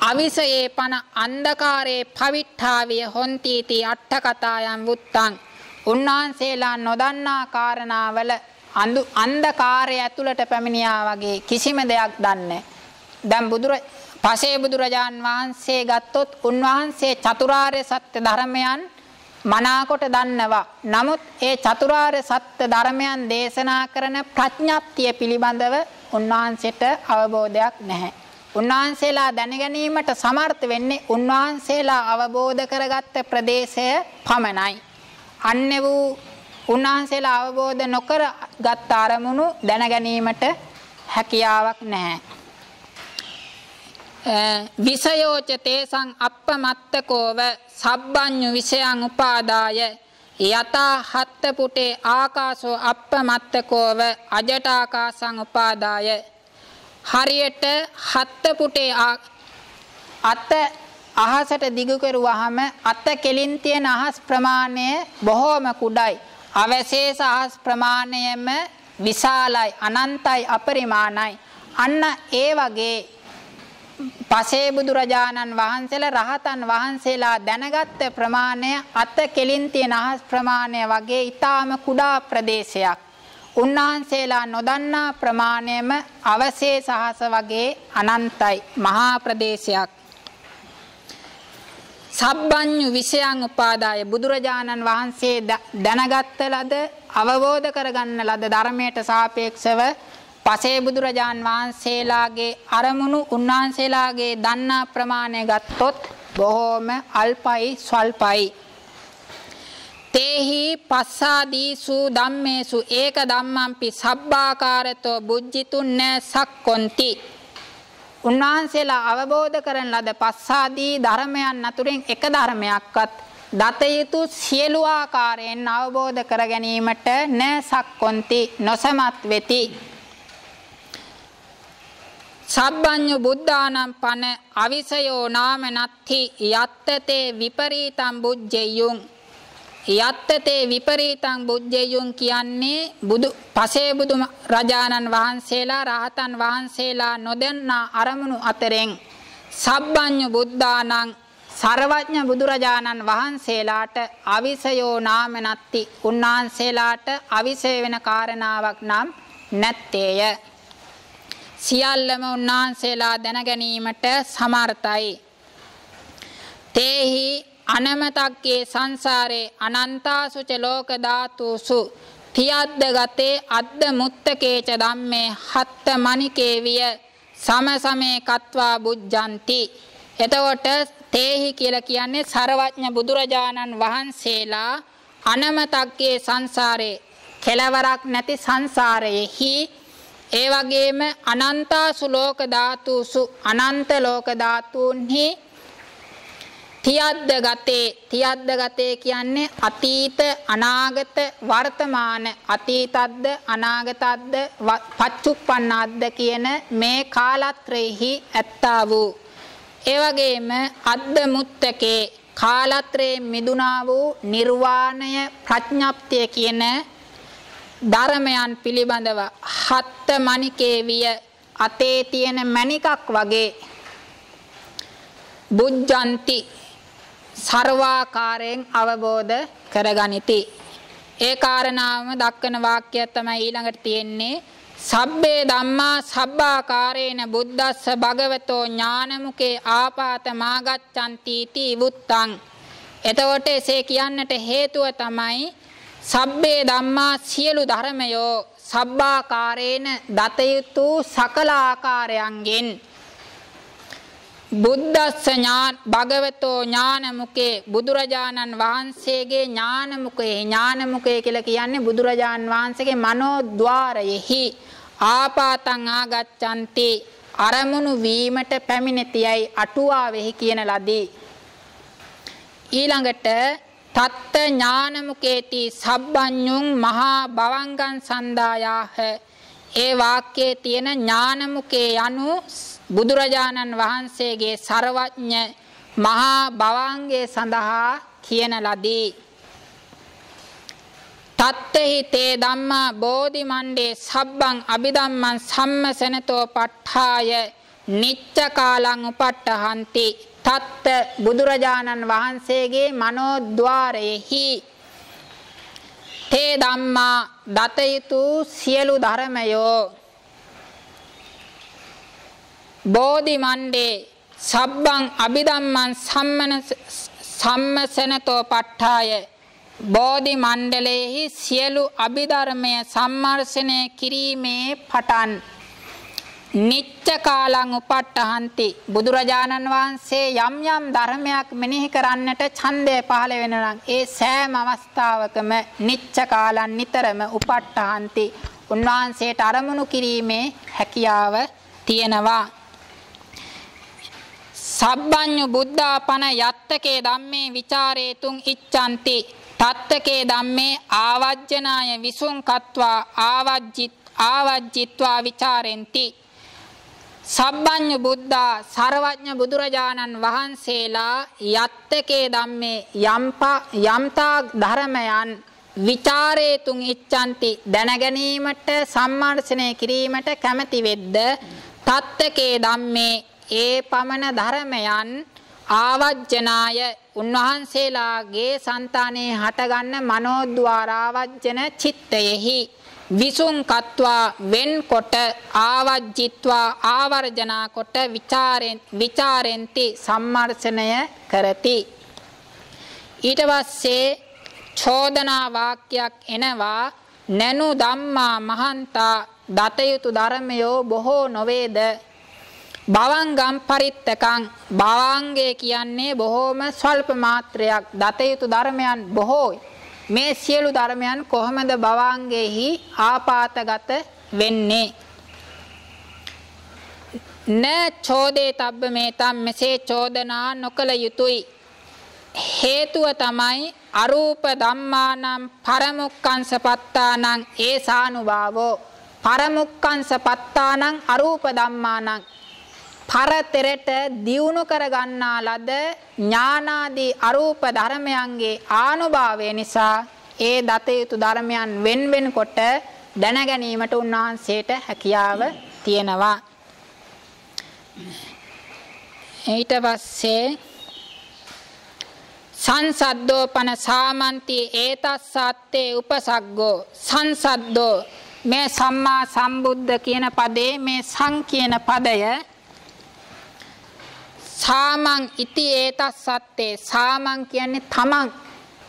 අවිසයේ පන අන්ධකාරේ පවිට්ඨාවිය හොන්තිති අට්ඨ කතායන් වුත්තං. උන්වහන්සේලා නොදන්නා කාරණාවල අන්ධකාරය ඇතුළට පැමිණියා වගේ කිසිම දෙයක් දන්නේ. දැන් පසේ බුදුරජාන් වහන්සේ ගත්තොත් උන්වහන්සේ චතුරාර්ය සත්‍ය ධර්මයන් මනාකොට දන්නවා. නමුත් ඒ චතුරාර්ය සත්‍ය ධර්මයන් දේශනා කරන ප්‍රඥප්තිය පිළිබඳව උන්වහන්සේට අවබෝධයක් නැහැ. උන්වහන්සේලා දැනගැනීමට සමර්ථ වෙන්නේ උන්වහන්සේලා අවබෝධ කරගත්ත ප්‍රදේශය පමණයි. අන්නේ වූ උන්වහන්සේලා අවබෝධ නොකර ගත් අරමුණු දැනගැනීමට හැකියාවක් නැහැ. විෂයෝච තේසං අප්පමත්තකෝව සබ්බඤ්ඤු විෂයං උපාදාය යතා හත්ත පුටේ ආකාශෝ අප්පමත්තකෝව අජට ආකාශං උපාදාය. හරියට හත්ත පුටේ අත අහසට දිගු කරුවාම අත කෙලින් තියෙන අහස් ප්‍රමාණය බොහෝම කුඩයි. අවශේෂ අහස් ප්‍රමාණයම විශාලයි, අනන්තයි, අපරිමාණයි. අන්න ඒ වගේ පසේ බුදුරජාණන් වහන්සේලා රහතන් වහන්සේලා දැනගත් ප්‍රමාණය අත කෙලින් තියෙන අහස් ප්‍රමාණය වගේ ඊටාම කුඩා ප්‍රදේශයක්. උන්වහන්සේලා නොදන්නා ප්‍රමාණයම අවශේෂ අහස වගේ අනන්තයි, මහා ප්‍රදේශයක්. සබ්බඤ්ඤු විෂයං උපාදාය බුදුරජාණන් වහන්සේ දැනගත් ලද අවබෝධ කරගන්න ලද ධර්මයට සාපේක්ෂව පසේ බුදුරජාන් වහන්සේලාගේ අරමුණු උන්වහන්සේලාගේ දන්නා ප්‍රමාණය ගත්තොත් බොහෝම අල්පයි, ස්වල්පයි. තේහි පස්සාදීසු ධම්මේසු ඒක ධම්මම්පි සබ්බාකාරතෝ බුද්ධිතුන්න සක්කොන්ති. උන්වහන්සේලා අවබෝධ කරන ලද පස්සාදී ධර්මයන් අතුරින් එක ධර්මයක්වත් දත යුතු සියලු ආකාරයෙන් අවබෝධ කර ගැනීමට න සක්කොන්ති නොසමත් වෙති. සබ්බඤ්ඤු බුද්ධානම් පන අවිසයෝ නාම නත්ති යත්තතේ විපරීතං බුද්ධෙයුං. යත්තතේ විපරීතං බුද්ධෙයුං කියන්නේ පසේ බුදු රජාණන් වහන්සේලා රහතන් වහන්සේලා නොදන්නා අරමුණු අතරින් සබ්බඤ්ඤු බුද්ධානං සර්වඥ බුදුරජාණන් වහන්සේලාට අවිසයෝ නාම නත්ති උන්වහන්සේලාට අවිසය වෙන කාරණාවක් නම් නැත්තේය. සියල්ලම උන්වහන්සේලා දැනගැනීමට සමර්ථයි. තේහි අනමතක්කේ සංසාරේ අනන්තාසුච ලෝක ධාතුසු තියද්ද ගතේ අද්ද මුත්තකේච ධම්මේ හත්ත මණිකේ විය සමසමේ කତ୍වා බුද්ධಂತಿ. එතකොට තේහි කියලා කියන්නේ සර්වඥ බුදුරජාණන් වහන්සේලා අනමතක්කේ සංසාරේ කෙලවරක් නැති සංසාරයේහි ඒ වගේම අනන්තාසු ලෝක ධාතුසු අනන්ත ලෝක ධාතුන්හි තියද්ද ගතේ කියන්නේ අතීත අනාගත වර්තමාන අතීතද්ද අනාගතද්ද පච්චුප්පන්නාද්ද කියන මේ කාලත්‍රයේහි ඇත්තා වූ ඒ වගේම අද්ද මුත්තකේ කාලත්‍රයේ මිදුණා වූ නිර්වාණය ප්‍රඥප්තිය කියන ධර්මයන් පිළිබඳව හත්ත මණිකේ විය අතේ තියෙන මණිකක් වගේ බුද්ධಂತಿ සර්වාකාරයෙන් අවබෝධ කරගනිති. ඒ කාරණාවම දක්වන වාක්‍යය තමයි ඊළඟට තියෙන්නේ සබ්බේ ධම්මා සබ්බාකාරේන බුද්දස්ස භගවතෝ ඥානමුකේ ආපාත මාගච්ඡanti ති වුත්තං. එතකොට එසේ කියන්නට හේතුව තමයි සබ්බේ ධම්මා සියලු ධර්මයෝ සබ්බාකාරේන දතයුතු සකල ආකාරයන්ගෙන් බුද්දස්ස ඥාන භගවතෝ ඥානමුකේ බුදුරජාණන් වහන්සේගේ ඥානමුකේ කියලා කියන්නේ බුදුරජාණන් වහන්සේගේ මනෝද්වාරයෙහි ආපාතං ආගච්ඡanti අරමුණු වීමට පැමිණෙතියයි අටුවාවෙහි කියන ලදී. ඊළඟට තත්ත ඥානමුකේති සබ්බඤ්ඤුං මහා භවංගං සන්දායාහ. ඒ වාක්‍යයේ තියෙන ඥානමුකේ යනු බුදුරජාණන් වහන්සේගේ සර්වඥ මහා භවංගයේ සඳහා කියන ලදී. තත්තෙහි තේ ධම්මා බෝධි මණ්ඩේ සබ්බං අභිධම්මං සම්මසනතෝ පට්ඨාය නිච්ච කාලං උපට්ඨහන්ති. තත්ත බුදුරජාණන් වහන්සේගේ මනෝද්වාරයෙහි තේ ධම්මා දතයුතු සියලු ධර්මයෝ බෝධි මණ්ඩේ සබ්බං අභිධම්මං සම්මසනතෝ පට්ඨාය බෝධි මණ්ඩලයේහි සියලු අභිධර්මය සම්මර්ෂණය කිරීමේ පටන් නිච්ච කාලං උපට්ඨහන්ති. බුදුරජාණන් වහන්සේ යම් යම් ධර්මයක් මෙනෙහි කරන්නට ඡන්දය පහළ වෙනවා නම් ඒ සෑම අවස්ථාවකම නිච්ච කාලං නිතරම උපට්ඨහන්ති. උන්වහන්සේට අරමුණු කිරීමේ හැකියාව තියෙනවා. සබ්බඤ්ඤු බුද්ධාපන යත්තකේ ධම්මේ විචාරේතුං ඉච්ඡanti. තත්තකේ ධම්මේ ආවජ්ජනාය විසුං කତ୍වා ආවජ්ජිත්වා විචාරෙන්ති. සබ්බඤ්ඤ බුද්ධා සර්වඥ බුදුරජාණන් වහන්සේලා යත්තකේ ධම්මේ යම්තා ධර්මයන් විචාරේතුං ඉච්ඡanti දැනගැනීමට සම්මර්ෂණය කිරීමට කැමැති වෙද්ද තත්තකේ ධම්මේ ඒ පමණ ධර්මයන් ආවජ්ජනාය උන්වහන්සේලාගේ సంతානේ හටගන්න මනෝද්වාර ආවජ්ජන චිත්තයෙහි විසුං කତ୍වා වෙන්කොට ආවජ්ජිත්වා ආවර්ජනා කොට විචාරෙන්ති සම්මර්ෂණය කරති. ඊට පස්සේ චෝදනා වාක්‍යයක් එනවා නනු ධම්මා මහන්තා දතයුතු ධර්මයෝ බොහෝ නොවේද. භවංගම් පරිත්තකං භවංගේ කියන්නේ බොහෝම ස්වල්ප මාත්‍රයක් දතයුතු ධර්මයන් බොහෝයි. මේ සියලු ධර්මයන් කොහොමද භවංගේහි ආපාතගත වෙන්නේ? න චෝදේ තබ්බ මේතම් මෙසේ චෝදනා නොකළ යුතුයි. හේතුව තමයි අරූප ධම්මානම් පරමුක්ඛංස පත්තානං ඒසානුභාවෝ පරමුක්ඛංස පත්තානං අරූප ධම්මානං පරතරට දියුණු කර ගන්නා ලද ඥානාදී අරූප ධර්මයන්ගේ ආනුභාවය නිසා ඒ දතයුතු ධර්මයන් වෙන් කොට දැන ගැනීමට උන්වහන්සේට හැකියාව තියෙනවා. ඊට පස්සේ සංසද්දෝපන සාමන්ති ඒතස්සත්තේ උපසග්ගෝ සංසද්දෝ මේ සම්මා සම්බුද්ධ කියන පදේ මේ සං කියන පදය සාමං ඉති ඒතස්සත්තේ සාමං කියන්නේ තමන්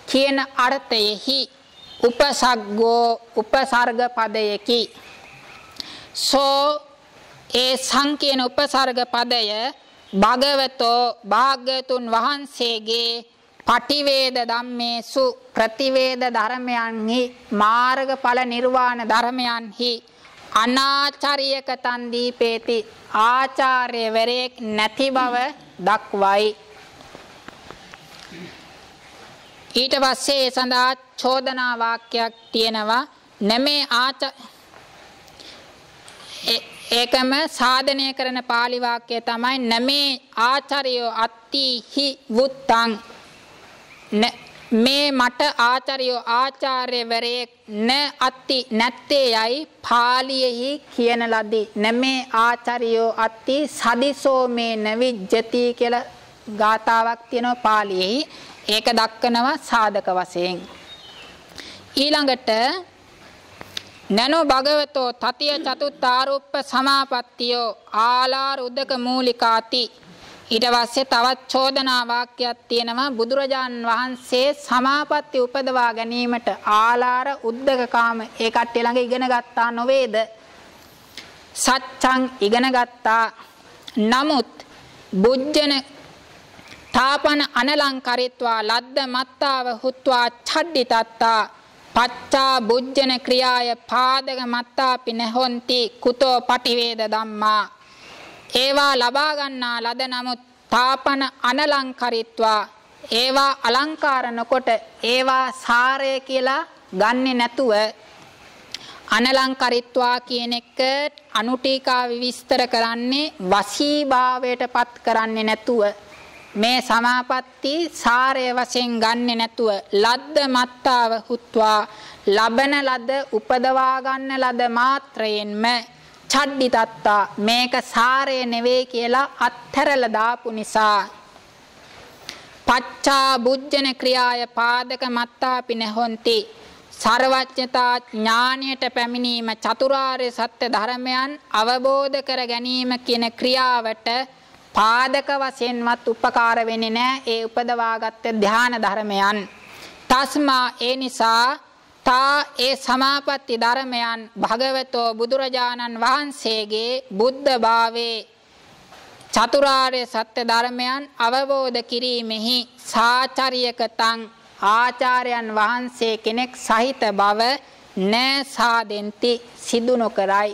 කියන අර්ථයෙහි උපසග්ගෝ උපසර්ග පදයකි. සෝ ඒ සං කියන උපසර්ග පදය භගවතෝ භාග්‍යතුන් වහන්සේගේ පටිවේද ධම්මේසු ප්‍රතිවේද ධර්මයන්හි මාර්ගඵල නිර්වාණ ධර්මයන්හි අනාචාරියක තන් දීපේති ආචාර්යවරයෙක් නැති බව දක්වයි. ඊට පස්සේ ඒ සඳහා චෝදනා වාක්‍යයක් තියෙනවා නමේ ඒකම සාධනය කරන පාලි වාක්‍යය තමයි නමේ ආචාර්යෝ අත්තිහි වුත්තං මේ මට ආචාර්යෝ ආචාර්යවරයෙක් න අත්ති නැත්තේ යයි පාලියෙහි කියන ලදී. නමේ ආචාර්යෝ අත්ති සදිසෝ මේ නවිජ්ජති කියලා ගාතාවක් තියෙනවා පාලියෙහි. ඒක දක්වනවා සාධක වශයෙන්. ඊළඟට නනෝ භගවතෝ තතිය චතුත්ථාරූප සමාපත්තියෝ ආලාර උදක මූලිකාති. ඊට පස්සේ තවත් චෝදනා වාක්‍යයක් තියෙනවා. බුදුරජාන් වහන්සේ සමාපatti උපදවා ගැනීමට ආලාර උද්දකකාම ඒ කට්ටිය ළඟ ඉගෙන ගත්තා නොවේද? සත්‍යං ඉගෙන ගත්තා. නමුත් බුද්ධන තාපන අනලංකරිත්වා ලද්ද මත්තාව හුත්වා ඡඩ්ඩිතත්තා පච්චා බුද්ධන ක්‍රියාය පාදක මත්තාපි නහොන්ති කුතෝ පටිවේද ධම්මා. ඒවා ලබා ගන්නා ලද නමුත් තාපන අනලංකරිත්වා ඒවා අලංකාර නොකොට ඒවා සාරය කියලා ගන්නෙ නැතුව අනලංකරිත්වා කියන එක අනුටීකා විස්තර කරන්නේ වසීභාවයට පත් කරන්නේ නැතුව මේ සමාපatti සාරය වශයෙන් ගන්නෙ නැතුව ලද්ද මත්තාව හුත්වා ලබන ලද උපදවා ගන්න ලද මාත්‍රයෙන්ම ඡඩ්ඩිතත්තා මේක සාරය නෙවෙයි කියලා අත්හැරලා දාපු නිසා පච්චා බුද්ධන ක්‍රියාය පාදක මත්තාපි නහොන්ති සර්වඥතා ඥාණයට පැමිණීම චතුරාර්ය සත්‍ය ධර්මයන් අවබෝධ කර ගැනීම කියන ක්‍රියාවට පාදක වශයෙන්වත් උපකාර වෙන්නේ නැහැ ඒ උපදවාගත් ධ්‍යාන ධර්මයන්. තස්මා ඒ නිසා තා ඒ සමාපatti ධර්මයන් භගවතෝ බුදුරජාණන් වහන්සේගේ බුද්ධ භාවයේ චතුරාර්ය සත්‍ය ධර්මයන් අවබෝධ කිරීමෙහි සාචාර්යකතං ආචාර්යයන් වහන්සේ කෙනෙක් සහිත බව නෑසාදෙන්ති සිදු නොකරයි.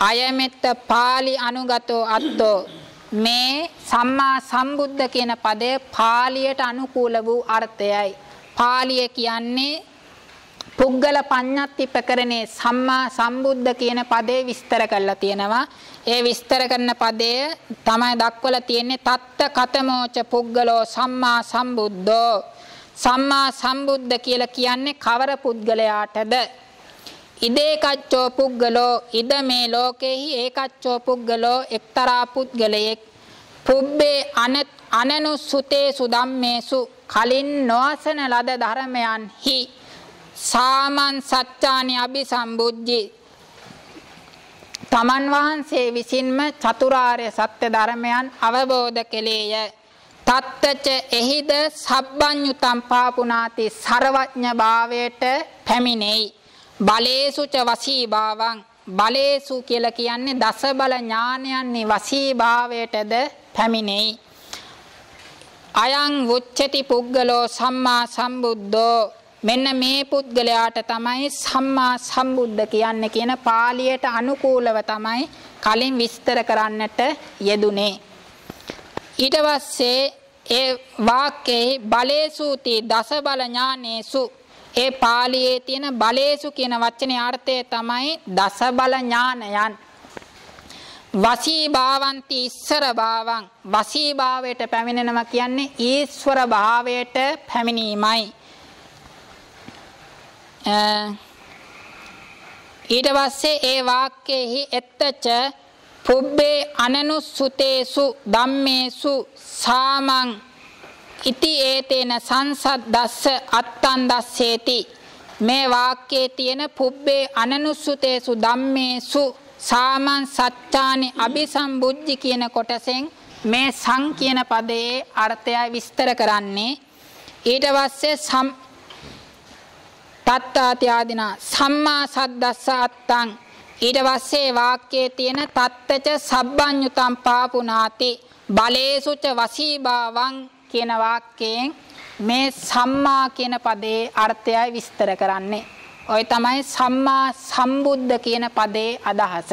අයමෙත්ත පාලි අනුගතෝ අත්තෝ මේ සම්මා සම්බුද්ධ කියන පදය පාලියට අනුකූල වූ අර්ථයයි. පාලිය කියන්නේ පුද්ගල පඤ්ඤත්ති ප්‍රකරණේ සම්මා සම්බුද්ධ කියන පදේ විස්තර කරලා තියෙනවා. ඒ විස්තර කරන පදය තමයි දක්වලා තියෙන්නේ තත්ත කතමෝච පුද්ගලෝ සම්මා සම්බුද්ධෝ. සම්මා සම්බුද්ධ කියලා කියන්නේ කවර පුද්ගලයාටද? ඉදේකච්චෝ පුද්ගලෝ ඉද මේ ලෝකෙහි ඒකච්චෝ පුද්ගලෝ එක්තරා පුද්ගලයෙක් පුබ්බේ අනනුසුතේසු ධම්මේසු කලින් නොඅසන ලද ධර්මයන්හි සාමන් සත්‍යානි අபிසම්බුද්ධි තමන් වහන්සේ විසින්ම චතුරාර්ය සත්‍ය ධර්මයන් අවබෝධ කෙලේය. තත්තච එහිද සබ්බඤ්ඤුතම් පාපුනාති සර්වඥ භාවයට පැමිණෙයි. බලේසු ච වසී භාවං බලේසු කියලා කියන්නේ දස බල ඥානයන්හි වසී භාවයටද පැමිණෙයි. අයං වුච්චති පුද්ගලෝ සම්මා සම්බුද්ධෝ මෙන්න මේ පුද්ගලයාට තමයි සම්මා සම්බුද්ධ කියන්නේ කියන පාලියට අනුකූලව තමයි කලින් විස්තර කරන්නට යෙදුනේ. ඊට පස්සේ ඒ වාක්‍යයේ බලේසුති දස බල ඥානේසු ඒ පාලියේ තියෙන බලේසු කියන වචනේ අර්ථය තමයි දස බල ඥානයන්. වසී භාවಂತಿ ඊශ්වර භාවං වසී භාවයට පැමිණෙනවා කියන්නේ ඊශ්වර භාවයට පැමිණීමයි. ඊට පස්සේ ඒ වාක්‍යෙහි එත්තච පුබ්බේ අනනුසුතේසු ධම්මේසු සාමං ඉති ඒතේන සංසද්දස්ස අත්තං දස්සේති මේ වාක්‍යයේ තියෙන පුබ්බේ අනනුසුතේසු ධම්මේසු සාමං සත්‍යානි අபிසම්බුද්ධි කියන කොටසෙන් මේ සං කියන පදයේ අර්ථය විස්තර කරන්නේ. ඊට පස්සේ තත්තාති ආදිනා සම්මා සද්දස්ස අත්තං ඊට පස්සේ වාක්‍යයේ තියෙන තත්තච සබ්බඤ්ඤුතම් පාපුනාති බලේසුච වසීභාවං කියන වාක්‍යයෙන් මේ සම්මා කියන පදයේ අර්ථයයි විස්තර කරන්නේ. ඔය තමයි සම්මා සම්බුද්ධ කියන පදයේ අදහස.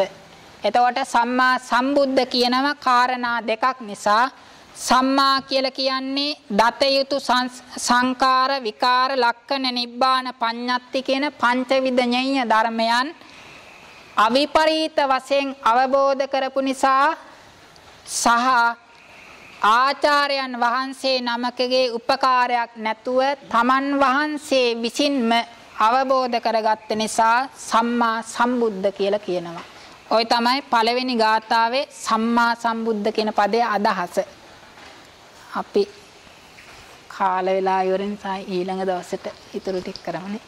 එතකොට සම්මා සම්බුද්ධ කියනවා කාරණා දෙකක් නිසා සම්මා කියලා කියන්නේ දත යුතු සංකාර විකාර ලක්ෂණ නිබ්බාන පඤ්ඤත්ති කියන පංචවිධ ඤෙය්‍ය ධර්මයන් අවිපරීත වශයෙන් අවබෝධ කරපු නිසා සහ ආචාර්යයන් වහන්සේ නමකගේ උපකාරයක් නැතුව තමන් වහන්සේ විසින්ම අවබෝධ කරගත්ත නිසා සම්මා සම්බුද්ධ කියලා කියනවා. ඔය තමයි පළවෙනි ගාථාවේ සම්මා සම්බුද්ධ කියන පදයේ අදහස. අපි කාල වේලා ඉවර නිසා ඊළඟ දවසට ඉතුරු ටික කරමුනේ.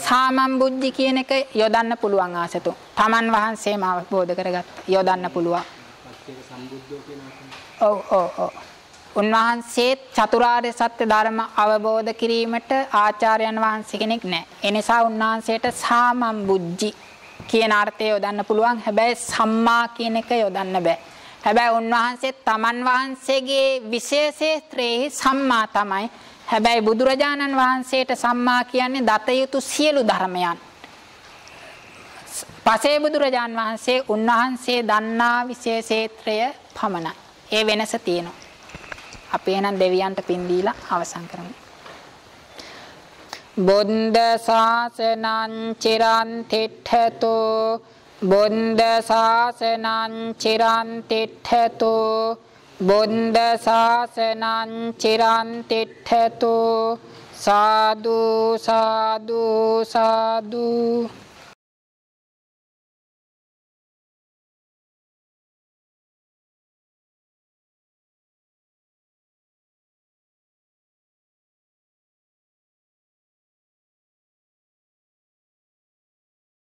සාමම් බුද්ධි කියන එක යොදන්න පුළුවන් ආසතු. තමන් වහන්සේම අවබෝධ කරගත්ත යොදන්න පුළුවන්. ඔව්. උන්වහන්සේ චතුරාර්ය සත්‍ය ධර්ම අවබෝධ කිරීමට ආචාර්යයන් වහන්සේ කෙනෙක් නැහැ. ඒ නිසා උන්වහන්සේට සාමම් බුද්ධි කියන අර්ථය යොදන්න පුළුවන්. හැබැයි සම්මා කියන එක යොදන්න බෑ. හැබැයි උන්වහන්සේ තමන් වහන්සේගේ විශේෂේත්‍රයේ සම්මා තමයි. හැබැයි බුදුරජාණන් වහන්සේට සම්මා කියන්නේ දත යුතු සියලු ධර්මයන්. පසේ බුදුරජාණන් වහන්සේ උන්වහන්සේ දන්නා විශේෂේත්‍රය පමණයි. ඒ වෙනස තියෙනවා. අපි එහෙනම් දෙවියන්ට පින් දීලා අවසන් කරමු. බුද්ධ ශාසනං චිරන් තිට්ඨතෝ බුද්ධ ශාසනං චිරන් තිට්ඨතෝ බුද්ධ ශාසනං චිරන් තිට්ඨතෝ සාදු සාදු සාදු